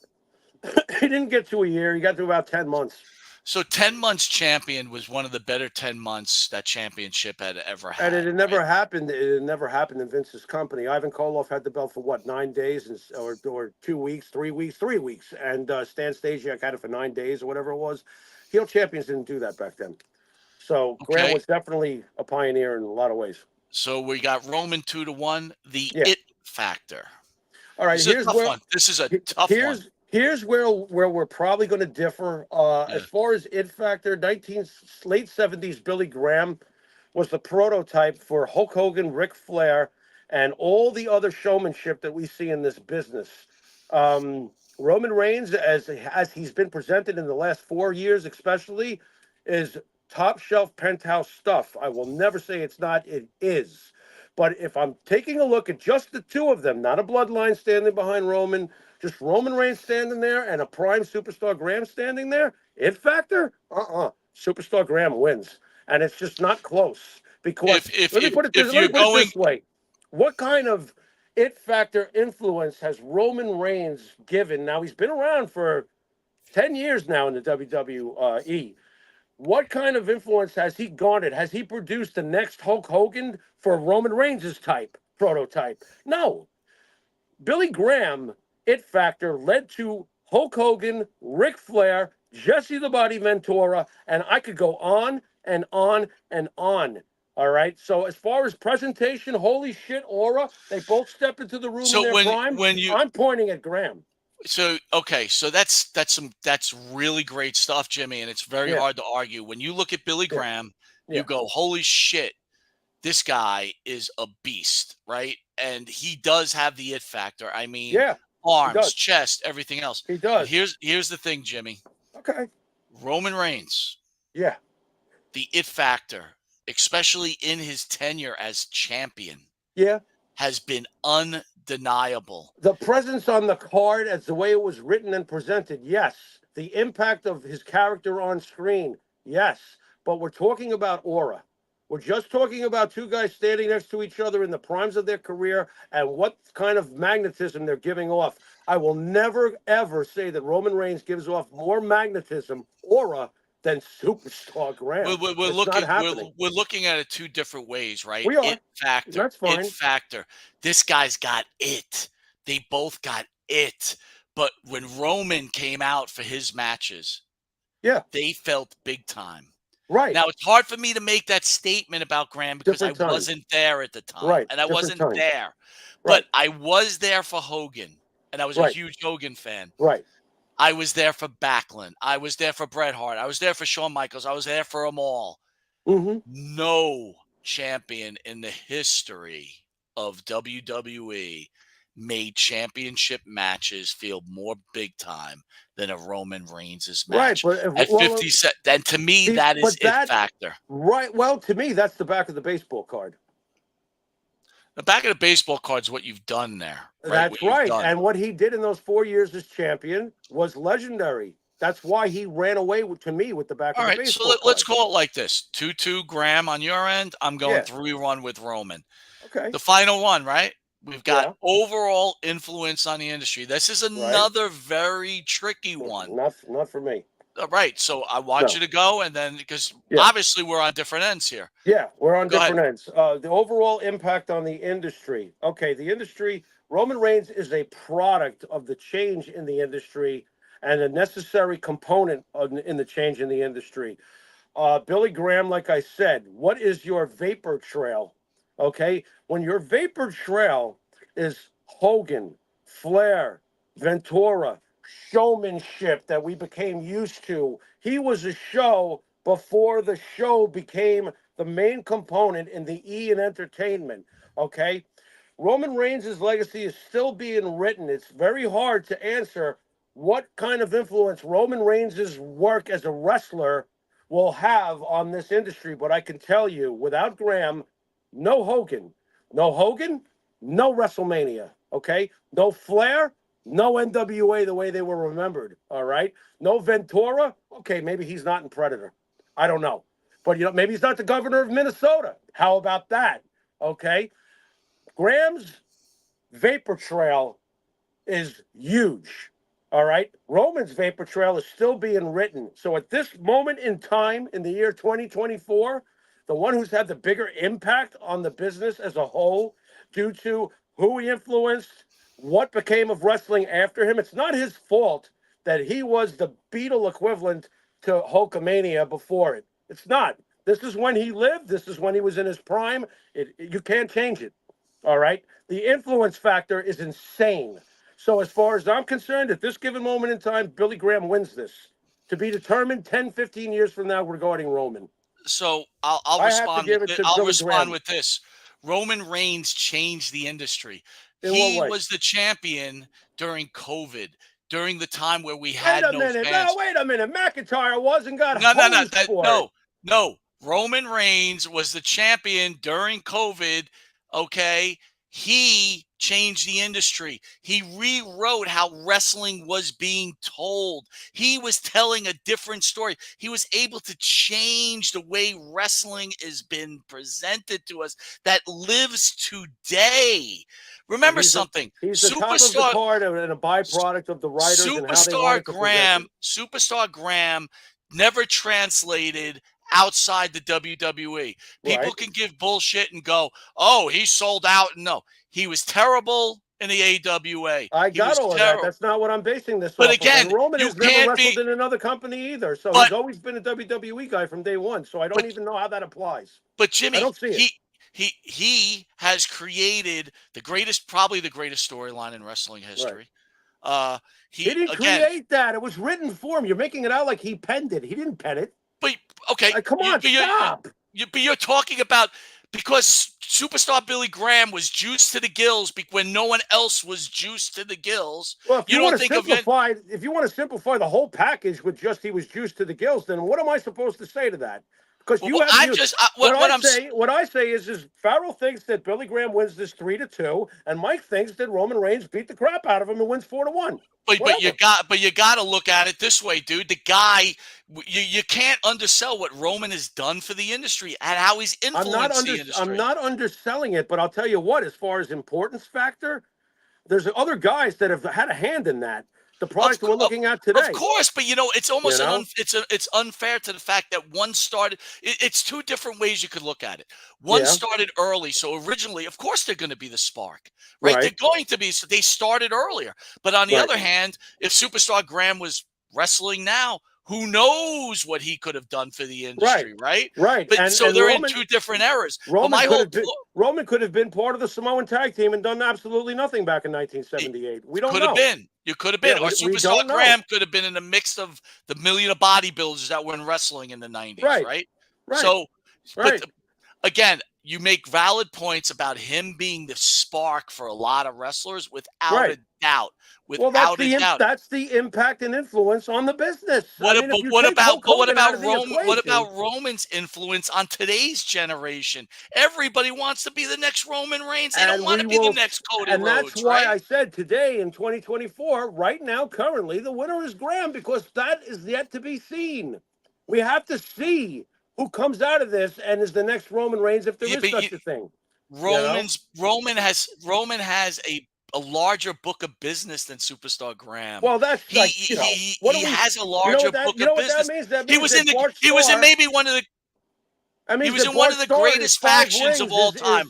He didn't get to a year. He got to about 10 months. So 10 months champion was one of the better 10 months that championship had ever And it had, had right? never happened. It had never happened in Vince's company. Ivan Koloff had the belt for what, 9 days or 2 weeks, 3 weeks, 3 weeks. And Stan Stasiak had it for 9 days or whatever it was. Heel champions didn't do that back then. So Graham Okay. was definitely a pioneer in a lot of ways. So we got Roman 2-1, the Yeah. it factor. All right. This is a tough one. This is a tough one. Here's where we're probably going to differ. Yeah. As far as it factor, late 70s Billy Graham was the prototype for Hulk Hogan, Ric Flair, and all the other showmanship that we see in this business. Roman Reigns, as he's been presented in the last 4 years, especially, is top shelf penthouse stuff. I will never say it's not. It is. But if I'm taking a look at just the two of them, not a bloodline standing behind Roman, just Roman Reigns standing there and a prime superstar Graham standing there, it factor? Superstar Graham wins. And it's just not close. Because let me put it this way. What kind of it factor influence has Roman Reigns given? Now, he's been around for 10 years now in the WWE. What kind of influence has he garnered? Has he produced the next Hulk Hogan for Roman Reigns' prototype? No. Billy Graham, it factor, led to Hulk Hogan, Ric Flair, Jesse the Body Ventura, and I could go on and on and on. All right. So as far as presentation, holy shit, aura, they both step into the room in their prime. I'm pointing at Graham. So okay, so that's really great stuff, Jimmy, and it's very hard to argue. When you look at Billy Graham, you go, "Holy shit, this guy is a beast," right? And he does have the it factor. I mean, arms, chest, everything else. He does. But here's the thing, Jimmy. Okay. Roman Reigns. Yeah. The it factor, especially in his tenure as champion. Yeah. Has been undeniable. The presence on the card as the way it was written and presented, yes. The impact of his character on screen, yes. But we're talking about aura. We're just talking about two guys standing next to each other in the primes of their career and what kind of magnetism they're giving off. I will never, ever say that Roman Reigns gives off more magnetism, aura, than superstar Graham. We're looking at it two different ways, right? We are. It factor. That's fine. It factor. This guy's got it. They both got it. But when Roman came out for his matches, they felt big time. Right. Now, it's hard for me to make that statement about Graham because I wasn't there at the time. Right. And I wasn't there. Right. But I was there for Hogan. And I was a huge Hogan fan. Right. I was there for Backlund. I was there for Bret Hart. I was there for Shawn Michaels. I was there for them all. Mm-hmm. No champion in the history of WWE made championship matches feel more big time than a Roman Reigns' match. Right, but at 50 cents, then to me, that is it factor. Right. Well, to me, that's the back of the baseball card. The back of the baseball card is what you've done there. Right? That's right. And what he did in those 4 years as champion was legendary. That's why he ran away to me with the back of the baseball card. So let's call it like this. 2-2 Graham on your end. I'm going 3-1 with Roman. Okay. The final one, right? We've got overall influence on the industry. This is another very tricky one. Not for me. Right. So I want you to go, and then because obviously we're on different ends here. Yeah, we're on different ends. The overall impact on the industry. Okay, the industry, Roman Reigns is a product of the change in the industry and a necessary component in the change in the industry. Billy Graham, like I said, what is your vapor trail? Okay, when your vapor trail is Hogan, Flair, Ventura, showmanship that we became used to. He was a show before the show became the main component in the E in entertainment. Okay. Roman Reigns' legacy is still being written. It's very hard to answer what kind of influence Roman Reigns' work as a wrestler will have on this industry. But I can tell you, without Graham, no Hogan. No Hogan, no WrestleMania. Okay? No Flair, no NWA the way they were remembered. All right? No Ventura. Okay, maybe he's not in Predator. I don't know. But maybe he's not the governor of Minnesota. How about that? Okay? Graham's vapor trail is huge. All right. Roman's vapor trail is still being written. So at this moment in time in the year 2024, the one who's had the bigger impact on the business as a whole due to who he influenced, what became of wrestling after him, it's not his fault that he was the Beatle equivalent to Hulkamania before it. It's not. This is when he lived. This is when he was in his prime. You can't change it. All right. The influence factor is insane. So as far as I'm concerned, at this given moment in time, Billy Graham wins this. To be determined 10, 15 years from now regarding Roman. So I'll I have to respond. give it to I'll Billy respond Graham. with this. Roman Reigns changed the industry. In what He way? was the champion during COVID, during the time where we Wait had a no minute. fans. No, wait a minute. McIntyre wasn't got No, hosed for it. no. Roman Reigns was the champion during COVID. Okay. He changed the industry. He rewrote how wrestling was being told. He was telling a different story. He was able to change the way wrestling is been presented to us that lives today. Remember something. He's the top of the card and a byproduct of the writers and how they wanted to present it. Superstar Graham never translated outside the WWE. People Right. can give bullshit and go, "Oh, he sold out." No, he was terrible in the AWA. I He got was all of that. terrible. That's not what I'm basing this But off again, of. And Roman you has never can't wrestled be. in another company either. So But he's always been a WWE guy from day one. So I don't but even know how that applies. but I Jimmy, don't see it. he has created probably the greatest storyline in wrestling history. He didn't create that. It was written for him. You're making it out like he penned it. He didn't pen it. But okay, Come on, stop. You're talking about because superstar Billy Graham was juiced to the gills when no one else was juiced to the gills. Well, if you want to simplify, simplify the whole package with just he was juiced to the gills, then what am I supposed to say to that? Because what I say is Farrell thinks that Billy Graham wins this 3-2, and Mike thinks that Roman Reigns beat the crap out of him and wins 4-1. But you got to look at it this way, dude. The guy, you can't undersell what Roman has done for the industry and how he's influenced the industry. I'm not underselling it, but I'll tell you what. As far as importance factor, there's other guys that have had a hand in that. The product we're looking at today. Of course, but it's almost it's unfair to the fact that one started. It's two different ways you could look at it. One started early, so originally, of course, they're going to be the spark, right? They're going to be. So they started earlier, but on the other hand, if Superstar Graham was wrestling now, who knows what he could have done for the industry, right? Right. But so they're in two different eras. Roman could have been part of the Samoan tag team and done absolutely nothing back in 1978. We don't know. You could have been. Yeah, or Superstar Graham could have been in the mix of the million of bodybuilders that were in wrestling in the 90s, right? So, but again, you make valid points about him being the spark for a lot of wrestlers without a doubt. That's the impact and influence on the business. What about Roman's influence on today's generation? Everybody wants to be the next Roman Reigns. They don't want to be the next Cody Rhodes. And that's why I said today in 2024, right now, currently, the winner is Graham, because that is yet to be seen. We have to see who comes out of this and is the next Roman Reigns, if there is such a thing. Roman has a larger book of business than Superstar Graham. Well, that's he has a larger book of business. He was in maybe one of the. He was in one of the greatest factions of all time.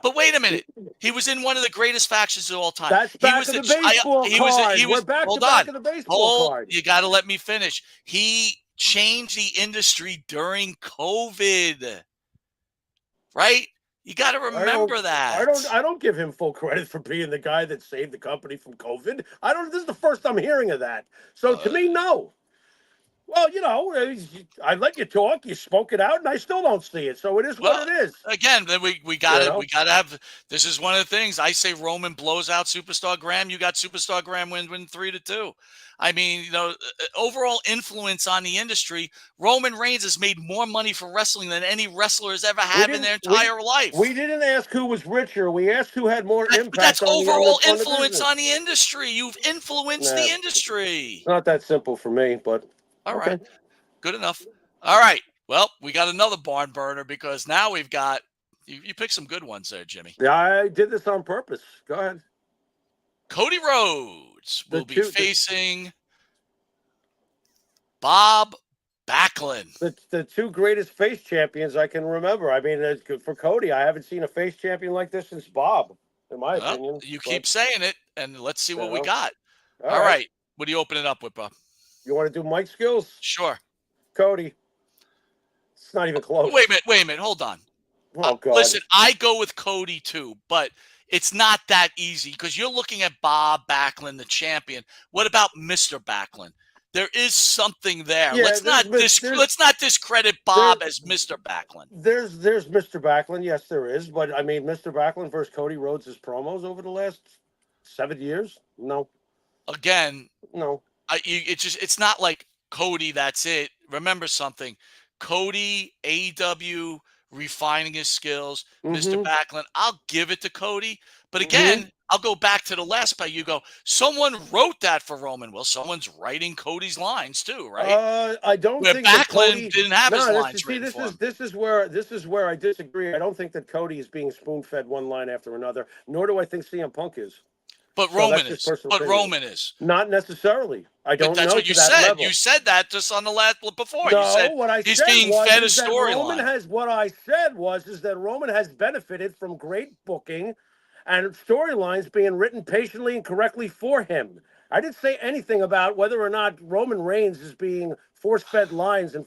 But wait a minute. He was in one of the greatest factions of all time. That's back of the baseball card. We're back to back of the baseball card. You got to let me finish. He changed the industry during COVID. Right? You got to remember that. I don't give him full credit for being the guy that saved the company from COVID. This is the first I'm hearing of that. So to me, no. Well, I let you talk. You spoke it out, and I still don't see it. So it is Well, what it is. again, then we You gotta know. have. This is one of the things I say. Roman blows out Superstar Graham. You got Superstar Graham win 3-2. I mean, overall influence on the industry. Roman Reigns has made more money for wrestling than any wrestler has ever We had in didn't. their entire We life. didn't ask who was richer. We asked who had more But that's impact overall on the influence business. on the industry. You've influenced Nah, the it's industry. not that simple for me. But All right, okay. good enough. All right. Well, we got another barn burner because now we've got you picked some good ones there, Jimmy. Yeah, I did this on purpose. Go ahead. Cody Rhodes The will be two, the, facing Bob Backlund. the two greatest face champions I can remember. I mean, it's good for Cody. I haven't seen a face champion like this since Bob, in my Well, opinion. you But keep saying it, and let's see what we got. all All right. right. What are you opening up with, Bob? You want to do Mike skills, Sure. Cody? It's not even close. Wait a minute. Hold on. Oh God. Listen, I go with Cody too, but it's not that easy because you're looking at Bob Backlund, the champion. What about Mr. Backlund? There is something there. Yeah, Let's not discredit there, Bob as Mr. Backlund. there's Mr. Backlund. Yes, there is. But I mean, Mr. Backlund versus Cody Rhodes' promos over the last 7 years. No, Again, no. it's not like Cody. That's it. Remember something. Cody, AEW, refining his skills. Mr. Mm-hmm. Backlund, I'll give it to Cody. But Mm-hmm. again, I'll go back to the last part. You go, someone wrote that for Roman. Well, someone's writing Cody's lines too, right? I don't Where think that Backlund Cody didn't have his No, lines written for him. this is where I disagree. I don't think that Cody is being spoon fed one line after another. Nor do I think CM Punk is. But So Roman that's just is. personal But opinion. Roman is. Not necessarily. I But don't that's know what to you that said. level. You said that just on the last before. No, You said what I he's said being was fed a is that Roman storyline. has. What I said was is that Roman has benefited from great booking and storylines being written patiently and correctly for him. I didn't say anything about whether or not Roman Reigns is being force-fed lines and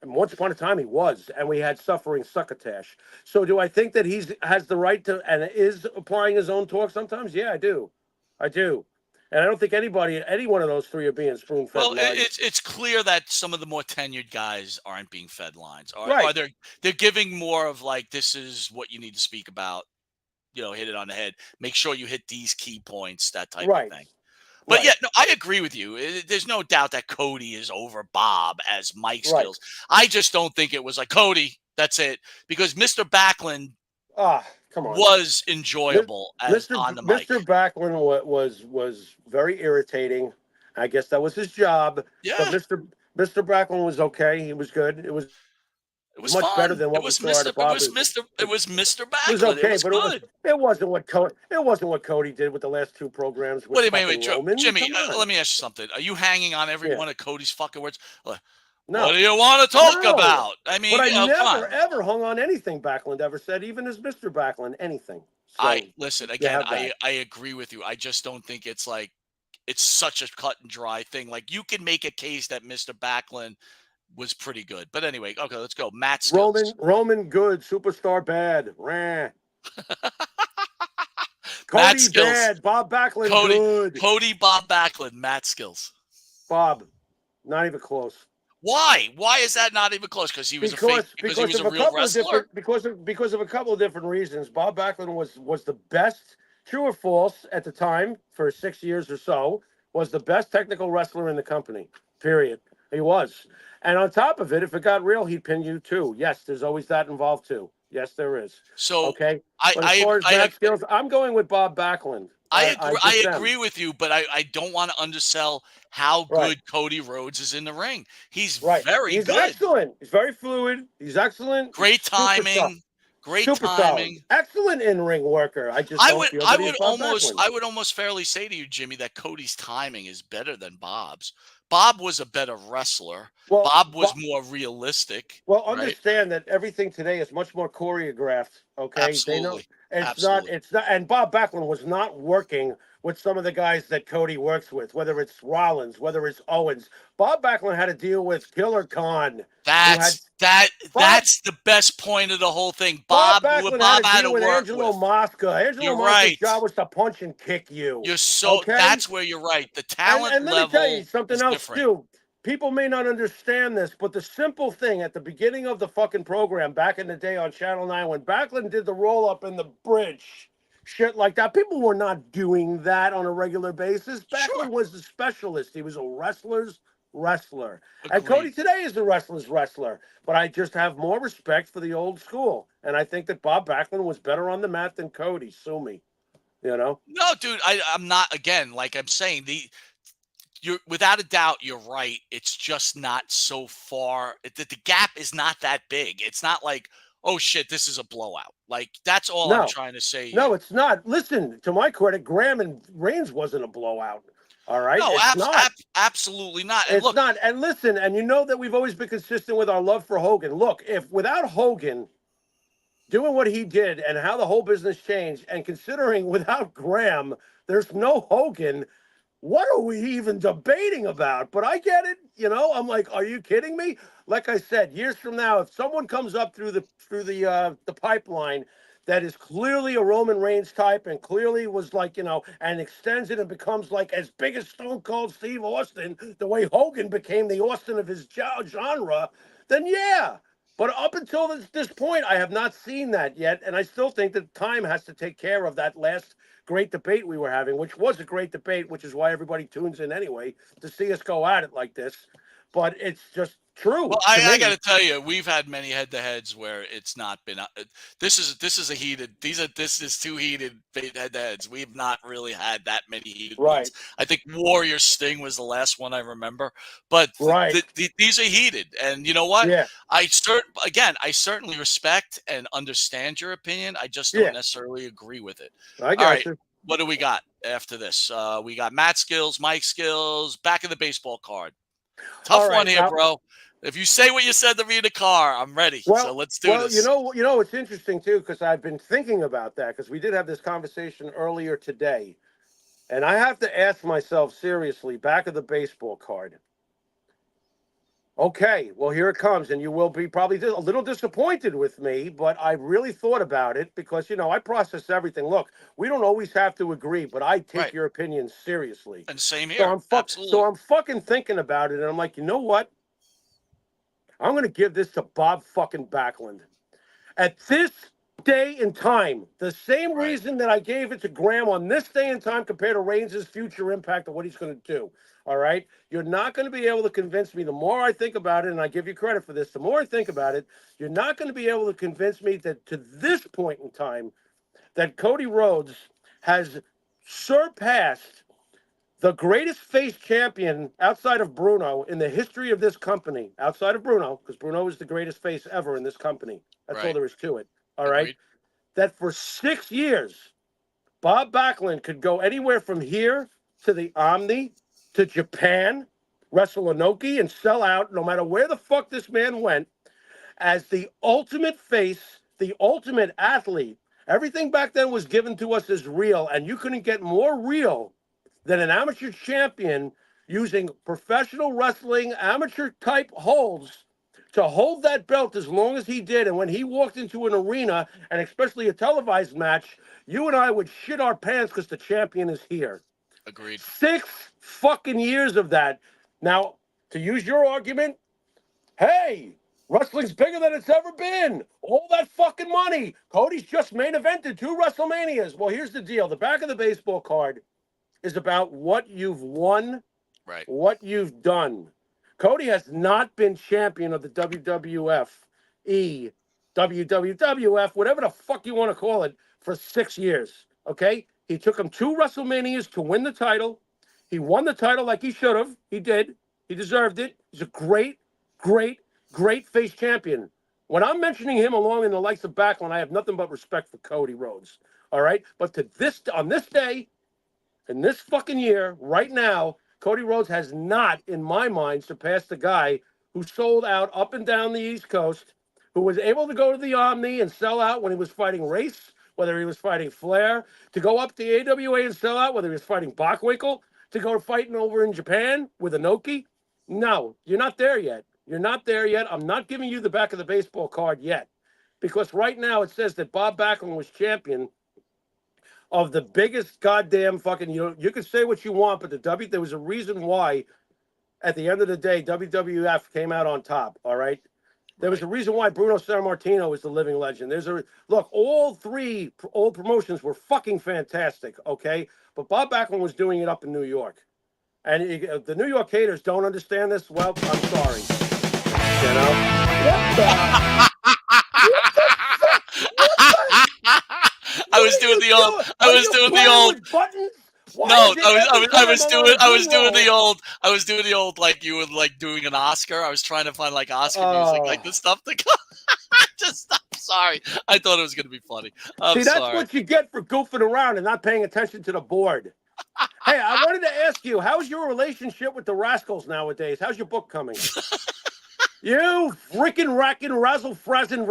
once upon a time he was, and we had suffering succotash. So do I think that has the right to and is applying his own talk sometimes? Yeah, I do. I do. And I don't think any one of those three are being spoon-fed Well, lines. it's clear that some of the more tenured guys aren't being fed lines. Or Right. they're giving more of like, this is what you need to speak about. Hit it on the head. Make sure you hit these key points, that type of Right. thing. But Right. yeah, no, I agree with you. There's no doubt that Cody is over Bob as Mike Right. skills. I just don't think it was like Cody. That's it. Because Mr. Backlund Come on. was enjoyable as on the mic. Mr. Backlund was very irritating. I guess that was his job. Yeah. But Mr. Backlund was okay. He was good. It was much fun. better than what It was we saw out of Bob. It was Mr. Backlund. It was okay, it was but good. it wasn't what Cody did with the last two programs. With Wait, Roman. Jimmy. Come on. Let me ask you something. Are you hanging on every one of Cody's fucking words? No. What do you want to talk No. about? I mean, but I come never on. ever hung on anything Backlund ever said, even as Mr. Backlund, anything. So, I listen again. have that. I agree with you. I just don't think it's like it's such a cut and dry thing. Like you can make a case that Mr. Backlund was pretty good. But anyway, okay, let's go. Matt Skills. Roman good, superstar bad. Rah. Matt Cody Skills. bad, Bob Backlund good. Cody, Bob Backlund, Matt Skills. Bob, not even close. Why? Why is that not even close? Because he was because he was a real wrestler. Because of a couple of different reasons. Bob Backlund was the best, true or false, at the time for 6 years or so, was the best technical wrestler in the company. Period. He was. And on top of it, if it got real, he'd pin you too. Yes, there's always that involved too. Yes, there is. So okay. But as far as Matt Skills, I'm going with Bob Backlund. I agree with you, but I don't want to undersell how good Cody Rhodes is in the ring. He's very He's good. excellent. He's very fluid. He's excellent. Great timing. Great timing. Solid. Excellent in-ring worker. I would almost fairly say to you, Jimmy, that Cody's timing is better than Bob's. Bob was a better wrestler. Well, Bob was more realistic. Well, understand that everything today is much more choreographed. Okay, absolutely. It's not. And Bob Backlund was not working with some of the guys that Cody works with, whether it's Rollins, whether it's Owens. Bob Backlund had to deal with Killer Khan. That's the best point of the whole thing. Bob Backlund had to deal with Angelo Mosca. Angelo Mosca's job was to punch and kick you. You're so. Okay? That's where you're right. The talent and let level me tell you something else different. too. people may not understand this, but the simple thing at the beginning of the fucking program back in the day on Channel 9, when Backlund did the roll up in the bridge, shit like that, people were not doing that on a regular basis. Sure. Backlund was the specialist. He was a wrestler's wrestler. And Agreed. Cody today is the wrestler's wrestler. But I just have more respect for the old school. And I think that Bob Backlund was better on the mat than Cody. Sue me. You know? No, dude, I'm not, again, like I'm saying, you're without a doubt, you're right. It's just not so far. The gap is not that big. It's not like, oh shit, this is a blowout. Like, that's all I'm No. trying to say No, here. it's not. Listen, to my credit, Graham and Reigns wasn't a blowout. All right? No, It's not. absolutely not. And It's look, not. And listen, and you know that we've always been consistent with our love for Hogan. Look, if without Hogan doing what he did and how the whole business changed, and considering without Graham, there's no Hogan, what are we even debating about? But I get it. You know, I'm like, are you kidding me? Like I said, years from now, if someone comes up through the pipeline that is clearly a Roman Reigns type and clearly was like, you know, and extends it and becomes like as big as Stone Cold Steve Austin, the way Hogan became the Austin of his genre, then yeah. But up until this point, I have not seen that yet. And I still think that time has to take care of that last great debate we were having, which was a great debate, which is why everybody tunes in anyway, to see us go at it like this. But it's just true. well, to I me. got to tell you, we've had many head-to-heads where it's not been. This is a heated. This is two heated head-to-heads. We've not really had that many heated Right. ones. I think Warrior Sting was the last one I remember. But Right. these are heated, and you know what? Yeah. I certainly respect and understand your opinion. I just Yeah. don't necessarily agree with it. I All got right. you. What do we got after this? We got Matt skills, Mike skills, back of the baseball card. Tough All right. one here, Now, bro. If you say what you said to me in the car, I'm ready. So let's do well, this. you know, it's interesting too, because I've been thinking about that because we did have this conversation earlier today, and I have to ask myself seriously, back of the baseball card. Okay, well, here it comes, and you will be probably a little disappointed with me, but I really thought about it because, you know, I process everything. Look, we don't always have to agree, but I take Right. your opinion seriously. And same So here. Absolutely. I'm fucking thinking about it, and I'm like, you know what? I'm going to give this to Bob fucking Backlund. At this day and time, the same Right. reason that I gave it to Graham on this day and time compared to Reigns' future impact of what he's going to do. All right? You're not going to be able to convince me. The more I think about it, and I give you credit for this, the more I think about it, you're not going to be able to convince me that to this point in time, that Cody Rhodes has surpassed the greatest face champion outside of Bruno in the history of this company, outside of Bruno, because Bruno is the greatest face ever in this company. That's all Right. there is to it. All right. Agreed. That for 6 years, Bob Backlund could go anywhere from here to the Omni to Japan, wrestle Inoki, and sell out no matter where the fuck this man went as the ultimate face, the ultimate athlete. Everything back then was given to us as real, and you couldn't get more real than an amateur champion using professional wrestling amateur type holds to hold that belt as long as he did. And when he walked into an arena, and especially a televised match, you and I would shit our pants because the champion is here. Agreed. 6 fucking years of that. Now, to use your argument, hey, wrestling's bigger than it's ever been. All that fucking money. Cody's just main evented 2 WrestleManias. Well, here's the deal. The back of the baseball card is about what you've won, Right. what you've done. Cody has not been champion of the WWF, WWF, whatever the fuck you want to call it, for 6 years. Okay? He took him 2 WrestleManias to win the title. He won the title like he should have. He did. He deserved it. He's a great, great, great face champion. When I'm mentioning him along in the likes of Backlund, I have nothing but respect for Cody Rhodes. All right? But on this day, in this fucking year, right now, Cody Rhodes has not, in my mind, surpassed the guy who sold out up and down the East Coast, who was able to go to the Omni and sell out when he was fighting Race, whether he was fighting Flair, to go up to AWA and sell out, whether he was fighting Bockwinkel, to go fighting over in Japan with Inoki. No, you're not there yet. You're not there yet. I'm not giving you the back of the baseball card yet. Because right now it says that Bob Backlund was champion of the biggest goddamn fucking, you can say what you want, but there was a reason why at the end of the day, WWF came out on top. All right. There was a reason why Bruno Sammartino is the living legend. Look, all three old promotions were fucking fantastic, okay? But Bob Backlund was doing it up in New York. And the New York haters don't understand this. Well, I'm sorry. You know? What the? What the fuck? What the? I was doing the old. I was doing the old. Buttons? No, I was doing the old like you would like doing an Oscar. I was trying to find like Oscar music, like the stuff that just. I'm sorry. I thought it was going to be funny. See, that's what you get for goofing around and not paying attention to the board. Hey, I wanted to ask you, how's your relationship with the Rascals nowadays? How's your book coming? You freaking racking razzle frazzing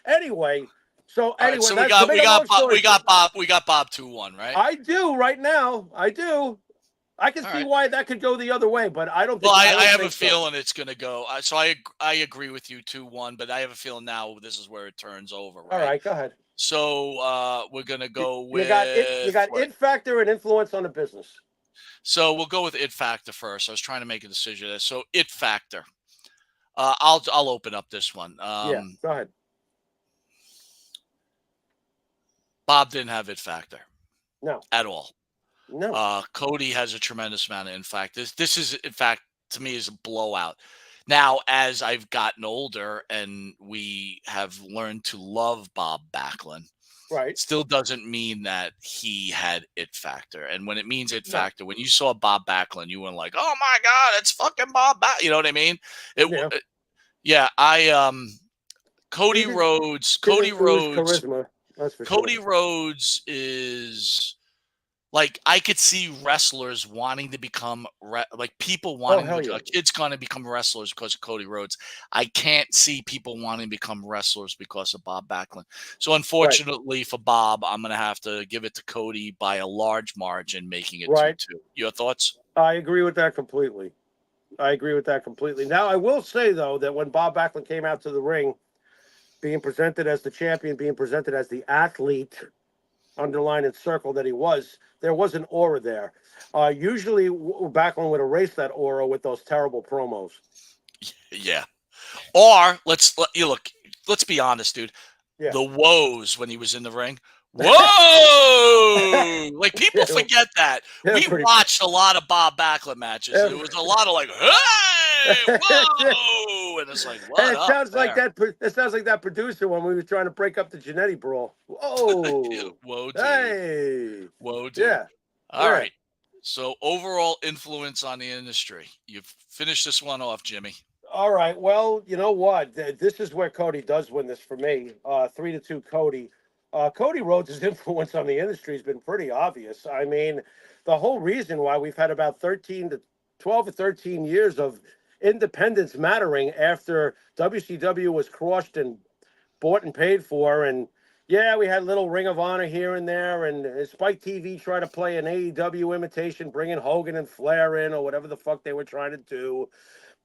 anyway. So anyway, so we got Bob 2-1, right? I do right now. I do. I can see why that could go the other way, but I don't think. Well, I have a feeling it's going to go. So I agree with you 2-1, but I have a feeling now this is where it turns over. Right? All right, go ahead. So we're going to go with you got it factor and influence on the business. So we'll go with it factor first. I was trying to make a decision there. So it factor. I'll open up this one. Yeah, go ahead. Bob didn't have it factor. No. At all. No. Cody has a tremendous amount of in fact. This is in fact to me is a blowout. Now, as I've gotten older and we have learned to love Bob Backlund, right, still doesn't mean that he had it factor. And when it means it factor, when you saw Bob Backlund, you weren't like, "Oh my God, it's fucking Bob Backlund." You know what I mean? Cody Rhodes. Charisma. That's for Cody sure. Rhodes is like I could see wrestlers wanting to become people wanting kids going to become wrestlers because of Cody Rhodes. I can't see people wanting to become wrestlers because of Bob Backlund. So unfortunately for Bob, I'm going to have to give it to Cody by a large margin, making it 2-2. Your thoughts? I agree with that completely. Now, I will say, though, that when Bob Backlund came out to the ring, being presented as the champion, being presented as the athlete, underline and circle that he was, there was an aura there. Usually, Backlund would erase that aura with those terrible promos. Yeah. Or let's be honest, dude. Yeah. The woes when he was in the ring. Whoa! Like people forget that. We watched a lot of Bob Backlund matches. It was a lot of like, hey, whoa! And it's like, what? It sounds like that. It sounds like that producer when we were trying to break up the Jannetty brawl. Whoa! Whoa, dude. Hey! Whoa, dude. Yeah. All right. So overall influence on the industry. You've finished this one off, Jimmy. All right. Well, you know what? This is where Cody does win this for me. 3-2 Cody. Cody Rhodes' influence on the industry has been pretty obvious. I mean, the whole reason why we've had about 12 to 13 years of independence mattering after WCW was crushed and bought and paid for. And yeah, we had little Ring of Honor here and there. And Spike TV tried to play an AEW imitation, bringing Hogan and Flair in or whatever the fuck they were trying to do.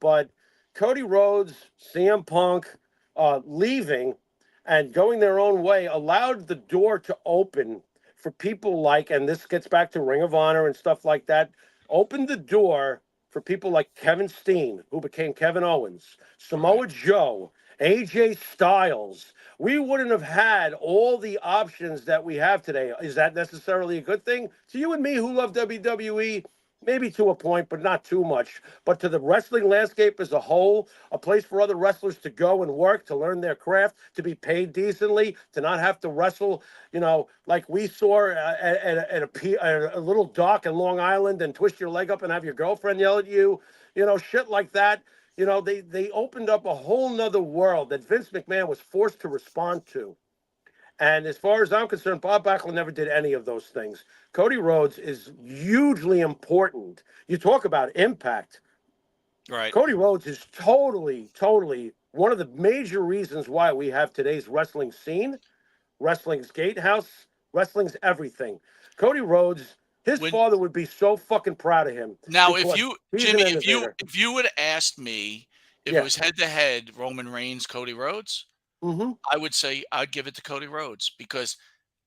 But Cody Rhodes, CM Punk leaving and going their own way allowed the door to open for people like, and this gets back to Ring of Honor and stuff like that, opened the door for people like Kevin Steen, who became Kevin Owens, Samoa Joe, AJ Styles. We wouldn't have had all the options that we have today. Is that necessarily a good thing? To you and me who love WWE, maybe to a point, but not too much. But to the wrestling landscape as a whole, a place for other wrestlers to go and work, to learn their craft, to be paid decently, to not have to wrestle, like we saw at a little dock in Long Island and twist your leg up and have your girlfriend yell at you, shit like that. They opened up a whole nother world that Vince McMahon was forced to respond to. And as far as I'm concerned, Bob Backlund never did any of those things. Cody Rhodes is hugely important. You talk about impact. Right. Cody Rhodes is totally one of the major reasons why we have today's wrestling scene, wrestling's gatehouse, wrestling's everything. Cody Rhodes, his father would be so fucking proud of him. Now, if you would have asked me if it was head-to-head Roman Reigns, Cody Rhodes, I would say I'd give it to Cody Rhodes because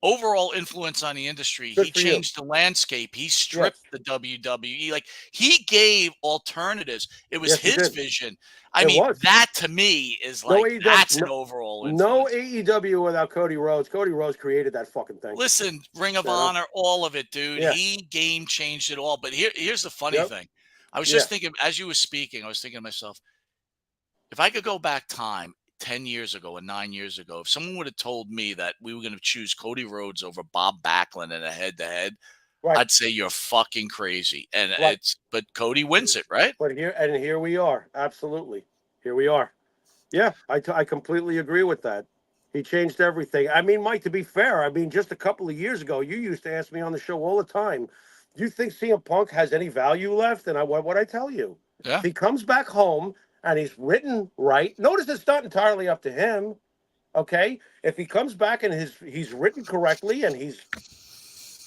overall influence on the industry. Good He for you. changed the landscape. He Yes. stripped the WWE. Like, he gave alternatives. It was Yes, he his did. vision. I It mean, was. that to me is No like, AEW, that's an overall no influence. AEW without Cody Rhodes. Cody Rhodes created that fucking thing. Listen, Ring of You know? Honor, all of it, dude. Yeah. He game changed it all. But here's the funny Yep. thing. I was Yeah. just thinking, as you were speaking, I was thinking to myself, if I could go back time 10 years ago and 9 years ago, if someone would have told me that we were going to choose Cody Rhodes over Bob Backlund in a head to head, Right. I'd say you're fucking crazy. And Right. but Cody wins it, right? But here we are. Absolutely. Here we are. Yeah, I completely agree with that. He changed everything. I mean, Mike, to be fair, I mean, just a couple of years ago, you used to ask me on the show all the time, do you think CM Punk has any value left? And what would I tell you? Yeah. If he comes back home and he's written right, notice it's not entirely up to him. Okay? If he comes back and he's written correctly and he's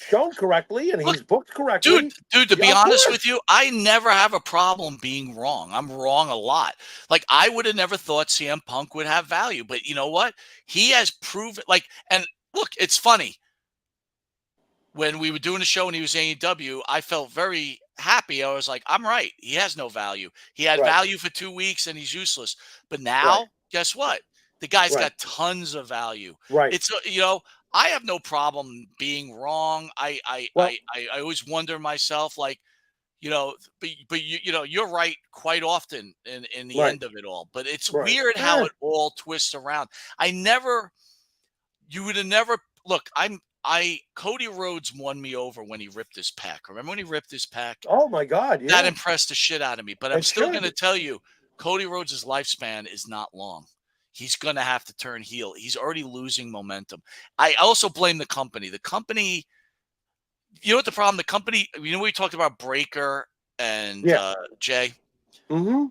shown correctly and he's booked correctly. Dude, to be of honest course. with you, I never have a problem being wrong. I'm wrong a lot. Like, I would have never thought CM Punk would have value, but you know what? He has proven, like, and look, it's funny. When we were doing the show and he was AEW, I felt very happy. I was like, I'm right. He has no value. He had Right. value for 2 weeks and he's useless. But now, Right. guess what? The guy's Right. got tons of value. Right. It's I have no problem being wrong. Well- I always wonder myself, like, but you're right quite often in the Right. end of it all. But it's Right. weird how Yeah. it all twists around. You would have never look. Cody Rhodes won me over when he ripped his pack. Remember when he ripped his pack? Oh my God! Yeah. That impressed the shit out of me. But I'm It still should. going to tell you, Cody Rhodes' lifespan is not long. He's going to have to turn heel. He's already losing momentum. I also blame the company. The company, you know what the problem? The company, we talked about Breaker and Jay. Mm-hmm.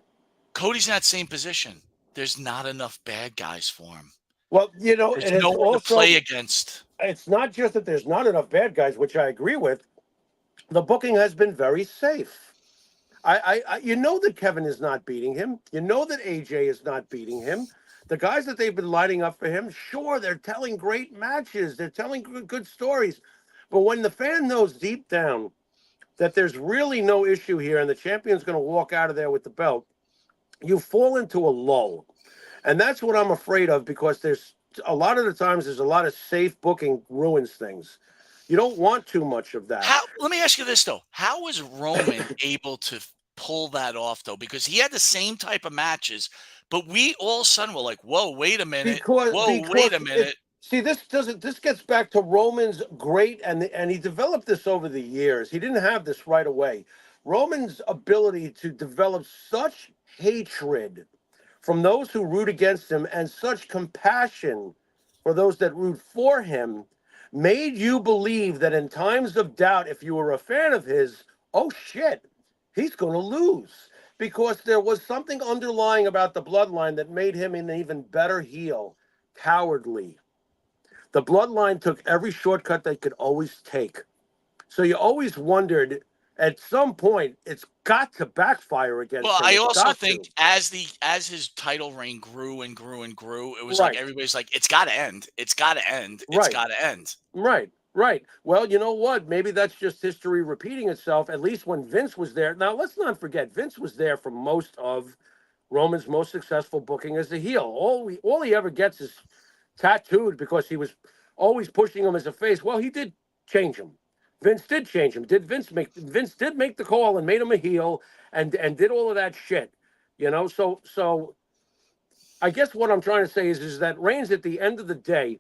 Cody's in that same position. There's not enough bad guys for him. Well, There's and no it's one to also play against. it's not just that there's not enough bad guys, which I agree with. The booking has been very safe. You know that Kevin is not beating him. You know that AJ is not beating him. The guys that they've been lining up for him, sure, they're telling great matches. They're telling good stories. But when the fan knows deep down that there's really no issue here and the champion's going to walk out of there with the belt, you fall into a lull. And that's what I'm afraid of, because there's a lot of the times there's a lot of safe booking ruins things. You don't want too much of that. Let me ask you this, though. How was Roman able to pull that off, though? Because he had the same type of matches, but we all of a sudden were like, whoa, wait a minute. Wait a minute. This gets back to Roman's great, and he developed this over the years. He didn't have this right away. Roman's ability to develop such hatred from those who root against him and such compassion for those that root for him made you believe that in times of doubt, if you were a fan of his, oh shit, he's going to lose. Because there was something underlying about the bloodline that made him an even better heel. Cowardly. The bloodline took every shortcut they could always take. So you always wondered, at some point, it's got to backfire against Well, him. I It's also got think to. as his title reign grew and grew and grew, it was Right. like everybody's like, it's got to end. It's got to end. It's Right. got to end. Right. Well, you know what? Maybe that's just history repeating itself, at least when Vince was there. Now, let's not forget, Vince was there for most of Roman's most successful booking as a heel. All he ever gets is tattooed because he was always pushing him as a face. Well, he did change him. Vince did change him. Vince did make the call and made him a heel and did all of that shit. So I guess what I'm trying to say is that Reigns at the end of the day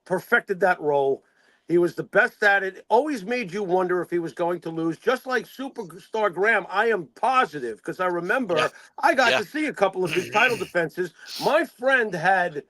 perfected that role. He was the best at it. Always made you wonder if he was going to lose. Just like Superstar Graham, I am positive, because I remember I got to see a couple of his title defenses. My friend had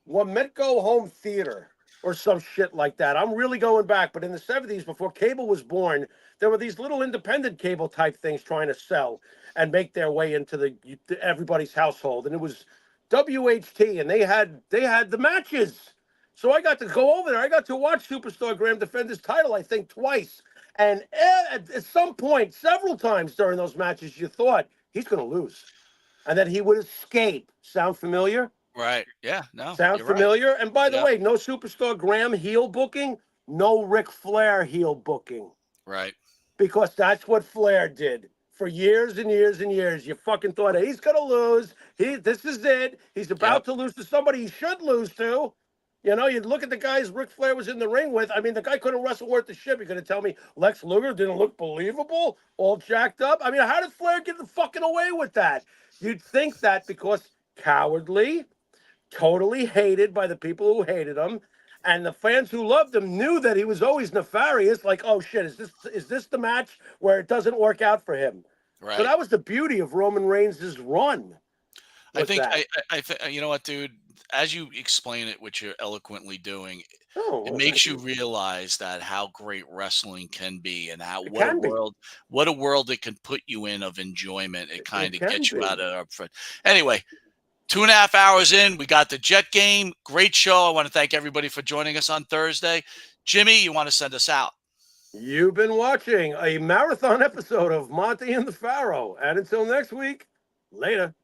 Wametco Home Theater or some shit like that. I'm really going back. But in the 70s, before cable was born, there were these little independent cable type things trying to sell and make their way into everybody's household. And it was WHT, and they had the matches. So I got to go over there. I got to watch Superstar Graham defend his title, I think, twice. And at some point, several times during those matches, you thought he's going to lose and that he would escape. Sound familiar? Right. Yeah. No, Sound you're right. familiar? And by the Yep. way, no Superstar Graham heel booking, no Ric Flair heel booking. Right. Because that's what Flair did for years and years and years. You fucking thought he's gonna lose. This is it. He's Yep. about to lose to somebody he should lose to. You know, you look at the guys Ric Flair was in the ring with. I mean, the guy couldn't wrestle worth the shit. You're gonna tell me Lex Luger didn't look believable, all jacked up? I mean, how did Flair get the fucking away with that? You'd think that because cowardly, totally hated by the people who hated him, and the fans who loved him knew that he was always nefarious. Like, oh shit, is this the match where it doesn't work out for him? So Right. that was the beauty of Roman Reigns' run. I Was think that? you know what, dude? As you explain it, which you're eloquently doing, Oh, it well, makes thank you you. realize that how great wrestling can be and how It can be. what a world it can put you in of enjoyment. It It kind of can gets you out be. of up front. Anyway, 2.5 hours in, we got the Jet game. Great show. I want to thank everybody for joining us on Thursday. Jimmy, you want to send us out? You've been watching a marathon episode of Monty and the Pharaoh. And until next week, later.